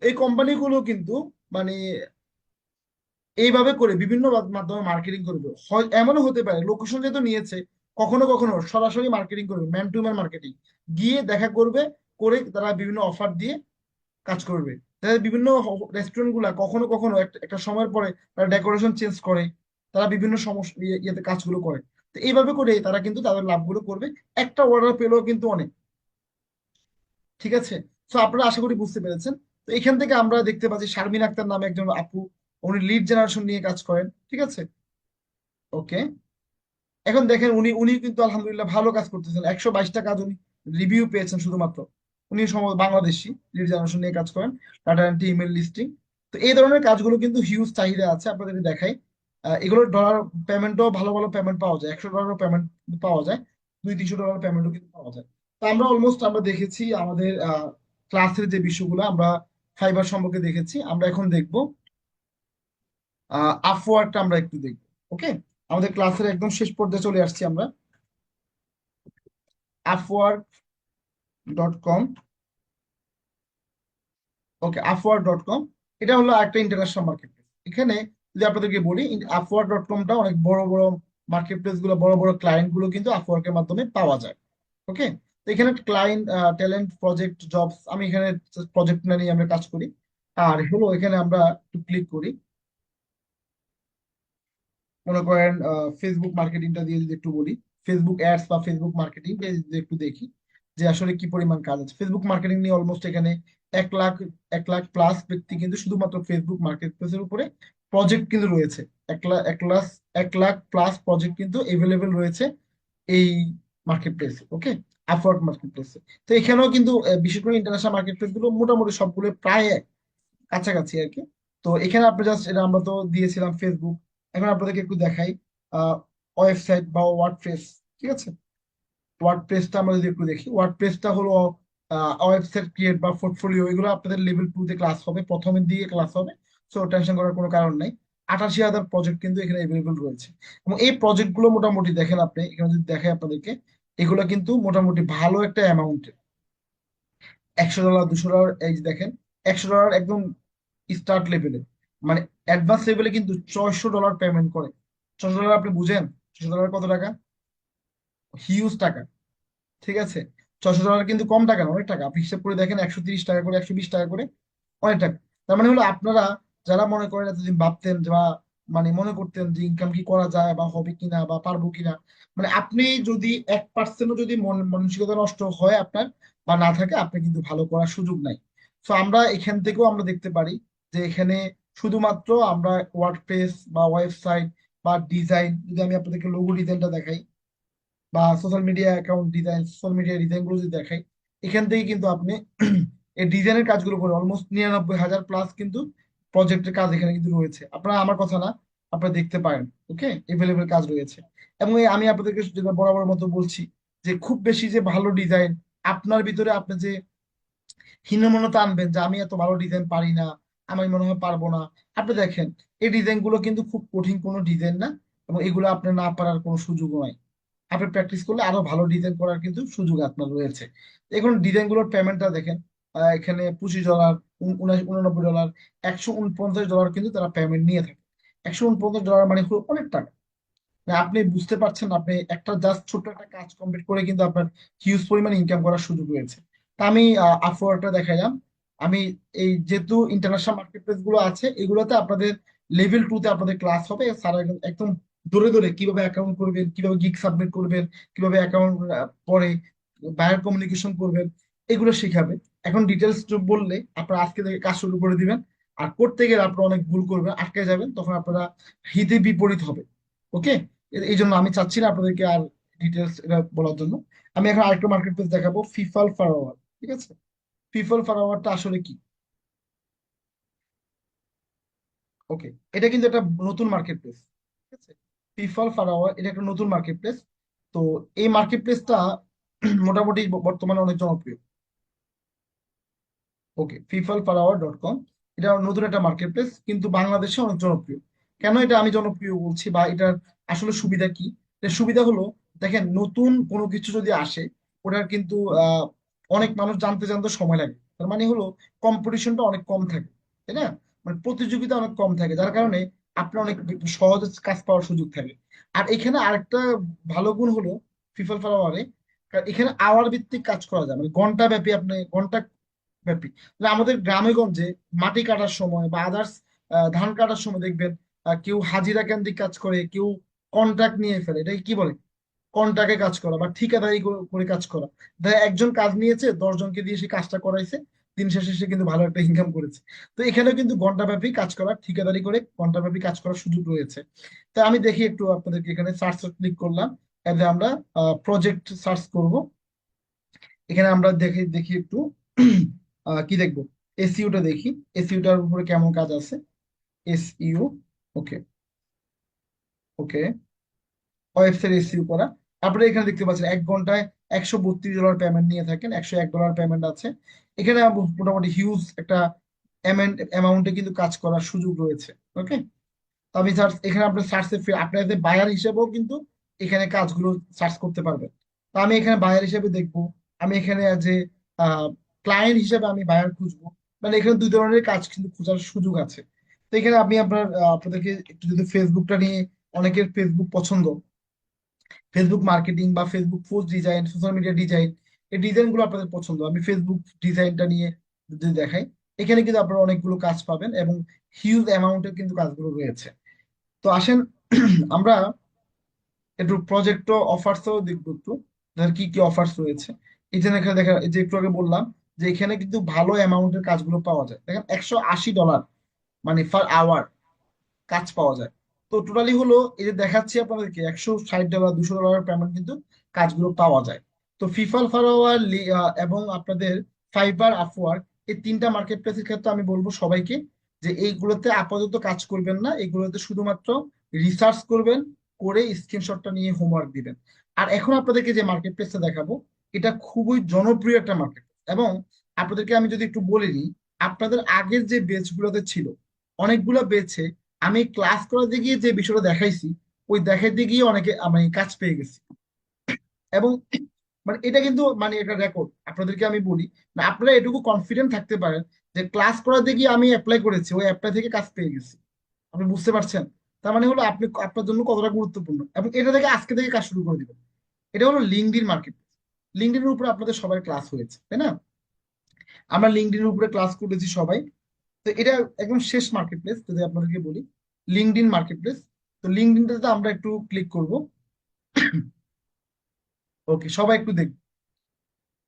এই কোম্পানিগুলো কিন্তু মানে এইভাবে করে বিভিন্ন মাধ্যমে মার্কেটিং করবে। হয় এমনও হতে পারে লোকেশন যেহেতু নিয়েছে, কখনো কখনো সরাসরি মার্কেটিং করবে, ম্যান টু ম্যান মার্কেটিং, গিয়ে দেখা করবে, করে তারা বিভিন্ন অফার দিয়ে কাজ করবে। তাদের বিভিন্ন রেস্টুরেন্ট গুলা কখনো কখনো একটা সময়ের পরে তারা ডেকোরেশন চেঞ্জ করে, তারা বিভিন্ন সমস্যা ইয়েতে কাজগুলো করে। তো এইভাবে করে তারা কিন্তু তাদের লাভগুলো করবে। একটা অর্ডার পেলেও কিন্তু অনেক। ঠিক আছে, তো আপনারা আশা করি বুঝতে পেরেছেন। তো এখান থেকে আমরা দেখতে পাচ্ছি শারমিন আক্তার নামে একজন আপু, উনি লিড জেনারেশন নিয়ে কাজ করেন। ঠিক আছে, ওকে। এখন দেখেন উনি উনি কিন্তু আলহামদুলিল্লাহ ভালো কাজ করতেছেন, 122টা কাজ উনি রিভিউ পেয়েছেন শুধুমাত্র। উনি সম্ভবত বাংলাদেশি, লিড জেনারেশন নিয়ে কাজ করেন, ডাটা এন্ট্রি, ইমেল লিস্টিং। তো এই ধরনের কাজগুলো কিন্তু হিউজ চাহিদা আছে, আপনাদেরকে দেখাই। এগুলোর ডলার পেমেন্টও ভালো ভালো পেমেন্ট পাওয়া যায়, $100 পেমেন্ট পাওয়া যায়, $200-300 পেমেন্টও কিন্তু পাওয়া যায়। তো আমরা অলমোস্ট আমরা দেখেছি আমাদের ক্লাসের যে বিষয়গুলো, আমরা ফাইবার সম্পর্কে দেখেছি। আমরা এখন দেখবো আপওয়ার্কটা, আমরা একটু দেখবো। ওকে, আমাদের ক্লাসের একদম শেষ পর্যায়ে চলে আসছি আমরা। Upwork dot com. Okay, Upwork dot com. এটা হলো একটা ইন্টারন্যাশনাল মার্কেট প্লেস। এখানে যদি আপনাদেরকে বলি, আপওয়ার্ক ডট কমটা অনেক বড় বড় মার্কেট প্লেস গুলো, বড় বড় ক্লায়েন্ট গুলো কিন্তু আপওয়ার্কের মাধ্যমে পাওয়া যায়। ওকে, তো এখানে ক্লায়েন্ট, ট্যালেন্ট, প্রজেক্ট, জবস, আমি এখানে প্রজেক্ট নিয়ে আমরা কাজ করি। আর হলো এখানে আমরা একটু ক্লিক করি, মনে করেন ফেসবুক মার্কেটিংটা দিয়ে যদি একটু বলি, ফেসবুক অ্যাডস বা ফেসবুক মার্কেটিং যদি একটু দেখি যে আসলে কি পরিমাণ কাজ আছে। ফেসবুক মার্কেটিং নিয়ে অলমোস্ট এখানে 1 লাখ, 1 লাখ প্লাস ব্যক্তি কিন্তু শুধুমাত্র ফেসবুক মার্কেট প্লেসের উপরে প্রজেক্ট কিন্তু রয়েছে। 1 লাখ প্লাস প্রজেক্ট কিন্তু এভেলেবেল রয়েছে এই মার্কেট প্লেসে। ওকে, আপওয়ার্ক মার্কেট প্লেসে। তো এখানেও কিন্তু বিশেষ করে ইন্টারন্যাশনাল মার্কেট প্লেস গুলো মোটামুটি সবগুলো প্রায় কাছাকাছি আর কি। তো এখানে আপনি জাস্ট, এটা আমরা তো দিয়েছিলাম ফেসবুক, এখন আপনাদেরকে একটু দেখাই ওয়েবসাইট বা ওয়ার্ডপ্রেস। ঠিক আছে, ওয়ার্ডপ্রেসটা আমরা যদি একটু দেখি, ওয়ার্ডপ্রেসটা হলো ওয়েবসাইট ক্রিয়েট বা পোর্টফোলিও, এগুলো আপনাদের লেভেল 2 তে ক্লাস হবে, প্রথমের দিকে ক্লাস হবে। সো টেনশন করার কোনো কারণ নাই। 88,000 প্রজেক্ট কিন্তু এখানে এভেলেবল রয়েছে। এবং এই প্রজেক্ট গুলো মোটামুটি দেখেন আপনি, এখানে যদি দেখাই আপনাদেরকে, এগুলো কিন্তু মোটামুটি ভালো একটা অ্যামাউন্টের। $100, $200, এই যে দেখেন, $100 একদম স্টার্ট লেভেলে, মানে অ্যাডভান্স লেভেলে কিন্তু $600 পেমেন্ট করে। $600 আপনি বুঝেন, $600 কত টাকা? হিউজ টাকা। ঠিক আছে, $600 কিন্তু কম টাকা না, অনেক টাকা। আপনি হিসাব করে দেখেন, 130 টাকা করে, 120 টাকা করে, অনেক টাকা। তার মানে হলো আপনারা যারা মনে করেন এতদিন ভাবতেন যে বা মানে মনে করতেন যে ইনকাম কি করা যায় বা হবে কিনা বা পারবো কিনা, মানে আপনি যদি 1%ও যদি মানসিকতা নষ্ট হয় আপনার বা না থাকে, আপনি কিন্তু ভালো করার সুযোগ নাই। তো আমরা এখান থেকেও আমরা দেখতে পারি যে এখানে শুধুমাত্র আমরা ওয়ার্ডপ্রেস বা ওয়েবসাইট বা ডিজাইন, যদি আমি আপনাদেরকে লোগো ডিজাইনটা দেখাই বা social media account design, social media design গুলো যদি দেখাই, এখান থেকে কিন্তু আপনি এই ডিজাইনের কাজগুলো করে অলমোস্ট 99,000 প্লাস কিন্তু প্রজেক্টের কাজ এখানে কিন্তু রয়েছে। আপনারা, আমার কথা না, আপনারা দেখতে পারেন। ওকে, এভেলেবেল কাজ রয়েছে। এবং এই আমি আপনাদেরকে যেটা বরাবর মতো বলছি, যে খুব বেশি যে ভালো ডিজাইন আপনার ভিতরে আপনি যে হীনমন্যতা আনবেন যে আমি এত ভালো ডিজাইন পারি না, আমি মনে হয় পারবো না, আপনি দেখেন এই ডিজাইন গুলো কিন্তু খুব কঠিন কোনো ডিজাইন না, এবং এগুলো আপনার না পারার কোনো সুযোগ নাই। আপনি প্র্যাকটিস করলে আরো ভালো ডিজাইন করার কিন্তু সুযোগ আপনার রয়েছে। এখন ডিজাইন গুলোর পেমেন্টটা দেখেন, এখানে $25, $89, $149 কিন্তু তারা পেমেন্ট নিয়ে থাকে। $149 মানে হলো অনেক টাকা। মানে আপনি বুঝতে পারছেন, আপনি একটা জাস্ট ছোট্ট একটা কাজ কমপ্লিট করে কিন্তু আপনার হিউজ পরিমাণ ইনকাম করার সুযোগ রয়েছে। তা আমি আপওয়ার্কটা দেখাইলাম। আমি এই যেহেতু ইন্টারন্যাশনাল মার্কেট প্লেস গুলো আছে, এগুলোতে আপনাদের লেভেল 2 তে আপনাদের ক্লাস হবে। স্যার একদম ধরে ধরে কিভাবে অ্যাকাউন্ট করবেন, কিভাবে গিগ সাবমিট করবেন, কিভাবে অ্যাকাউন্ট পরে বায়ার কমিউনিকেশন করবেন, এগুলো শেখাবে। এখন ডিটেলস বললে আপনারা আজকে থেকে কাজ শুরু করে দিবেন, আর করতে গেলে আপনারা অনেক ভুল করবেন, আটকে যাবেন, তখন আপনারা হিতে বিপরীত হবে। ওকে, এই জন্য আমি চাচ্ছি না আপনাদেরকে আর ডিটেলস এটা বলার জন্য। আমি এখন আরেকটা মার্কেট প্লেস দেখাবো, ফিফাল ফারওয়ার। ঠিক আছে, ফিফাল ফারওয়ারটা আসলে কি? ওকে, এটা কিন্তু একটা নতুন মার্কেট প্লেস। ঠিক আছে, ফিফাল ফারওয়ার এটা একটা নতুন মার্কেট প্লেস। তো এই মার্কেট প্লেসটা মোটামুটি বর্তমানে অনেক জনপ্রিয়। ওকে, ফিফাল ফারওয়ার ডট কম, এটা নতুন একটা মার্কেট প্লেস, কিন্তু বাংলাদেশে অনেক জনপ্রিয়। কেন এটা আমি জনপ্রিয় বলছি বা এটার আসলে সুবিধা কি? এর সুবিধা হলো, দেখেন নতুন কোনো কিছু যদি আসে, ওটার কিন্তু অনেক মানুষ জানতে জানতে সময় লাগে। তার মানে হলো কম্পিটিশনটা অনেক কম থাকে, তাই না? মানে প্রতিযোগিতা অনেক কম থাকে, যার কারণে আপনার অনেক সহজে কাজ পাওয়ার সুযোগ থাকে। আর এখানে আরেকটা ভালো গুণ হলো ফিফাল ফালাওয়ারে, এখানে আওয়ার ভিত্তিক কাজ করা যায়, মানে ঘন্টা ব্যাপী, আপনি ঘন্টা ব্যাপী। তাহলে আমাদের গ্রামে গঞ্জে মাটি কাটার সময় বা আদার্স ধান কাটার সময় দেখবেন কেউ হাজিরা কেন্দ্রিক কাজ করে, কেউ কন্ট্রাক্ট নিয়ে ফেলে, এটাকে কি বলে? কন্ট্রাক্টে কাজ করা বা ঠিকাদারি করে কাজ করা। দেখা একজন কাজ নিয়েছে, 10 জনকে দিয়ে সে কাজটা করাইছে, দিন শেষে সে কিন্তু ভালো একটা ইনকাম করেছে। তো এখানেও কিন্তু ঘন্টাব্যাপী কাজ করার, ঠিকাদারি করে ঘন্টাব্যাপী কাজ করার সুযোগ রয়েছে। তো আমি দেখি একটু আপনাদেরকে, এখানে সার্চ ক্লিক করলাম, এতে আমরা প্রজেক্ট সার্চ করব। এখানে আমরা দেখি দেখি একটু কি দেখবো, এসইউটা দেখি, এসইউটার উপরে কেমন কাজ আছে। এসইউ, ওকে, ওকে, ওয়েবসাইট এসইউ করা। তারপরে এখানে দেখতে পাচ্ছেন 1 ঘন্টায় $132 পেমেন্ট নিয়ে থাকেন, $101 পেমেন্ট আছে। এখানে মোটামুটি হিউজ একটা অ্যামাউন্টে কিন্তু কাজ করার সুযোগ রয়েছে। ওকে, তো আমি সার্চ, এখানে আপনার সার্চে আপনাদের বায়ার হিসেবেও কিন্তু এখানে কাজগুলো সার্চ করতে পারবেন। তো আমি এখানে বায়ার হিসেবে দেখবো, আমি এখানে যে ক্লায়েন্ট হিসেবে আমি বায়ার খুঁজবো, মানে এখানে দুই ধরনের কাজ কিন্তু খোঁজার সুযোগ আছে। তো এখানে আপনি আপনাদেরকে একটু যদি ফেসবুকটা নিয়ে, অনেকের ফেসবুক পছন্দ, ফেসবুক মার্কেটিং বা Facebook post design, social media design, এই ডিজাইন গুলো আপনাদের পছন্দ, আমি ফেসবুক ডিজাইনটা নিয়ে যদি দেখাই, এখানে কিন্তু আপনারা অনেকগুলো কাজ পাবেন এবং হিউজ অ্যামাউন্টের কিন্তু কাজগুলো রয়েছে। তো আসেন আমরা একটু প্রজেক্ট অফার্সও দেখবো একটু, দেখেন কি কি অফার্স রয়েছে। এই যে এখানে দেখা, এই যে একটু আগে বললাম যে এখানে কিন্তু ভালো অ্যামাউন্টের কাজগুলো পাওয়া যায়, দেখেন $180 মানে পার আওয়ার কাজ পাওয়া যায়। তো টোটালি হলো, এই যে দেখাচ্ছি আপনাদেরকে, $160 $200 পেমেন্ট কিন্তু কাজগুলো পাওয়া যায়। তো ফিফাল ফারোয়ার এবং আপনাদের ফাইবার আপওয়ার্ক, এই তিনটা মার্কেট প্লেসের ক্ষেত্রে আমি বলবো সবাইকে যে এইগুলোতে আপাতত কাজ করবেন না, এগুলোতে শুধুমাত্র রিসার্চ করবেন, করে স্ক্রিনশটটা নিয়ে হোমওয়ার্ক দিবেন। আর এখন আপনাদেরকে যে মার্কেট প্লেসটা দেখাবো, এটা খুবই জনপ্রিয় একটা মার্কেট, এবং আপনাদেরকে আমি যদি একটু বলে নিই, আপনাদের আগের যে বেচ গুলোতে ছিল, অনেকগুলো বেচে আমি ক্লাস করাতে গিয়ে যে বিষয়টা দেখাইছি, ওই দেখাইতে গিয়ে অনেকে আমি কাজ পেয়ে গেছি। এবং মানে এটা কিন্তু মানে এটা রেকর্ড আপনাদেরকে আমি বলি, না আপনারা এটুকু কনফিডেন্ট থাকতে পারেন যে ক্লাস করাতে গিয়ে আমি অ্যাপ্লাই করেছি, ওই অ্যাপ্লাই থেকে কাজ পেয়ে গেছি। আপনি বুঝতে পারছেন? তার মানে হলো আপনি আপনার জন্য কতটা গুরুত্বপূর্ণ, এবং এটা থেকে আজকে থেকে কাজ শুরু করে দিবেন। এটা হলো লিঙ্কডইন মার্কেট। লিঙ্কডইনের উপরে আপনাদের সবার ক্লাস হয়েছে, তাই না? আমরা লিঙ্কডইনের উপরে ক্লাস করেছি সবাই। তো এটা একদম শেষ মার্কেট প্লেস যদি আপনাদেরকে বলি, লিঙ্কডইন মার্কেট প্লেস। তো লিঙ্কডইনটাতে আমরা একটু ক্লিক করব। ওকে, সবাই একটু দেখব।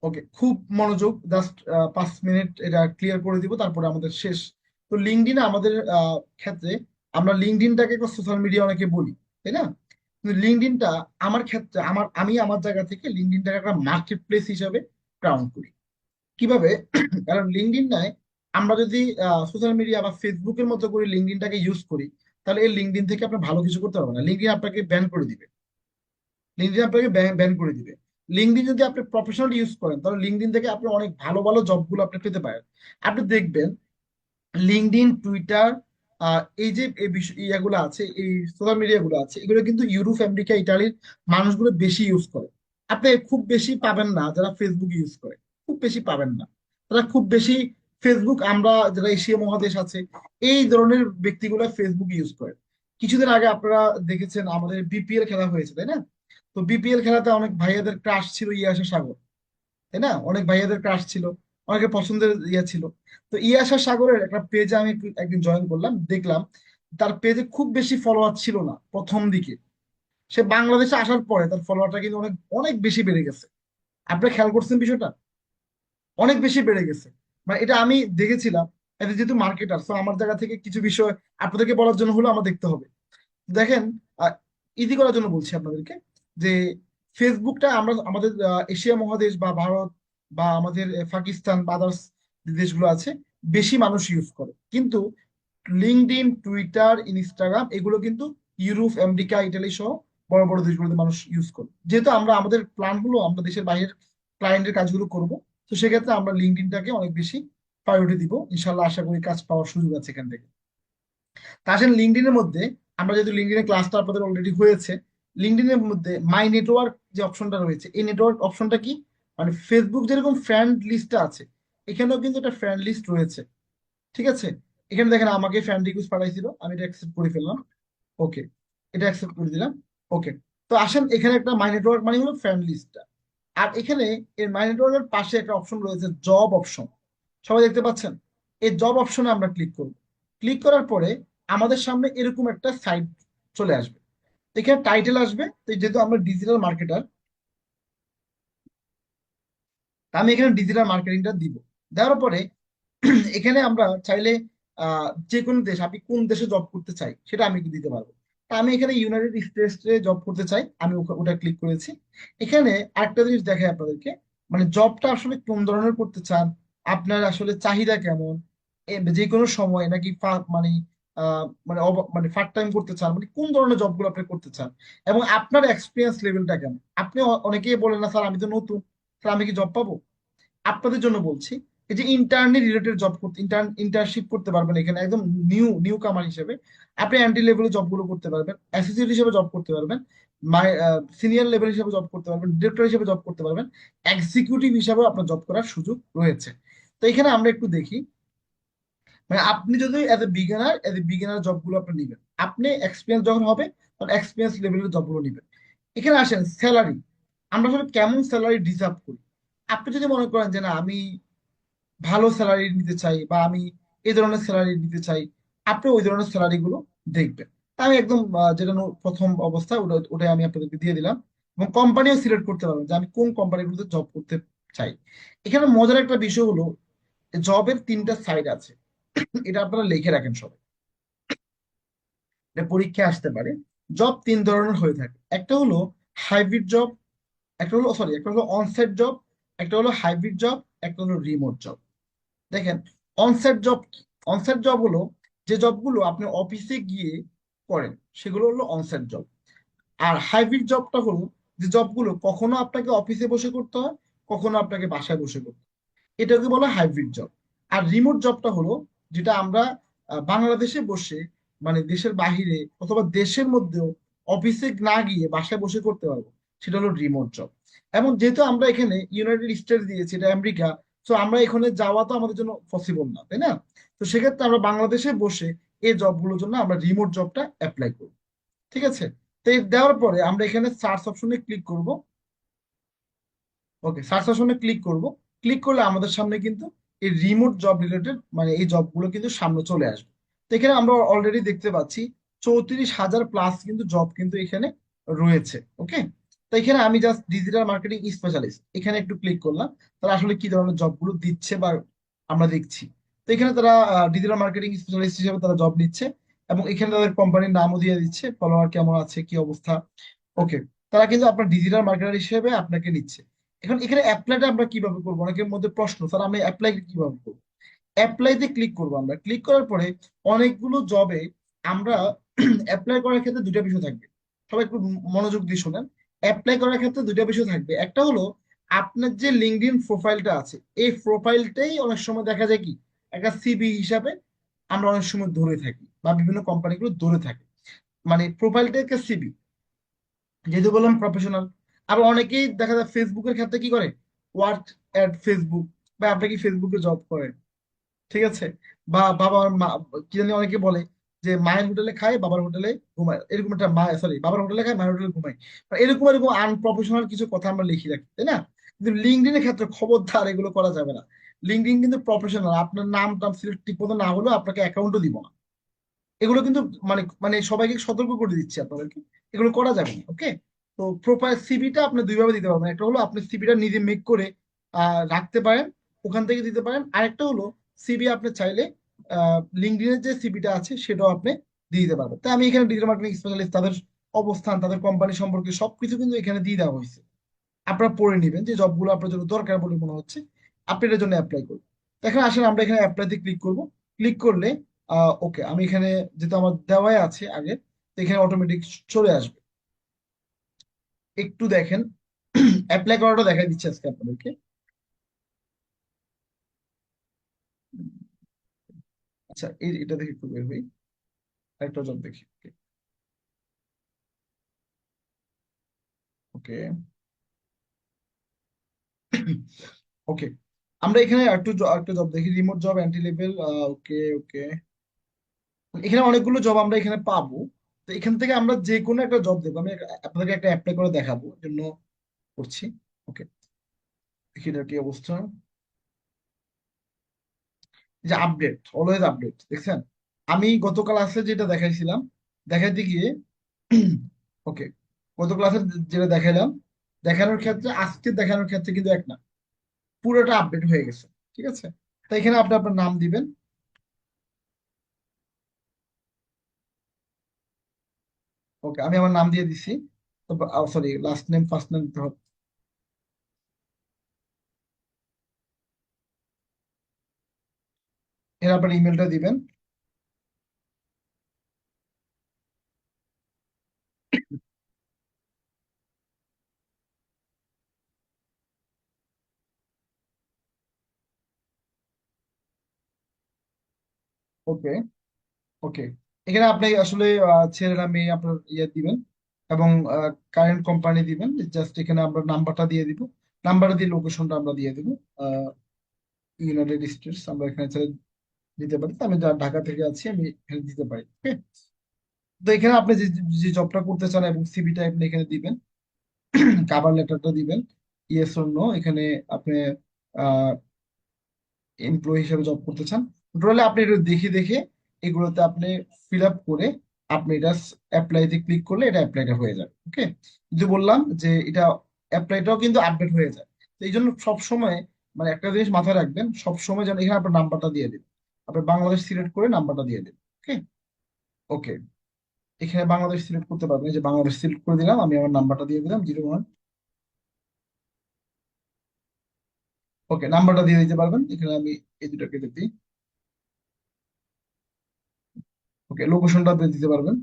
ওকে, খুব মনোযোগ, জাস্ট 5 মিনিট এটা ক্লিয়ার করে দিব, তারপরে আমাদের শেষ। তো লিঙ্কডইনে আমাদের ক্ষেত্রে আমরা লিঙ্কডইনটাকে একটা সোশ্যাল মিডিয়া অনেকে বলি, তাই না? কিন্তু লিঙ্কডইনটা আমার ক্ষেত্রে, আমি আমার জায়গা থেকে লিঙ্কডইনটাকে একটা মার্কেট প্লেস হিসাবে কাউন্ট করি। কিভাবে? কারণ লিঙ্কডইন নয়, আমরা যদি সোশ্যাল মিডিয়া বা ফেসবুকের মতো করে লিঙ্কডইনটাকে ইউজ করি, তাহলে এই লিঙ্কডইন থেকে আপনি ভালো কিছু করতে পারবেন না, লিঙ্কডইন আপনাকে ব্যান করে দিবে। লিঙ্কডইন আপনাকে ব্যান করে দিবে। লিঙ্কডইন যদি আপনি প্রফেশনাল ইউজ করেন, তাহলে লিঙ্কডইন থেকে আপনি অনেক ভালো ভালো জবগুলো আপনি পেতে পারেন। আপনি দেখবেন লিঙ্কডইন, টুইটার, এই যে এই ইয়াগুলো আছে, এই সোশ্যাল মিডিয়া গুলো আছে, এগুলো কিন্তু ইউরোপ, আমেরিকা, ইটালির মানুষগুলো বেশি ইউজ করে। আপনি খুব বেশি পাবেন না যারা ফেসবুক ইউজ করে, খুব বেশি পাবেন না। তারা খুব বেশি ফেসবুক, আমরা যারা এশিয়া মহাদেশ আছে, এই ধরনের ব্যক্তিগুলো ফেসবুক ইউজ করে। কিছুদিন আগে আপনারা দেখেছেন আমাদের বিপিএল খেলা হয়েছে, তাই না? তো বিপিএল খেলাতে অনেক ভাইয়াদের ক্রাশ ছিল ইয়াসা সাগর, তাই না? অনেক ভাইয়াদের ক্রাশ ছিল, অনেকের পছন্দের ইয়ে ছিল। তো ইয়াশা সাগরের একটা পেজে আমি একদিন জয়েন করলাম, দেখলাম তার পেজে খুব বেশি ফলোয়ার ছিল না প্রথম দিকে। সে বাংলাদেশে আসার পরে তার ফলোয়ারটা কিন্তু অনেক অনেক বেশি বেড়ে গেছে। আপনি খেয়াল করছেন বিষয়টা? অনেক বেশি বেড়ে গেছে। মানে এটা আমি দেখেছিলাম, এটা যেহেতু মার্কেটার, তো আমার জায়গা থেকে কিছু বিষয় আপনাদেরকে বলার জন্য হলো আমার দেখতে হবে। দেখেন, ইজি করার জন্য বলছি আপনাদেরকে যে ফেসবুকটা আমরা আমাদের এশিয়া মহাদেশ বা ভারত বা আমাদের পাকিস্তান বা আদার্স দেশগুলো আছে, বেশি মানুষ ইউজ করে। কিন্তু লিঙ্কডইন, টুইটার, ইনস্টাগ্রাম এগুলো কিন্তু ইউরোপ, আমেরিকা, ইটালি সহ বড় বড় দেশগুলোতে মানুষ ইউজ করে। যেহেতু আমরা আমাদের প্ল্যান গুলো আমরা দেশের বাইরের ক্লায়েন্টের কাজগুলো করব, তো সেক্ষেত্রে আমরা লিঙ্কডইনটাকে অনেক বেশি প্রায়োরিটি দিব। ইনশাল্লাহ আশা করি কাজ পাওয়ার সুযোগ আছে এখান থেকে। তা আসেন লিঙ্কডইনের মধ্যে, আমরা যেহেতু লিঙ্কডইনের ক্লাসটা আপনাদের অলরেডি হয়েছে, লিঙ্কডইনের মধ্যে মাই নেটওয়ার্ক যে অপশনটা রয়েছে, এই নেটওয়ার্ক অপশনটা কি? মানে ফেসবুক যেরকম ফ্রেন্ড লিস্টটা আছে, এখানেও কিন্তু একটা ফ্রেন্ড লিস্ট রয়েছে। ঠিক আছে? এখানে দেখেন আমাকে ফ্রেন্ড রিকোয়েস্ট পাঠাইছিল, আমি এটা অ্যাকসেপ্ট করে ফেললাম। ওকে, এটা অ্যাকসেপ্ট করে দিলাম। ওকে, তো আসেন এখানে একটা মাই নেটওয়ার্ক মানে হলো ফ্রেন্ড লিস্টটা। আর এখানে এর মাই নেটওয়ার্কের পাশে একটা অপশন রয়েছে জব অপশন, সবাই দেখতে পাচ্ছেন? এই জব অপশনে আমরা ক্লিক করব। ক্লিক করার পরে আমাদের সামনে এরকম একটা সাইট চলে আসবে। এখানে টাইটেল আসবে, তো যেহেতু আমরা ডিজিটাল মার্কেটার, আমি এখানে ডিজিটাল মার্কেটিংটা দিব। দেওয়ার পরে এখানে আমরা চাইলে যে কোনো দেশ, আপনি কোন দেশে জব করতে চাই সেটা আমি দিতে পারবো। তা আমি এখানে ইউনাইটেড স্টেটসে জব করতে চাই, আমি ওটা ক্লিক করেছি। এখানে আরেকটা জিনিস দেখাই আপনাদেরকে, মানে জবটা আসলে কোন ধরনের করতে চান, আপনার আসলে চাহিদা কেমন, যে কোনো সময় নাকি মানে মানে পার্ট টাইম করতে চান, মানে কোন ধরনের জবগুলো আপনি করতে চান, এবং আপনার এক্সপিরিয়েন্স লেভেলটা কেমন। আপনি অনেকেই বলেন না স্যার আমি তো নতুন, স্যার আমি কি জব পাবো? আপনাদের জন্য বলছি, এই যে ইন্টার্নি রিলেটেড জব করতে, ইন্টার্নশিপ করতে পারবেন এখানে একদম নিউ নিউ কামার হিসেবে। আপনি এন্ট্রি লেভেলে জবগুলো করতে পারবেন, অ্যাসোসিয়েট হিসেবে জব করতে পারবেন, সিনিয়র লেভেল হিসেবে জব করতে পারবেন, ডিরেক্টর হিসেবে জব করতে পারবেন, এক্সিকিউটিভ হিসেবেও আপনার জব করার সুযোগ রয়েছে। তো এখানে আমরা একটু দেখি, মানে আপনি যদি এজ এ বিগিনার জবগুলো আপনি নেবেন, আপনি এক্সপিরিয়েন্স যখন হবে তখন এক্সপিরিয়েন্স লেভেলের জবগুলো নেবেন। এখানে আসেন স্যালারি, আমরা আসলে কেমন স্যালারি ডিজার্ভ করি। আপনি যদি মনে করেন যে না আমি ভালো স্যালারি নিতে চাই বা আমি এই ধরনের স্যালারি নিতে চাই, আপনি ওই ধরনের স্যালারি গুলো দেখবেন। তা আমি একদম যেটা প্রথম অবস্থা ওটাই আমি আপনাদেরকে দিয়ে দিলাম, এবং কোম্পানিও সিলেক্ট করতে পারবেন যে আমি কোন কোম্পানিগুলোতে জব করতে চাই। এখানে মজার একটা বিষয় হলো, জবের তিনটা সাইড আছে, এটা আপনারা লিখে রাখেন সবাই, এটা পরীক্ষায় আসতে পারে। জব তিন ধরনের হয়ে থাকে, একটা হলো হাইব্রিড জব, একটা হলো অনসাইট জব, একটা হলো হাইব্রিড জব, একটা হলো রিমোট জব। দেখেন, অনসাইট জব কি? অনসাইট জব হলো যে জবগুলো আপনি অফিসে গিয়ে করেন, সেগুলো হলো অনসাইট জব। আর হাইব্রিড জবটা হলো যে জবগুলো কখনো আপনাকে অফিসে বসে করতে হয়, কখনো আপনাকে বাসায় বসে করতে হয়, এটাকে বলা হাইব্রিড জব। আর রিমোট জবটা হলো যেটা আমরা বাংলাদেশে বসে, মানে দেশের বাহিরে অথবা দেশের মধ্যেও অফিসে না গিয়ে বাসায় বসে করতে পারবো, সেটা হলো রিমোট জব। এবং যেহেতু আমরা এখানে ইউনাইটেড স্টেটস দিয়েছি, এটা আমেরিকা, তো আমরা এখানে যাওয়া তো আমাদের জন্য পসিবল না, তাই না? তো সেক্ষেত্রে আমরা বাংলাদেশে বসে এই জবগুলোর জন্য আমরা রিমোট জবটা অ্যাপ্লাই করব। ঠিক আছে? তো এই দেওয়ার পরে আমরা এখানে সার্চ অপশনে ক্লিক করব। ওকে, সার্চ অপশনে ক্লিক করব। ক্লিক করলে আমাদের সামনে কিন্তু এই রিমোট জব রিলেটেড, মানে এই জবগুলো কিন্তু সামনে চলে আসবে। তো এখানে আমরা অলরেডি দেখতে পাচ্ছি 34,000 প্লাস কিন্তু জব কিন্তু এখানে রয়েছে। ওকে, তো এখানে আমি জাস্ট ডিজিটাল মার্কেটিং স্পেশালিস্ট এখানে একটু ক্লিক করলাম, তারা আসলে কি ধরনের জবগুলো দিচ্ছে বা আমরা দেখছি। তো এখানে তারা ডিজিটাল মার্কেটিং স্পেশালিস্ট হিসেবে তারা জব নিচ্ছে, এবং এখানে তাদের কোম্পানির নামও দিয়ে দিচ্ছে, ফলোয়ার কেমন আছে, কি অবস্থা। ওকে, তারা কিন্তু আপনার ডিজিটাল মার্কেটার হিসেবে আপনাকে নিচ্ছে। এখন এখানে অ্যাপ্লাইটা আমরা কিভাবে করবো? অনেকের মধ্যে প্রশ্ন, স্যার আমি অ্যাপ্লাই কিভাবে করবো? অ্যাপ্লাইতে ক্লিক করবো। আমরা ক্লিক করার পরে অনেকগুলো জবে আমরা অ্যাপ্লাই করার ক্ষেত্রে দুইটা বিষয় থাকবে, সবাই একটু মনোযোগ দিয়ে শোনেন। অ্যাপ্লাই করার ক্ষেত্রে দুইটা বিষয় থাকবে, একটা হলো আপনার যে লিঙ্কডইন প্রোফাইলটা আছে, এই প্রোফাইলটাই অনেক সময় দেখা যায় কি একটা সিভি হিসাবে আমরা অনেক সময় ধরে থাকি বা বিভিন্ন কোম্পানিগুলো ধরে থাকে, মানে প্রোফাইলটা একটা সিভি, যেহেতু বললাম প্রফেশনাল। আবার অনেকেই দেখা যায় ফেসবুকের ক্ষেত্রে কি করে, ওয়ার্ক এট ফেসবুক, বা আপনি কি ফেসবুকে জব করেন, ঠিক আছে, বা বাবার মা, কি জানি অনেকে বলে যে মায়ের হোটেলে খায় বাবার হোটেলে ঘুমায়, এরকম একটা মা, সরি, বাবার হোটেলে খায় মায়ের হোটেলে ঘুমায়, মানে এরকম এরকম আনপ্রফেশনাল কিছু কথা আমরা লিখি রাখি, তাই না? কিন্তু লিঙ্কডইনের ক্ষেত্রে খবরদার এগুলো করা যাবে না। লিঙ্কডইন কিন্তু প্রফেশনাল, আপনার নাম টাম সিলেক্ট ঠিক মতো না হলেও আপনাকে অ্যাকাউন্টও দিব না। এগুলো কিন্তু মানে মানে সবাইকে সতর্ক করে দিচ্ছি আপনাদেরকে, এগুলো করা যাবে না। ওকে, তো প্রোফাইল সিভিটা আপনি দুইভাবে দিতে পারবেন, একটা হলো আপনি সিভিটা নিজে মেক করে রাখতে পারেন, ওখান থেকে দিতে পারেন। আরেকটা হলো সিভি আপনি চাইলে লিঙ্কডইনের যে সিভিটা আছে সেটাও আপনি দিয়ে দিতে পারবেন। তাই আমি এখানে ডিজিটাল মার্কেটিং স্পেশালিস্ট, তাদের অবস্থান, তাদের কোম্পানি সম্পর্কে সবকিছু কিন্তু এখানে দিয়ে দেওয়া হয়েছে। আপনারা পড়ে নেবেন যে জবগুলো আপনার জন্য দরকার বলে মনে হচ্ছে, আপনি এটার জন্য অ্যাপ্লাই করুন। এখন আসলে আমরা এখানে অ্যাপ্লাইতে ক্লিক করব। ক্লিক করলে ওকে, আমি এখানে যেহেতু আমার দেওয়াই আছে আগে, তো এখানে অটোমেটিক চলে আসবে। একটু দেখেন, অ্যাপ্লাই করাটা দেখাই দিচ্ছে আজকে আপনাদেরকে। আচ্ছা, এটা দেখে একটু বের হই, একটা জব দেখি। ওকে, ওকে, আমরা এখানে একটু জব দেখি, রিমোট জব, এন্ট্রি লেভেল। ওকে, ওকে, এখানে অনেকগুলো জব আমরা এখানে পাবো। তো এখান থেকে আমরা যে কোনো একটা জব দেবো, আমি আপনাদেরকে একটা অ্যাপ্লাই করে দেখাবো এর জন্য করছি। ওকে, দেখি এটা কি অবস্থা। যে আপডেট, অলওয়েজ আপডেট, দেখছেন? আমি গত ক্লাসে যেটা দেখাইছিলাম, দেখাইতে গিয়ে ওকে, গত ক্লাসে যেটা দেখাইলাম, দেখানোর ক্ষেত্রে আজকে দেখানোর ক্ষেত্রে কিন্তু এক না, পুরোটা আপডেট হয়ে গেছে। ঠিক আছে, তো এখানে আপনি আপনার নাম দিবেন। ওকে, আমি আমার নাম দিয়ে দিছি। Sorry, last name first name দিতে হবে। এর আপনার ইমেলটা দিবেন। ওকে, ওকে, এখানে আপনি আসলে ছেলে না মেয়ে আপনার ইয়ে দিবেন, এবং কারেন্ট কোম্পানি দিবেন। জাস্ট এখানে আমরা নাম্বারটা দিয়ে দিব, নাম্বারটা দিয়ে লোকেশনটা আমরা দিয়ে দিব। ইউনাইটেড স্টেটস আমরা এখানে চাইলে দিতে পারি। তো আমি ঢাকা থেকে আছি, আমি এখানে দিতে পারি। ওকে, তো এখানে আপনি যে যে জবটা করতে চান এবং সিভিটা আপনি এখানে দিবেন, কাভার লেটারটা দিবেন, ইয়েস অর নো। এখানে আপনি এমপ্লয়ি হিসেবে জব করতে চান, টোটালি আপনি এটা দেখে দেখে এগুলোতে আপনি ফিল আপ করে আপনি এটা অ্যাপ্লাইতে ক্লিক করলে এটা অ্যাপ্লাইটা হয়ে যাবে। ওকে, যদি বললাম যে এটা অ্যাপ্লাইটাও কিন্তু আপডেট হয়ে যায়। তো এই জন্য সবসময় মানে একটা জিনিস মাথায় রাখবেন, সবসময় যেন এখানে আপনার নাম্বারটা দিয়ে দিন, আপনি বাংলাদেশ সিলেক্ট করে নাম্বারটা দিয়ে দিন। ওকে, ওকে, এখানে বাংলাদেশ সিলেক্ট করতে পারবেন। এই যে বাংলাদেশ সিলেক্ট করে দিলাম, আমি আমার নাম্বারটা দিয়ে দিলাম 01। ওকে, নাম্বারটা দিয়ে দিতে পারবেন। এখানে আমি এই দুটো কেটে দিই। ওকে, লোকেশনটা দিতে পারবেন।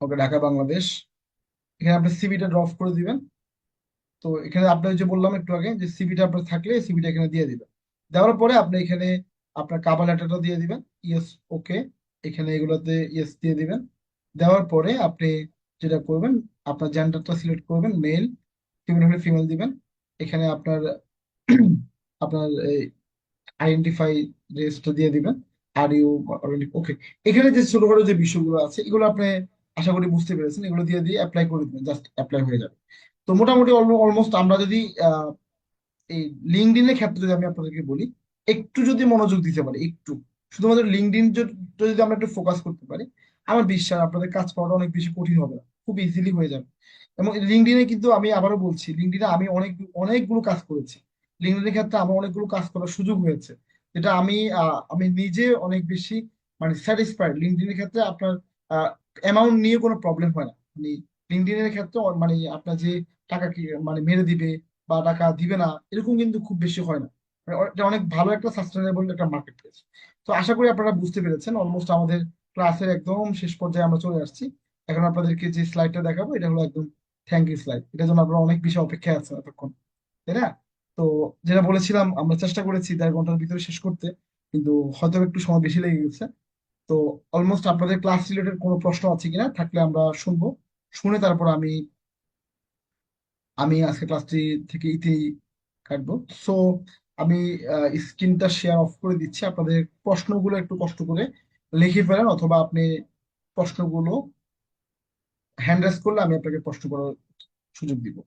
ওকে, ঢাকা বাংলাদেশ। এখানে আপনি সিভিটা ড্রপ করে দিবেন। তো এখানে আপনার যে বললাম একটু আগে যে সিভিটা আপনার থাকলে সিভিটা এখানে দিয়ে দিবেন। দেওয়ার পরে আপনি এখানে আপনার কাভার লেটারটা দিয়ে দিবেন, ইয়েস। ওকে, এখানে এগুলোতে ইয়েস দিয়ে দিবেন। দেওয়ার পরে আপনি যেটা করবেন, আপনার জেন্ডারটা সিলেক্ট করবেন, মেল, ফিমেল হলে ফিমেল দিবেন। এখানে আপনার আপনার আইডেন্টিফাই রেজিস্টার দিয়ে দিবেন, আর ইউ। ওকে, এখানে যে ছোটখাটো যে বিষয়গুলো আছে এগুলো আপনি আশা করি বুঝতে পেরেছেন। এগুলো দিয়ে দিয়ে অ্যাপ্লাই করে দিবেন, জাস্ট অ্যাপ্লাই হয়ে যাবে। তো মোটামুটি অলমোস্ট আমরা যদি এই লিঙ্কডইনের ক্ষেত্রে যদি আমি আপনাদেরকে বলি, একটু যদি মনোযোগ দিতে পারি, একটু শুধুমাত্র লিঙ্কডইন যদি আমরা একটু ফোকাস করতে পারি, আমার বিশ্বাস আপনাদের কাজ পাওয়াটা অনেক বেশি কঠিন হবে না, খুব ইজিলি হয়ে যাবে। এবং লিঙ্কডইনে কিন্তু আমি আবারও বলছি, লিঙ্কডইনে আমি অনেকগুলো কাজ করেছি। লিঙ্কডইনের ক্ষেত্রে আমার অনেকগুলো কাজ করার সুযোগ হয়েছে, যেটা আমি নিজে অনেক বেশি মানে স্যাটিসফাইড। লিঙ্কডইনের ক্ষেত্রে আপনার অ্যামাউন্ট নিয়ে কোনো প্রবলেম হয় না। মানে লিঙ্কডইনের ক্ষেত্রে মানে আপনার যে টাকা কি মানে মেরে দিবে বা টাকা দিবে না, এরকম কিন্তু খুব বেশি হয় না। মানে এটা অনেক ভালো একটা সাস্টেনেবল একটা মার্কেট প্লেস। তো আশা করি আপনারা বুঝতে পেরেছেন। অলমোস্ট আমাদের ক্লাসের একদম শেষ পর্যায়ে আমরা চলে আসছি। এখন আপনাদেরকে যে স্লাইডটা দেখাবো এটা হলো একদম থ্যাংক ইউ স্লাইড। এটার জন্য আপনারা অনেক বেশি অপেক্ষায় আছেন এতক্ষণ, তাই না? তো যেটা বলেছিলাম, আমরা চেষ্টা করেছি 1.5 ঘন্টার ভিতরে শেষ করতে, কিন্তু হয়তো একটু সময় বেশি লেগে গেছে। তো অলমোস্ট আপনাদের ক্লাস রিলেটেড কোনো প্রশ্ন আছে কিনা থাকলে আমরা শুনবো, শুনে তারপর আমি আমি আজকে ক্লাসটি থেকে ইতি কাটবো। সো আমি স্ক্রিনটা শেয়ার অফ করে দিচ্ছি। আপনাদের প্রশ্নগুলো একটু কষ্ট করে লিখে ফেলেন, অথবা আপনি প্রশ্নগুলো হ্যান্ড রেজ করলে আমি আপনাকে প্রশ্ন করার সুযোগ দিব।